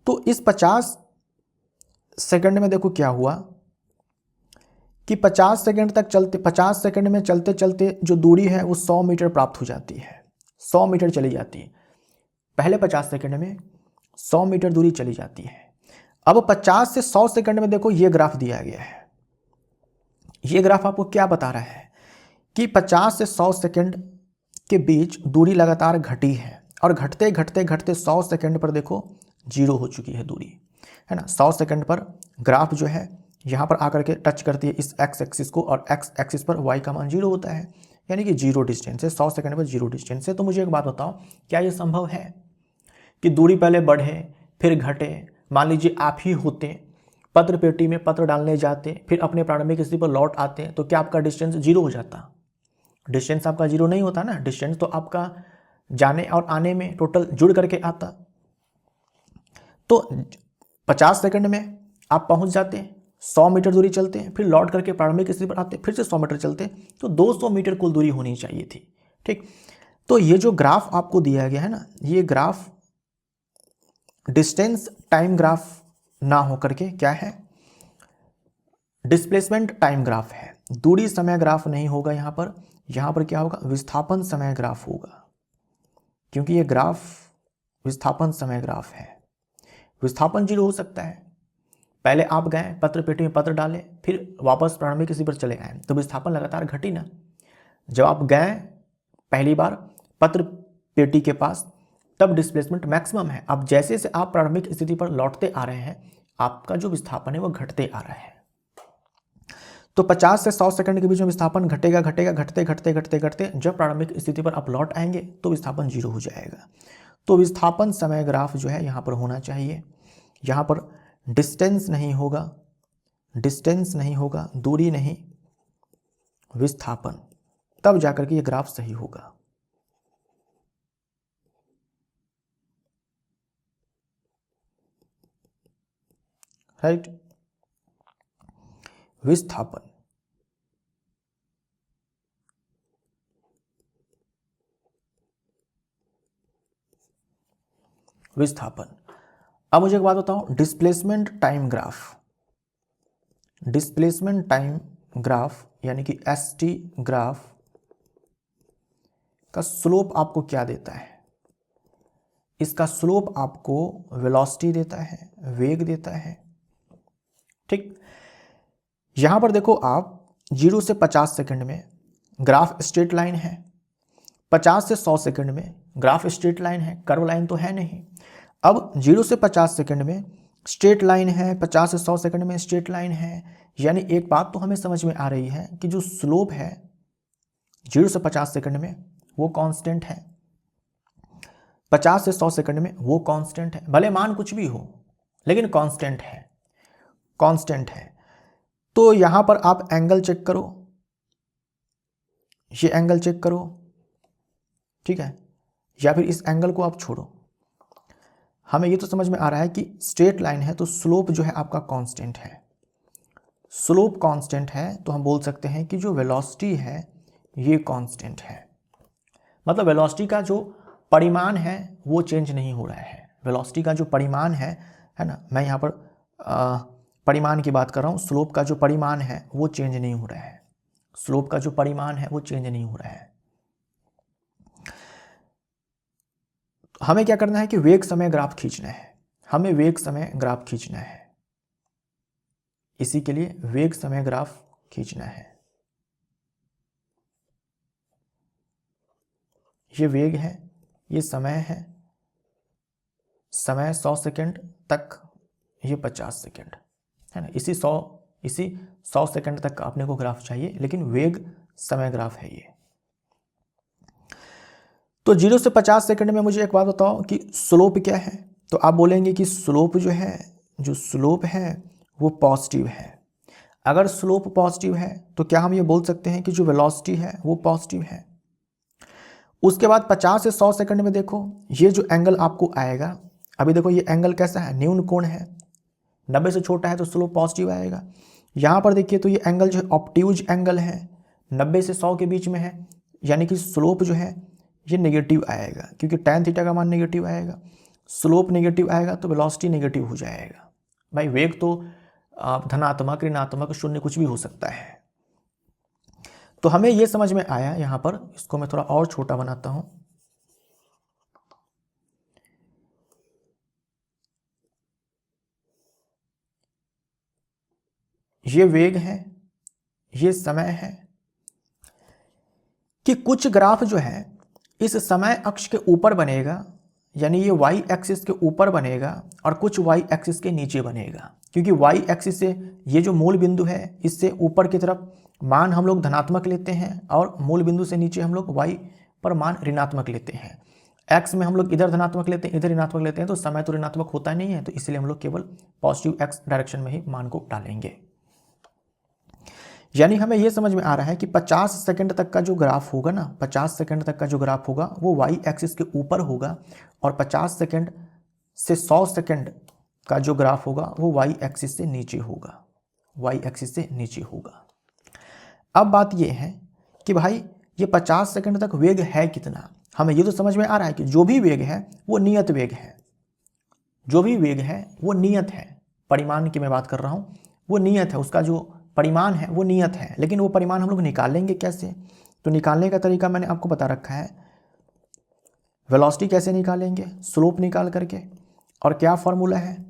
तो इस 50 सेकंड में देखो क्या हुआ कि 50 सेकंड में चलते चलते जो दूरी है वो 100 मीटर प्राप्त हो जाती है, 100 मीटर चली जाती है। पहले 50 सेकंड में 100 मीटर दूरी चली जाती है। अब 50 से 100 सेकंड में देखो ये ग्राफ दिया गया है। ये ग्राफ आपको क्या बता रहा है कि 50 से 100 सेकंड के बीच दूरी लगातार घटी है और घटते घटते घटते 100 सेकंड पर देखो जीरो हो चुकी है दूरी, है ना। 100 सेकंड पर ग्राफ जो है यहाँ पर आकर के टच करती है इस एक्स एक्सिस को और एक्स एक्सिस पर वाई का मान जीरो होता है, यानी कि जीरो डिस्टेंस है। 100 सेकंड पर जीरो डिस्टेंस है। तो मुझे एक बात बताओ, क्या ये संभव है कि दूरी पहले बढ़े फिर घटे? मान लीजिए आप ही होते, पत्र पेटी में पत्र डालने जाते, फिर अपने प्रारंभिक स्थिति पर लौट आते, तो क्या आपका डिस्टेंस जीरो हो जाता? डिस्टेंस आपका जीरो नहीं होता ना, डिस्टेंस तो आपका जाने और आने में टोटल जुड़ करके आता। तो 50 सेकंड में आप पहुंच जाते, 100 मीटर दूरी चलते, फिर लौट करके प्रारंभिक स्थिति पर आते, फिर से 100 मीटर चलते, तो 200 मीटर कुल दूरी होनी चाहिए थी। ठीक, तो ये जो ग्राफ आपको दिया गया है ना, ये ग्राफ डिस्टेंस टाइम ग्राफ ना हो करके क्या है, डिस्प्लेसमेंट टाइम ग्राफ है। दूरी समय ग्राफ नहीं होगा यहाँ पर क्या होगा, विस्थापन समय ग्राफ होगा, क्योंकि ये ग्राफ विस्थापन समय ग्राफ है। विस्थापन जीरो हो सकता है, पहले आप गए पत्र पेटी में पत्र डाले, फिर वापस प्रारंभिक स्थिति पर चले आए, तो विस्थापन लगातार घटी ना। जब आप गए पहली बार पत्र पेटी के पास, तब डिस्प्लेसमेंट मैक्सिमम है। अब जैसे से आप प्रारंभिक स्थिति पर लौटते आ रहे हैं, आपका जो विस्थापन है वो घटते आ रहा है। तो 50 से 100 सेकंड के बीच में विस्थापन घटेगा घटते घटते घटते घटते जब प्रारंभिक स्थिति पर आप लौट आएंगे तो विस्थापन जीरो हो जाएगा। तो विस्थापन समय ग्राफ जो है यहाँ पर होना चाहिए। यहाँ पर डिस्टेंस नहीं होगा, दूरी नहीं, विस्थापन, तब जाकर के ये ग्राफ सही होगा। राइट, विस्थापन, अब मुझे एक बात बताओ, डिस्प्लेसमेंट टाइम ग्राफ यानी कि एसटी ग्राफ का स्लोप आपको क्या देता है? इसका स्लोप आपको वेलोसिटी देता है, वेग देता है। ठीक, यहां पर देखो आप 0 से 50 सेकंड में ग्राफ स्ट्रेट लाइन है, 50 से 100 सेकंड में ग्राफ स्ट्रेट लाइन है, कर्व लाइन तो है नहीं। अब 0 से 50 सेकंड में स्ट्रेट लाइन है, 50 से 100 सेकंड में स्ट्रेट लाइन है, यानी एक बात तो हमें समझ में आ रही है कि जो स्लोप है 0 से 50 सेकंड में वो कांस्टेंट है, 50 से 100 सेकंड में वो कांस्टेंट है, भले मान कुछ भी हो लेकिन कांस्टेंट है। तो यहां पर आप एंगल चेक करो, ये एंगल चेक करो, ठीक है, या फिर इस एंगल को आप छोड़ो। हमें ये तो समझ में आ रहा है कि स्ट्रेट लाइन है तो स्लोप जो है आपका कांस्टेंट है। स्लोप कांस्टेंट है तो हम बोल सकते हैं कि जो वेलोसिटी है ये कांस्टेंट है। मतलब वेलोसिटी का जो परिमाण है वो चेंज नहीं हो रहा है। वेलोसिटी का जो परिमाण है ना, मैं यहाँ पर परिमाण की बात कर रहा हूँ। स्लोप का जो परिमाण है वो चेंज नहीं हो रहा है, स्लोप का जो परिमाण है वो चेंज नहीं हो रहा है। हमें क्या करना है कि वेग समय ग्राफ खींचना है, हमें वेग समय ग्राफ खींचना है। इसी के लिए वेग समय ग्राफ खींचना है। ये वेग है, ये समय है, समय 100 सेकंड तक, ये 50 सेकंड है ना। इसी 100 सेकंड तक का अपने को ग्राफ चाहिए, लेकिन वेग समय ग्राफ है ये। तो 0 से 50 सेकंड में मुझे एक बात बताओ कि स्लोप क्या है। तो आप बोलेंगे कि स्लोप जो है वो पॉजिटिव है। अगर स्लोप पॉजिटिव है तो क्या हम ये बोल सकते हैं कि जो वेलोसिटी है वो पॉजिटिव है। उसके बाद 50 से 100 सेकंड में देखो ये जो एंगल आपको आएगा, अभी देखो ये एंगल कैसा है, न्यून कोण है, 90 से छोटा है तो स्लोप पॉजिटिव आएगा। यहाँ पर देखिए तो ये एंगल जो है ऑब्ट्यूज एंगल है, 90 से 100 के बीच में है, यानी कि स्लोप जो है ये नेगेटिव आएगा, क्योंकि tan थीटा का मान नेगेटिव आएगा। स्लोप नेगेटिव आएगा तो वेलोसिटी नेगेटिव हो जाएगा। भाई वेग तो धनात्मक, ऋणात्मक, शून्य कुछ भी हो सकता है, तो हमें ये समझ में आया यहाँ पर, इसको मैं थोड़ा और छोटा बनाता हूं। ये वेग है, ये समय है, कि कुछ ग्राफ जो है इस समय अक्ष के ऊपर बनेगा, यानी ये y एक्सिस के ऊपर बनेगा, और कुछ y एक्सिस के नीचे बनेगा, क्योंकि y एक्सिस से ये जो मूल बिंदु है इससे ऊपर की तरफ मान हम लोग धनात्मक लेते हैं, और मूल बिंदु से नीचे हम लोग y पर मान ऋणात्मक लेते हैं। x में हम लोग इधर धनात्मक लेते हैं, इधर ऋणात्मक लेते हैं, तो समय तो ऋणात्मक होता नहीं है, तो इसलिए हम लोग केवल पॉजिटिव x डायरेक्शन में ही मान को डालेंगे। यानी हमें यह समझ में आ रहा है कि 50 सेकंड तक का जो ग्राफ होगा ना, 50 सेकंड तक का जो ग्राफ होगा वो y एक्सिस के ऊपर होगा, और 50 सेकंड से 100 सेकंड का जो ग्राफ होगा वो y एक्सिस से नीचे होगा, y एक्सिस से नीचे होगा। अब बात ये है कि भाई ये 50 सेकंड तक वेग है कितना। हमें ये तो समझ में आ रहा है कि जो भी वेग है वो नियत वेग है, जो भी वेग है वो नियत है, परिमाण की मैं बात कर रहा हूँ, वो नियत है, उसका जो परिमाण है वो नियत है। लेकिन वो परिमाण हम लोग निकालेंगे कैसे, तो निकालने का तरीका मैंने आपको बता रखा है। वेलोसिटी कैसे निकालेंगे, स्लोप निकाल करके, और क्या फॉर्मूला है,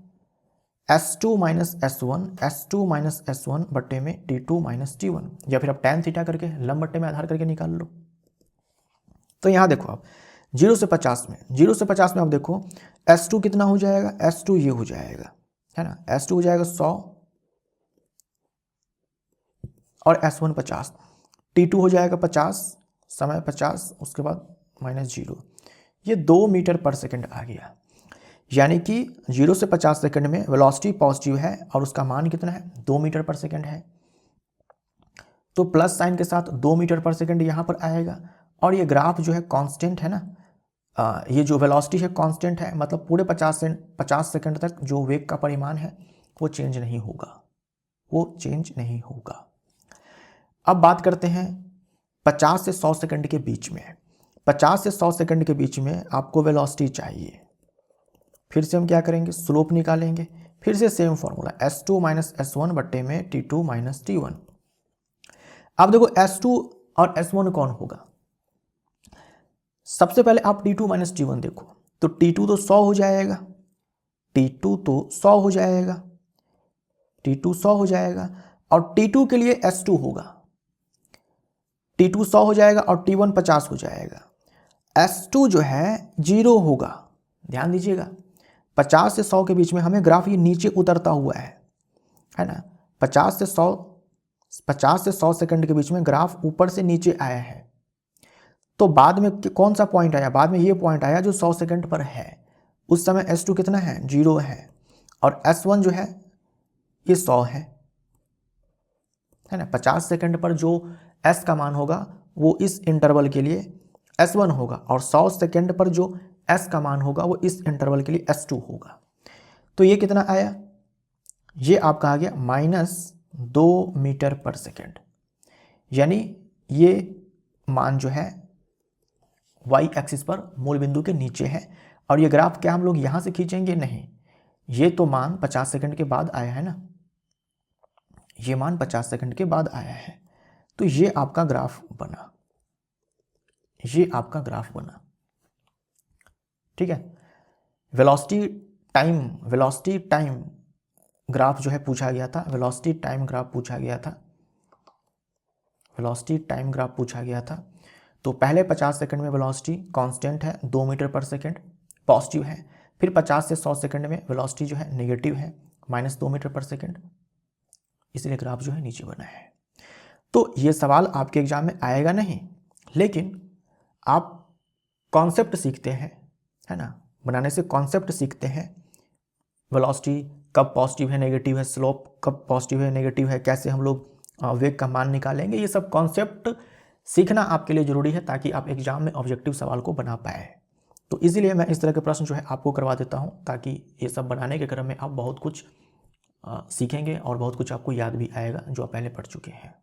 s2 minus S1, S2 minus S1 बट्टे में T2 माइनस T1, या फिर आप tan थीटा करके लंब बट्टे में आधार करके निकाल लो। तो यहाँ देखो आप 0 से 50 में, 0 से 50 में आप देखो S2 कितना हो जाएगा, S2 ये हो जाएगा, है ना, S2 हो जाएगा 100, और S1 50, T2 हो जाएगा 50, समय 50, उसके बाद माइनस 0, ये 2 मीटर पर सेकंड आ गया। यानी कि 0 से 50 सेकंड में वेलोसिटी पॉजिटिव है और उसका मान कितना है, 2 मीटर पर सेकंड है। तो प्लस साइन के साथ 2 मीटर पर सेकंड यहाँ पर आएगा, और ये ग्राफ जो है कांस्टेंट है ना, ये जो वेलोसिटी है कांस्टेंट है, मतलब पूरे 50 सेकंड तक जो वेग का परिमाण है वो चेंज नहीं होगा, वो चेंज नहीं होगा। अब बात करते हैं 50 से 100 सेकंड के बीच में। 50 से 100 सेकंड के बीच में आपको वेलोसिटी चाहिए, फिर से हम क्या करेंगे, स्लोप निकालेंगे, फिर से same formula S2 minus S1 बट्टे में T2 माइनस T1। अब देखो S2 और S1 कौन होगा, सबसे पहले आप T2 माइनस T1 देखो, तो T2 तो 100 हो जाएगा, T2 तो 100 हो जाएगा, T2 100 हो जाएगा, और T2 के लिए S2 होगा, T2 100 हो जाएगा और T1 50 हो जाएगा। S2 जो है 0 होगा, ध्यान दीजिएगा, 50 से 100 के बीच में हमें ग्राफ ये नीचे उतरता हुआ है ना, 50 से 100 सेकंड के बीच में ग्राफ ऊपर से नीचे आया है। तो बाद में कौन सा पॉइंट आया, बाद में ये पॉइंट आया जो 100 सेकंड पर है, उस समय S2 कितना है, 0 है, और S1 जो है ये 100 है ना। 50 सेकंड पर जो S का मान होगा वो इस इंटरवल के लिए S1 होगा, और 100 सेकंड पर जो S का मान होगा वो इस इंटरवल के लिए S2 होगा। तो ये कितना आया, ये आपका आ गया -2 मीटर पर सेकंड। यानी ये मान जो है y एक्सिस पर मूल बिंदु के नीचे है, और ये ग्राफ क्या हम लोग यहां से खींचेंगे, नहीं, ये तो मान 50 सेकंड के बाद आया है ना, ये मान 50 सेकंड के बाद आया है। तो ये आपका ग्राफ बना, ये आपका ग्राफ बना, ठीक है। वेलोसिटी टाइम ग्राफ जो है पूछा गया था, वेलोसिटी टाइम ग्राफ पूछा गया था, वेलोसिटी टाइम ग्राफ पूछा गया था। तो पहले 50 सेकंड में वेलोसिटी कांस्टेंट है, 2 मीटर पर सेकंड, पॉजिटिव है। फिर 50 से 100 सेकंड में वेलोसिटी जो है नेगेटिव है, -2 मीटर पर सेकंड, इसलिए ग्राफ जो है नीचे बना है। तो ये सवाल आपके एग्जाम में आएगा नहीं, लेकिन आप कॉन्सेप्ट सीखते हैं, है ना, बनाने से कॉन्सेप्ट सीखते हैं। वेलोसिटी कब पॉजिटिव है नेगेटिव है, स्लोप कब पॉजिटिव है नेगेटिव है, कैसे हम लोग वेग का मान निकालेंगे, ये सब कॉन्सेप्ट सीखना आपके लिए ज़रूरी है, ताकि आप एग्जाम में ऑब्जेक्टिव सवाल को बना पाए। तो इसीलिए मैं इस तरह के प्रश्न जो है आपको करवा देता हूँ, ताकि ये सब बनाने के क्रम में आप बहुत कुछ सीखेंगे और बहुत कुछ आपको याद भी आएगा जो आप पहले पढ़ चुके हैं।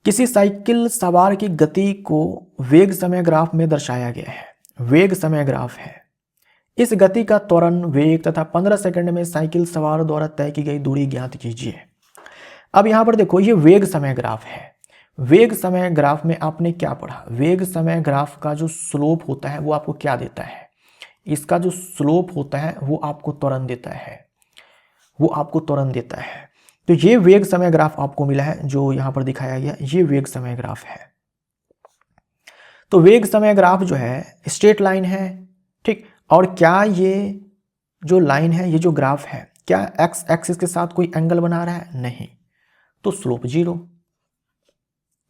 किसी साइकिल सवार की गति को वेग समय ग्राफ में दर्शाया गया है, वेग समय ग्राफ है। इस गति का त्वरण, वेग तथा 15 सेकंड में साइकिल सवार द्वारा तय की गई दूरी ज्ञात कीजिए। अब यहां पर देखो ये वेग समय ग्राफ है। वेग समय ग्राफ में आपने क्या पढ़ा? वेग समय ग्राफ का जो स्लोप होता है वो आपको क्या देता है? इसका जो स्लोप होता है वो आपको त्वरण देता है, वो आपको त्वरण देता है। तो ये वेग समय ग्राफ आपको मिला है जो यहां पर दिखाया गया, ये वेग समय ग्राफ है। तो वेग समय ग्राफ जो है स्ट्रेट लाइन है, ठीक। और क्या ये जो लाइन है, ये जो ग्राफ है, क्या एक्स एक्सिस के साथ कोई एंगल बना रहा है? नहीं, तो स्लोप 0,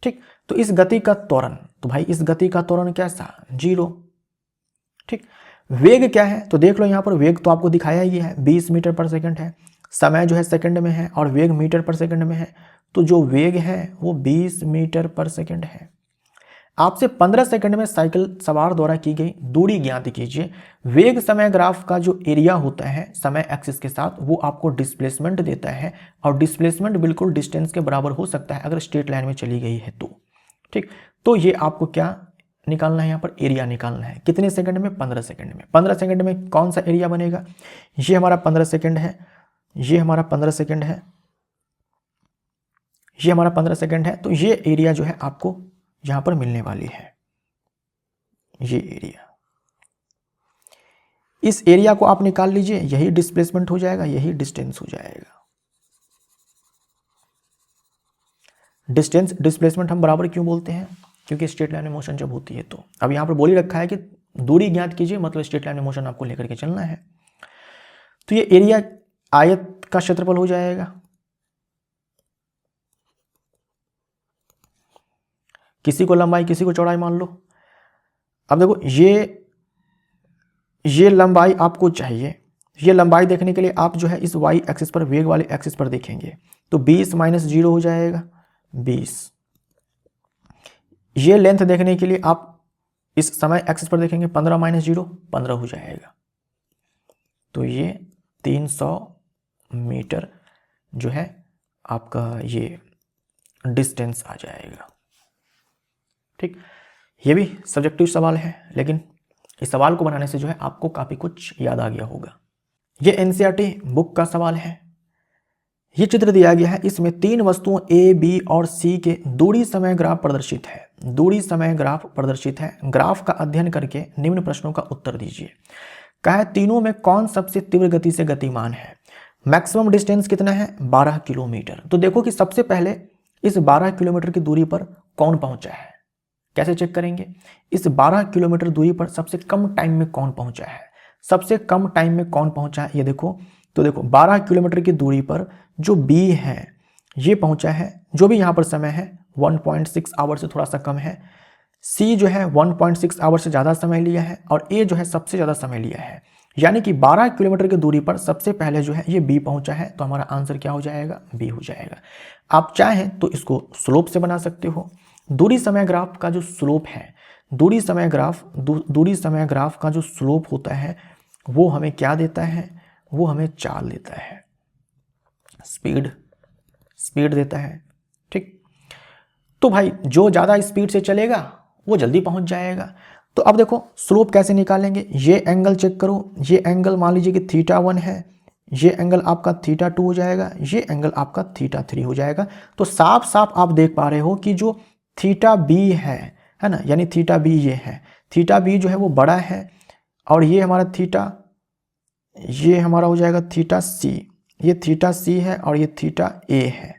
ठीक। तो इस गति का त्वरण, तो भाई इस गति का त्वरण कैसा? 0, ठीक। वेग क्या है? तो देख लो यहां पर वेग तो आपको दिखाया ही है, 20 मीटर पर सेकंड है। समय जो है सेकंड में है और वेग मीटर पर सेकंड में है, तो जो वेग है वो 20 मीटर पर सेकंड है। आपसे 15 सेकंड में साइकिल सवार द्वारा की गई दूरी ज्ञात कीजिए। वेग समय ग्राफ का जो एरिया होता है समय एक्सिस के साथ, वो आपको डिस्प्लेसमेंट देता है, और डिस्प्लेसमेंट बिल्कुल डिस्टेंस के बराबर हो सकता है अगर स्ट्रेट लाइन में चली गई है तो, ठीक। तो ये आपको क्या निकालना है? यहाँ पर एरिया निकालना है। कितने सेकंड में? 15 सेकंड में। 15 सेकंड में कौन सा एरिया बनेगा? ये हमारा 15 सेकंड है, ये हमारा 15 सेकंड है, ये हमारा 15 सेकंड है। तो ये एरिया जो है आपको यहां पर मिलने वाली है, ये एरिया। इस एरिया को आप निकाल लीजिए, यही डिस्प्लेसमेंट हो जाएगा, यही डिस्टेंस हो जाएगा। डिस्टेंस डिस्प्लेसमेंट हम बराबर क्यों बोलते हैं? क्योंकि स्ट्रेट लाइन में मोशन जब होती है तो। अब यहां पर बोल ही रखा है कि दूरी ज्ञात कीजिए, मतलब स्ट्रेट लाइन में मोशन आपको लेकर के चलना है। तो ये एरिया आयत का क्षेत्रफल हो जाएगा, किसी को लंबाई किसी को चौड़ाई मान लो। अब देखो ये लंबाई आपको चाहिए, ये लंबाई देखने के लिए आप जो है इस y एक्सिस पर, वेग वाले एक्सिस पर देखेंगे, तो 20 माइनस 0 हो जाएगा 20। ये लेंथ देखने के लिए आप इस समय एक्सिस पर देखेंगे, 15 माइनस 0 15 हो जाएगा। तो ये 300 मीटर जो है आपका ये डिस्टेंस आ जाएगा, ठीक। ये भी सब्जेक्टिव सवाल है, लेकिन इस सवाल को बनाने से जो है आपको काफ़ी कुछ याद आ गया होगा। ये एनसीईआरटी बुक का सवाल है। ये चित्र दिया गया है, इसमें 3 वस्तुओं ए, बी और सी के दूरी समय ग्राफ प्रदर्शित है। दूरी समय ग्राफ प्रदर्शित है। ग्राफ का अध्ययन करके निम्न प्रश्नों का उत्तर दीजिए। कहा है तीनों में कौन सबसे तीव्र गति से गतिमान है? मैक्सिमम डिस्टेंस कितना है? 12 किलोमीटर। तो देखो कि सबसे पहले इस 12 किलोमीटर की दूरी पर कौन पहुंचा है। कैसे चेक करेंगे? इस 12 किलोमीटर दूरी पर सबसे कम टाइम में कौन पहुंचा है? सबसे कम टाइम में कौन पहुंचा है ये देखो। तो देखो 12 किलोमीटर की दूरी पर जो B है ये पहुंचा है, जो भी यहाँ पर समय है 1.6 आवर से थोड़ा सा कम है। C जो है 1.6 आवर से ज़्यादा समय लिया है, और A जो है सबसे ज़्यादा समय लिया है। यानी कि 12 किलोमीटर की दूरी पर सबसे पहले जो है ये B पहुंचा है, तो हमारा आंसर क्या हो जाएगा? B हो जाएगा। आप चाहें तो इसको स्लोप से बना सकते हो। दूरी समय ग्राफ का जो स्लोप है, दूरी समय ग्राफ का जो स्लोप होता है वो हमें क्या देता है? वो हमें चाल देता है, स्पीड देता है, ठीक। तो भाई जो ज़्यादा स्पीड से चलेगा वो जल्दी पहुंच जाएगा। तो अब देखो स्लोप कैसे निकालेंगे? ये एंगल चेक करो, ये एंगल मान लीजिए कि θ1 है, ये एंगल आपका θ2 हो जाएगा, ये एंगल आपका θ3 हो जाएगा। तो साफ साफ आप देख पा रहे हो कि जो θb है ना, यानी θb ये है, θb जो है वो बड़ा है, और ये हमारा थीटा, ये हमारा हो जाएगा θc, ये θc है और ये θa है,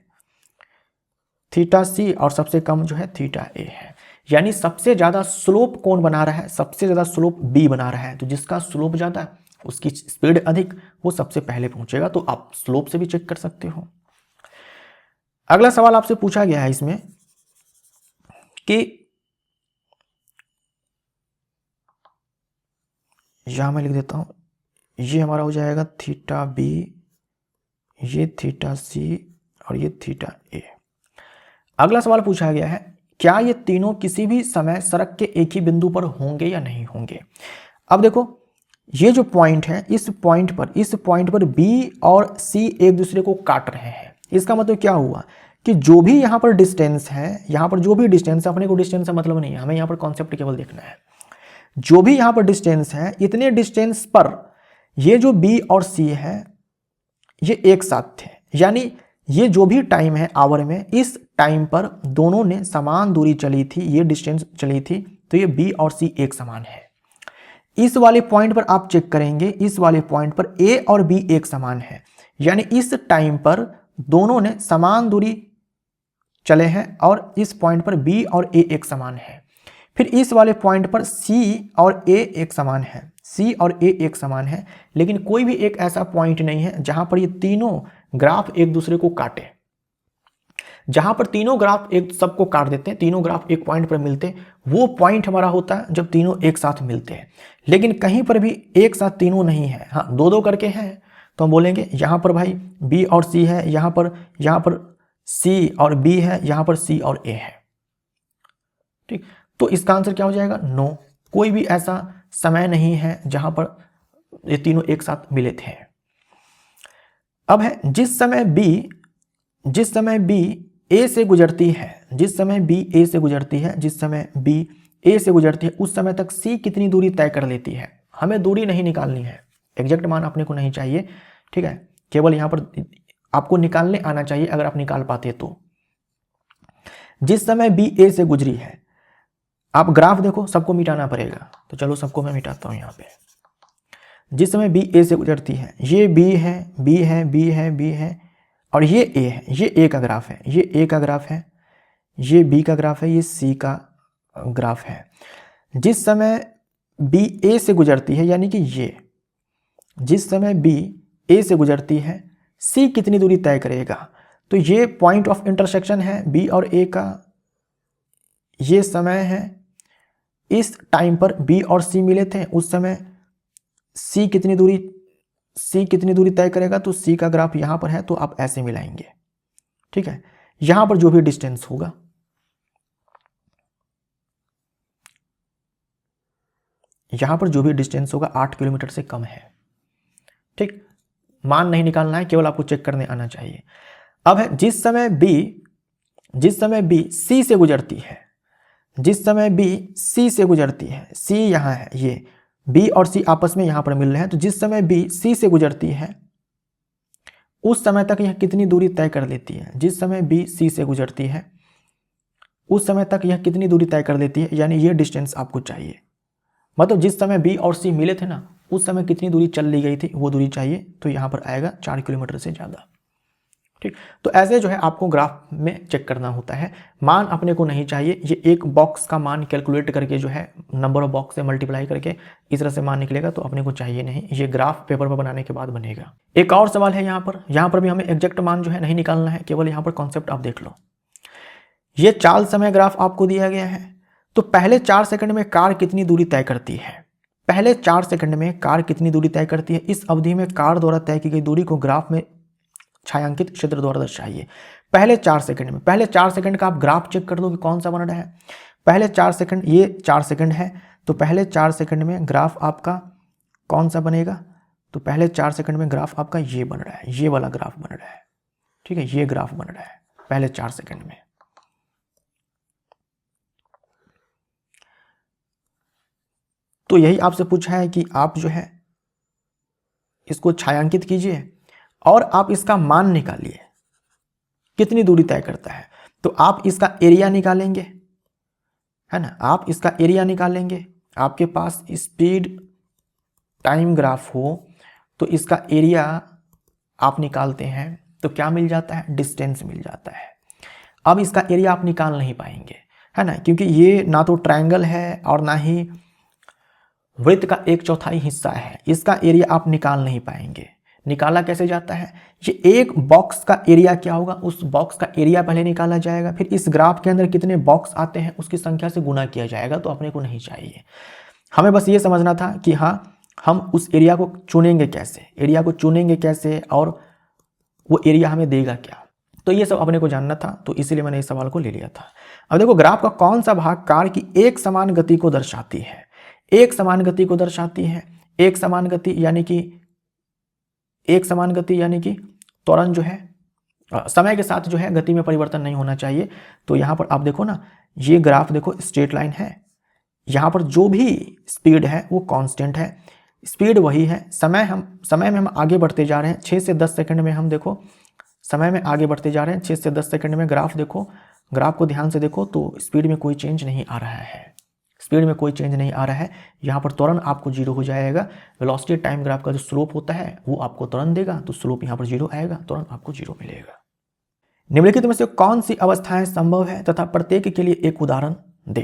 θc और सबसे कम जो है θa है। यानी सबसे ज़्यादा स्लोप कौन बना रहा है? सबसे ज़्यादा स्लोप B बना रहा है। तो जिसका स्लोप ज़्यादा, उसकी स्पीड अधिक, वो सबसे पहले पहुंचेगा। तो आप स्लोप से भी चेक कर सकते हो। अगला सवाल आपसे पूछा गया है इसमें कि यहां मैं लिख देता हूं, ये हमारा हो जाएगा θb, ये θc और ये θa। अगला सवाल पूछा गया है, क्या ये तीनों किसी भी समय सड़क के एक ही बिंदु पर होंगे या नहीं होंगे? अब देखो ये जो पॉइंट है, इस पॉइंट पर B और C एक दूसरे को काट रहे हैं। इसका मतलब क्या हुआ कि जो भी यहाँ पर डिस्टेंस है, यहाँ पर जो भी डिस्टेंस है, अपने को डिस्टेंस से मतलब नहीं है, हमें यहाँ पर कॉन्सेप्ट केवल देखना है। जो भी यहाँ पर डिस्टेंस है, इतने डिस्टेंस पर ये जो B और C है ये एक साथ थे। यानी ये जो भी टाइम है आवर में, इस टाइम पर दोनों ने समान दूरी चली थी, ये डिस्टेंस चली थी, तो ये बी और सी एक समान है। इस वाले पॉइंट पर आप चेक करेंगे, इस वाले पॉइंट पर ए और बी एक समान है, यानी इस टाइम पर दोनों ने समान दूरी चले हैं और इस पॉइंट पर बी और ए एक समान है। फिर इस वाले पॉइंट पर सी और ए एक समान है, सी और ए एक समान है, लेकिन कोई भी एक ऐसा पॉइंट नहीं है जहां पर ये तीनों ग्राफ एक दूसरे को काटे। जहां पर तीनों ग्राफ एक सबको काट देते हैं, तीनों ग्राफ एक पॉइंट पर मिलते हैं, वो पॉइंट हमारा होता है जब तीनों एक साथ मिलते हैं। लेकिन कहीं पर भी एक साथ तीनों नहीं है, हाँ दो दो करके हैं, तो हम बोलेंगे यहाँ पर भाई बी और सी है, यहाँ पर सी और बी है, यहाँ पर सी और ए है। ठीक, तो इसका आंसर क्या हो जाएगा? नो, कोई भी ऐसा समय नहीं है जहां पर ये तीनों एक साथ मिले थे। अब है जिस समय बी ए से गुजरती है, जिस समय बी ए से गुजरती है, जिस समय बी ए से गुजरती है, उस समय तक सी कितनी दूरी तय कर लेती है। हमें दूरी नहीं निकालनी है, एग्जैक्ट मान अपने को नहीं चाहिए, ठीक है, केवल यहां पर आपको निकालने आना चाहिए अगर आप निकाल पाते तो। जिस समय बी ए से गुजरी है, आप ग्राफ देखो, सबको मिटाना पड़ेगा, तो चलो सबको मैं मिटाता हूं यहां पे। जिस समय बी ए से गुजरती है, ये बी है, बी है, बी है, बी है, और ये ए है, ये ए का ग्राफ है, ये ए का ग्राफ है, ये बी का ग्राफ है, ये सी का ग्राफ है। जिस समय बी ए से गुजरती है, यानी कि ये जिस समय बी ए से गुजरती है, सी कितनी दूरी तय करेगा, तो ये पॉइंट ऑफ इंटरसेक्शन है बी और ए का, ये समय है, इस टाइम पर बी और सी मिले थे, उस समय सी कितनी दूरी तय करेगा, तो सी का ग्राफ यहां पर है, तो आप ऐसे मिलाएंगे, ठीक है। यहां पर जो भी डिस्टेंस होगा, यहां पर जो भी डिस्टेंस होगा 8 किलोमीटर से कम है, ठीक। मान नहीं निकालना है, केवल आपको चेक करने आना चाहिए। अब है जिस समय बी सी से गुजरती है, जिस समय बी सी से गुजरती है, सी यहां है, ये बी और सी आपस में यहां पर मिल रहे हैं, तो जिस समय बी सी से गुजरती है, उस समय तक यह कितनी दूरी तय कर लेती है। जिस समय बी सी से गुजरती है, उस समय तक यह कितनी दूरी तय कर लेती है, यानी ये डिस्टेंस आपको चाहिए। मतलब जिस समय बी और सी मिले थे ना, उस समय कितनी दूरी चल ली गई थी, वो दूरी चाहिए, तो यहां पर आएगा 4 किलोमीटर से ज़्यादा, ठीक। तो ऐसे जो है आपको ग्राफ में चेक करना होता है, मान अपने को नहीं चाहिए। ये एक बॉक्स का मान कैलकुलेट करके जो है नंबर ऑफ बॉक्स से मल्टीप्लाई करके इस तरह से मान निकलेगा, तो अपने को चाहिए नहीं, ये ग्राफ पेपर पर बनाने के बाद बनेगा। एक और सवाल है यहाँ पर भी हमें एग्जैक्ट मान जो है नहीं निकालना है, केवल यहाँ पर कॉन्सेप्ट आप देख लो। ये चाल समय ग्राफ आपको दिया गया है, तो पहले 4 सेकंड में कार कितनी दूरी तय करती है, पहले 4 सेकंड में कार कितनी दूरी तय करती है। इस अवधि में कार द्वारा तय की गई दूरी को ग्राफ में छायांकित क्षेत्र द्वारा दर्शाइए। पहले 4 सेकंड में, पहले 4 सेकंड का आप ग्राफ चेक कर दो कि कौन सा बन रहा है। पहले 4 सेकंड, ये 4 सेकंड है, तो पहले 4 सेकंड में ग्राफ आपका कौन सा बनेगा, तो पहले 4 सेकंड में ग्राफ आपका ये बन रहा है, ये वाला ग्राफ बन रहा है, ठीक है, ये ग्राफ बन रहा है पहले 4 सेकंड में। तो यही आपसे पूछा है कि आप जो है इसको छायांकित कीजिए और आप इसका मान निकालिए कितनी दूरी तय करता है। तो आप इसका एरिया निकालेंगे, है ना, आप इसका एरिया निकालेंगे। आपके पास स्पीड टाइम ग्राफ हो तो इसका एरिया आप निकालते हैं, तो क्या मिल जाता है, डिस्टेंस मिल जाता है। अब इसका एरिया आप निकाल नहीं पाएंगे, है ना, क्योंकि ये ना तो ट्रायंगल है और ना ही वृत्त का 1/4 हिस्सा है, इसका एरिया आप निकाल नहीं पाएंगे। निकाला कैसे जाता है, ये एक बॉक्स का एरिया क्या होगा, उस बॉक्स का एरिया पहले निकाला जाएगा, फिर इस ग्राफ के अंदर कितने बॉक्स आते हैं उसकी संख्या से गुना किया जाएगा। तो अपने को नहीं चाहिए, हमें बस ये समझना था कि हाँ हम उस एरिया को चुनेंगे कैसे, एरिया को चुनेंगे कैसे और वो एरिया हमें देगा क्या, तो ये सब अपने को जानना था, तो इसीलिए मैंने इस सवाल को ले लिया था। अब देखो ग्राफ का कौन सा भाग कार की एक समान गति को दर्शाती है, एक समान गति को दर्शाती है। एक समान गति यानी कि त्वरण जो है समय के साथ जो है गति में परिवर्तन नहीं होना चाहिए। तो यहाँ पर आप देखो ना, ये ग्राफ देखो स्ट्रेट लाइन है, यहाँ पर जो भी स्पीड है वो कांस्टेंट है, स्पीड वही है, समय में हम आगे बढ़ते जा रहे हैं। 6 से 10 सेकंड में हम देखो समय में आगे बढ़ते जा रहे हैं 6 से 10 सेकंड में। ग्राफ देखो, ग्राफ को ध्यान से देखो तो स्पीड में कोई चेंज नहीं आ रहा है, स्पीड में कोई चेंज नहीं आ रहा है। यहाँ पर तुरंत आपको 0 हो जाएगा। वेलोसिटी टाइम ग्राफ का जो स्लोप होता है वो आपको तुरंत देगा, तो स्लोप यहाँ पर 0 आएगा, तुरंत आपको 0 मिलेगा। निम्नलिखित में से कौन सी अवस्थाएं संभव है तथा प्रत्येक के लिए एक उदाहरण दे।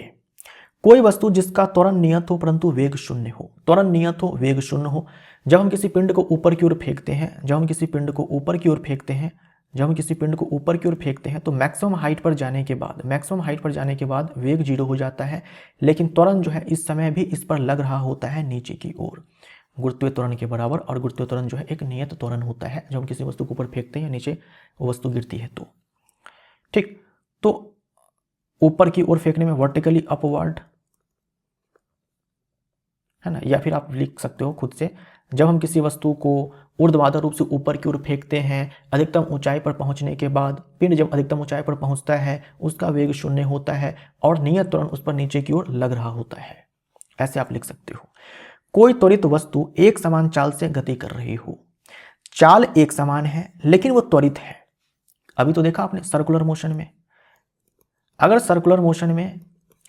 कोई वस्तु जिसका त्वरण नियत हो परंतु वेग शून्य हो। त्वरण नियत हो, वेग शून्य हो। जब हम किसी पिंड को ऊपर की ओर फेंकते हैं, जब हम किसी पिंड को ऊपर की ओर फेंकते हैं, जब हम किसी पिंड को ऊपर की ओर फेंकते हैं तो मैक्सिमम हाइट पर जाने के बाद वेग 0 हो जाता है, लेकिन त्वरण जो है इस समय भी इस पर लग रहा होता है नीचे की ओर, गुरुत्वीय त्वरण के बराबर। और गुरुत्वीय त्वरण जो है एक नियत त्वरण होता है जब हम किसी वस्तु को ऊपर फेंकते हैं या नीचे वो वस्तु गिरती है तो। ठीक, तो ऊपर की ओर फेंकने में वर्टिकली अपवर्ड है ना, या फिर आप लिख सकते हो खुद से, जब हम किसी वस्तु को ऊर्ध्वाधर रूप से ऊपर की ओर फेंकते हैं, अधिकतम ऊंचाई पर पहुंचने के बाद पिंड जब अधिकतम ऊंचाई पर पहुंचता है उसका वेग शून्य होता है और नियत त्वरण उस पर नीचे की ओर लग रहा होता है। ऐसे आप लिख सकते हो। कोई त्वरित वस्तु एक समान चाल से गति कर रही हो। चाल एक समान है लेकिन वो त्वरित है। अभी तो देखा आपने सर्कुलर मोशन में, अगर सर्कुलर मोशन में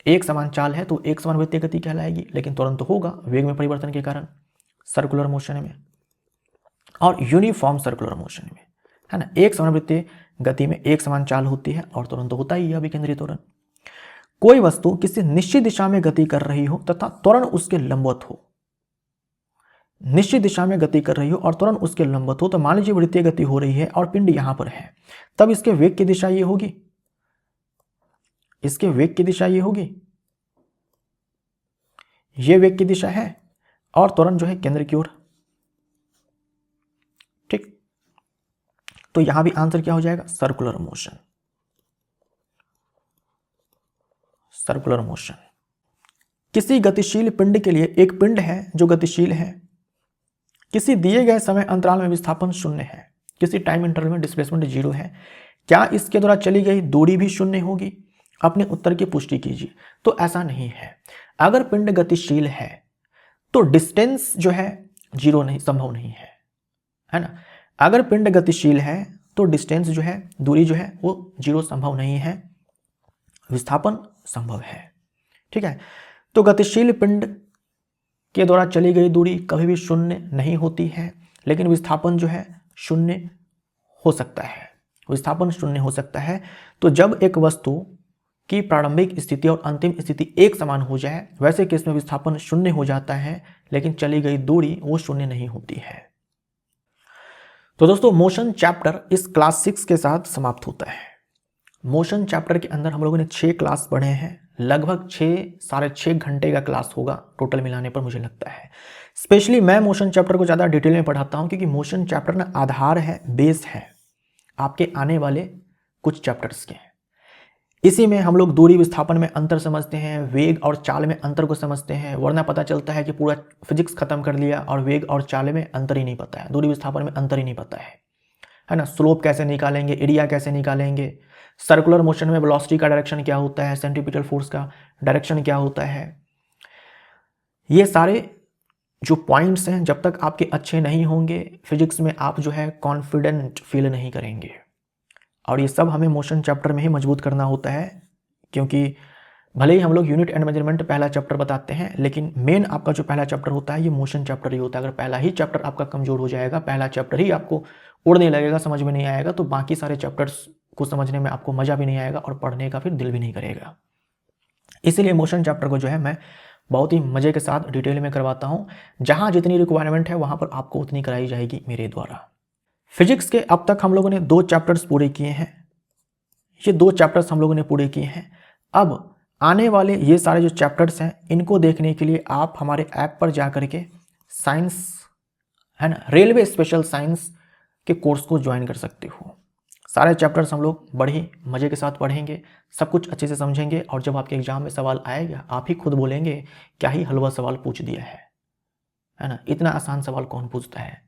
एक समान चाल है तो एक समान वृत्तीय गति कहलाएगी, लेकिन तुरंत तो होगा वेग में परिवर्तन के कारण सर्कुलर मोशन में। और यूनिफॉर्म सर्कुलर मोशन में है ना, एक समान वृत्तीय गति में एक समान चाल होती है और तुरंत तो होता ही है अभिकेंद्री त्वरण। कोई वस्तु किसी निश्चित दिशा में गति कर रही हो तथा त्वरण उसके लंबवत हो, निश्चित दिशा में गति कर रही हो और त्वरण उसके लंबवत हो, तो मान लीजिए वृत्तीय गति हो रही है और पिंड यहां पर है, तब इसके वेग की दिशा ये होगी, इसके वेग की दिशा ये होगी, ये वेग की दिशा है और त्वरण जो है केंद्र की ओर। ठीक, तो यहां भी आंसर क्या हो जाएगा, सर्कुलर मोशन। Circular motion. किसी गतिशील पिंड के लिए एक पिंड है जो गतिशील है, किसी दिए गए समय अंतराल में विस्थापन 0 है, किसी टाइम इंटरवल में डिस्प्लेसमेंट 0 है, क्या इसके द्वारा चली गई दूरी भी 0 होगी? अपने उत्तर की पुष्टि कीजिए। तो ऐसा नहीं है। अगर पिंड गतिशील है तो डिस्टेंस जो है 0 नहीं, संभव नहीं है ना। अगर पिंड गतिशील है तो डिस्टेंस जो है, दूरी जो है वो 0 संभव नहीं है, विस्थापन संभव है। ठीक है, तो गतिशील पिंड के द्वारा चली गई दूरी कभी भी 0 नहीं होती है, लेकिन विस्थापन जो है 0 हो सकता है, विस्थापन 0 हो सकता है। तो जब एक वस्तु की प्रारंभिक स्थिति और अंतिम स्थिति एक समान हो जाए, वैसे केस में विस्थापन 0 हो जाता है, लेकिन चली गई दूरी वो 0 नहीं होती है। तो दोस्तों मोशन चैप्टर इस क्लास 6 के साथ समाप्त होता है। मोशन चैप्टर के अंदर हम लोगों ने 6 क्लास पढ़े हैं, लगभग 6 साढ़े 6 घंटे का क्लास होगा टोटल मिलाने पर मुझे लगता है। स्पेशली मैं मोशन चैप्टर को ज़्यादा डिटेल में पढ़ाता हूँ क्योंकि मोशन चैप्टर ना आधार है, बेस है आपके आने वाले कुछ चैप्टर्स के। इसी में हम लोग दूरी विस्थापन में अंतर समझते हैं, वेग और चाल में अंतर को समझते हैं, वरना पता चलता है कि पूरा फिजिक्स खत्म कर लिया और वेग और चाल में अंतर ही नहीं पता है, दूरी विस्थापन में अंतर ही नहीं पता है ना। स्लोप कैसे निकालेंगे, एरिया कैसे निकालेंगे, सर्कुलर मोशन में वेलोसिटी का डायरेक्शन क्या होता है, सेंट्रीपिटल फोर्स का डायरेक्शन क्या होता है, ये सारे जो पॉइंट्स हैं जब तक आपके अच्छे नहीं होंगे फिजिक्स में आप जो है कॉन्फिडेंट फील नहीं करेंगे। और ये सब हमें मोशन चैप्टर में ही मजबूत करना होता है, क्योंकि भले ही हम लोग यूनिट एंड मेजरमेंट पहला चैप्टर बताते हैं, लेकिन मेन आपका जो पहला चैप्टर होता है ये मोशन चैप्टर ही होता है। अगर पहला ही चैप्टर आपका कमजोर हो जाएगा, पहला चैप्टर ही आपको उड़ने लगेगा, समझ में नहीं आएगा, तो बाकी सारे चैप्टर्स को समझने में आपको मजा भी नहीं आएगा और पढ़ने का फिर दिल भी नहीं करेगा। इसीलिए मोशन चैप्टर को जो है मैं बहुत ही मजे के साथ डिटेल में करवाता हूँ। जहाँ जितनी रिक्वायरमेंट है वहाँ पर आपको उतनी कराई जाएगी मेरे द्वारा। फिजिक्स के अब तक हम लोगों ने 2 चैप्टर्स पूरे किए हैं, ये 2 चैप्टर्स हम लोगों ने पूरे किए हैं। अब आने वाले ये सारे जो चैप्टर्स हैं इनको देखने के लिए आप हमारे ऐप पर जा कर के साइंस है ना, रेलवे स्पेशल साइंस के कोर्स को ज्वाइन कर सकते हो। सारे चैप्टर्स हम लोग बड़े मज़े के साथ पढ़ेंगे, सब कुछ अच्छे से समझेंगे, और जब आपके एग्जाम में सवाल आएगा आप ही खुद बोलेंगे क्या ही हलवा सवाल पूछ दिया है ना, इतना आसान सवाल कौन पूछता है।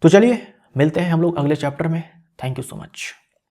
तो चलिए मिलते हैं हम लोग अगले चैप्टर में। Thank you so much.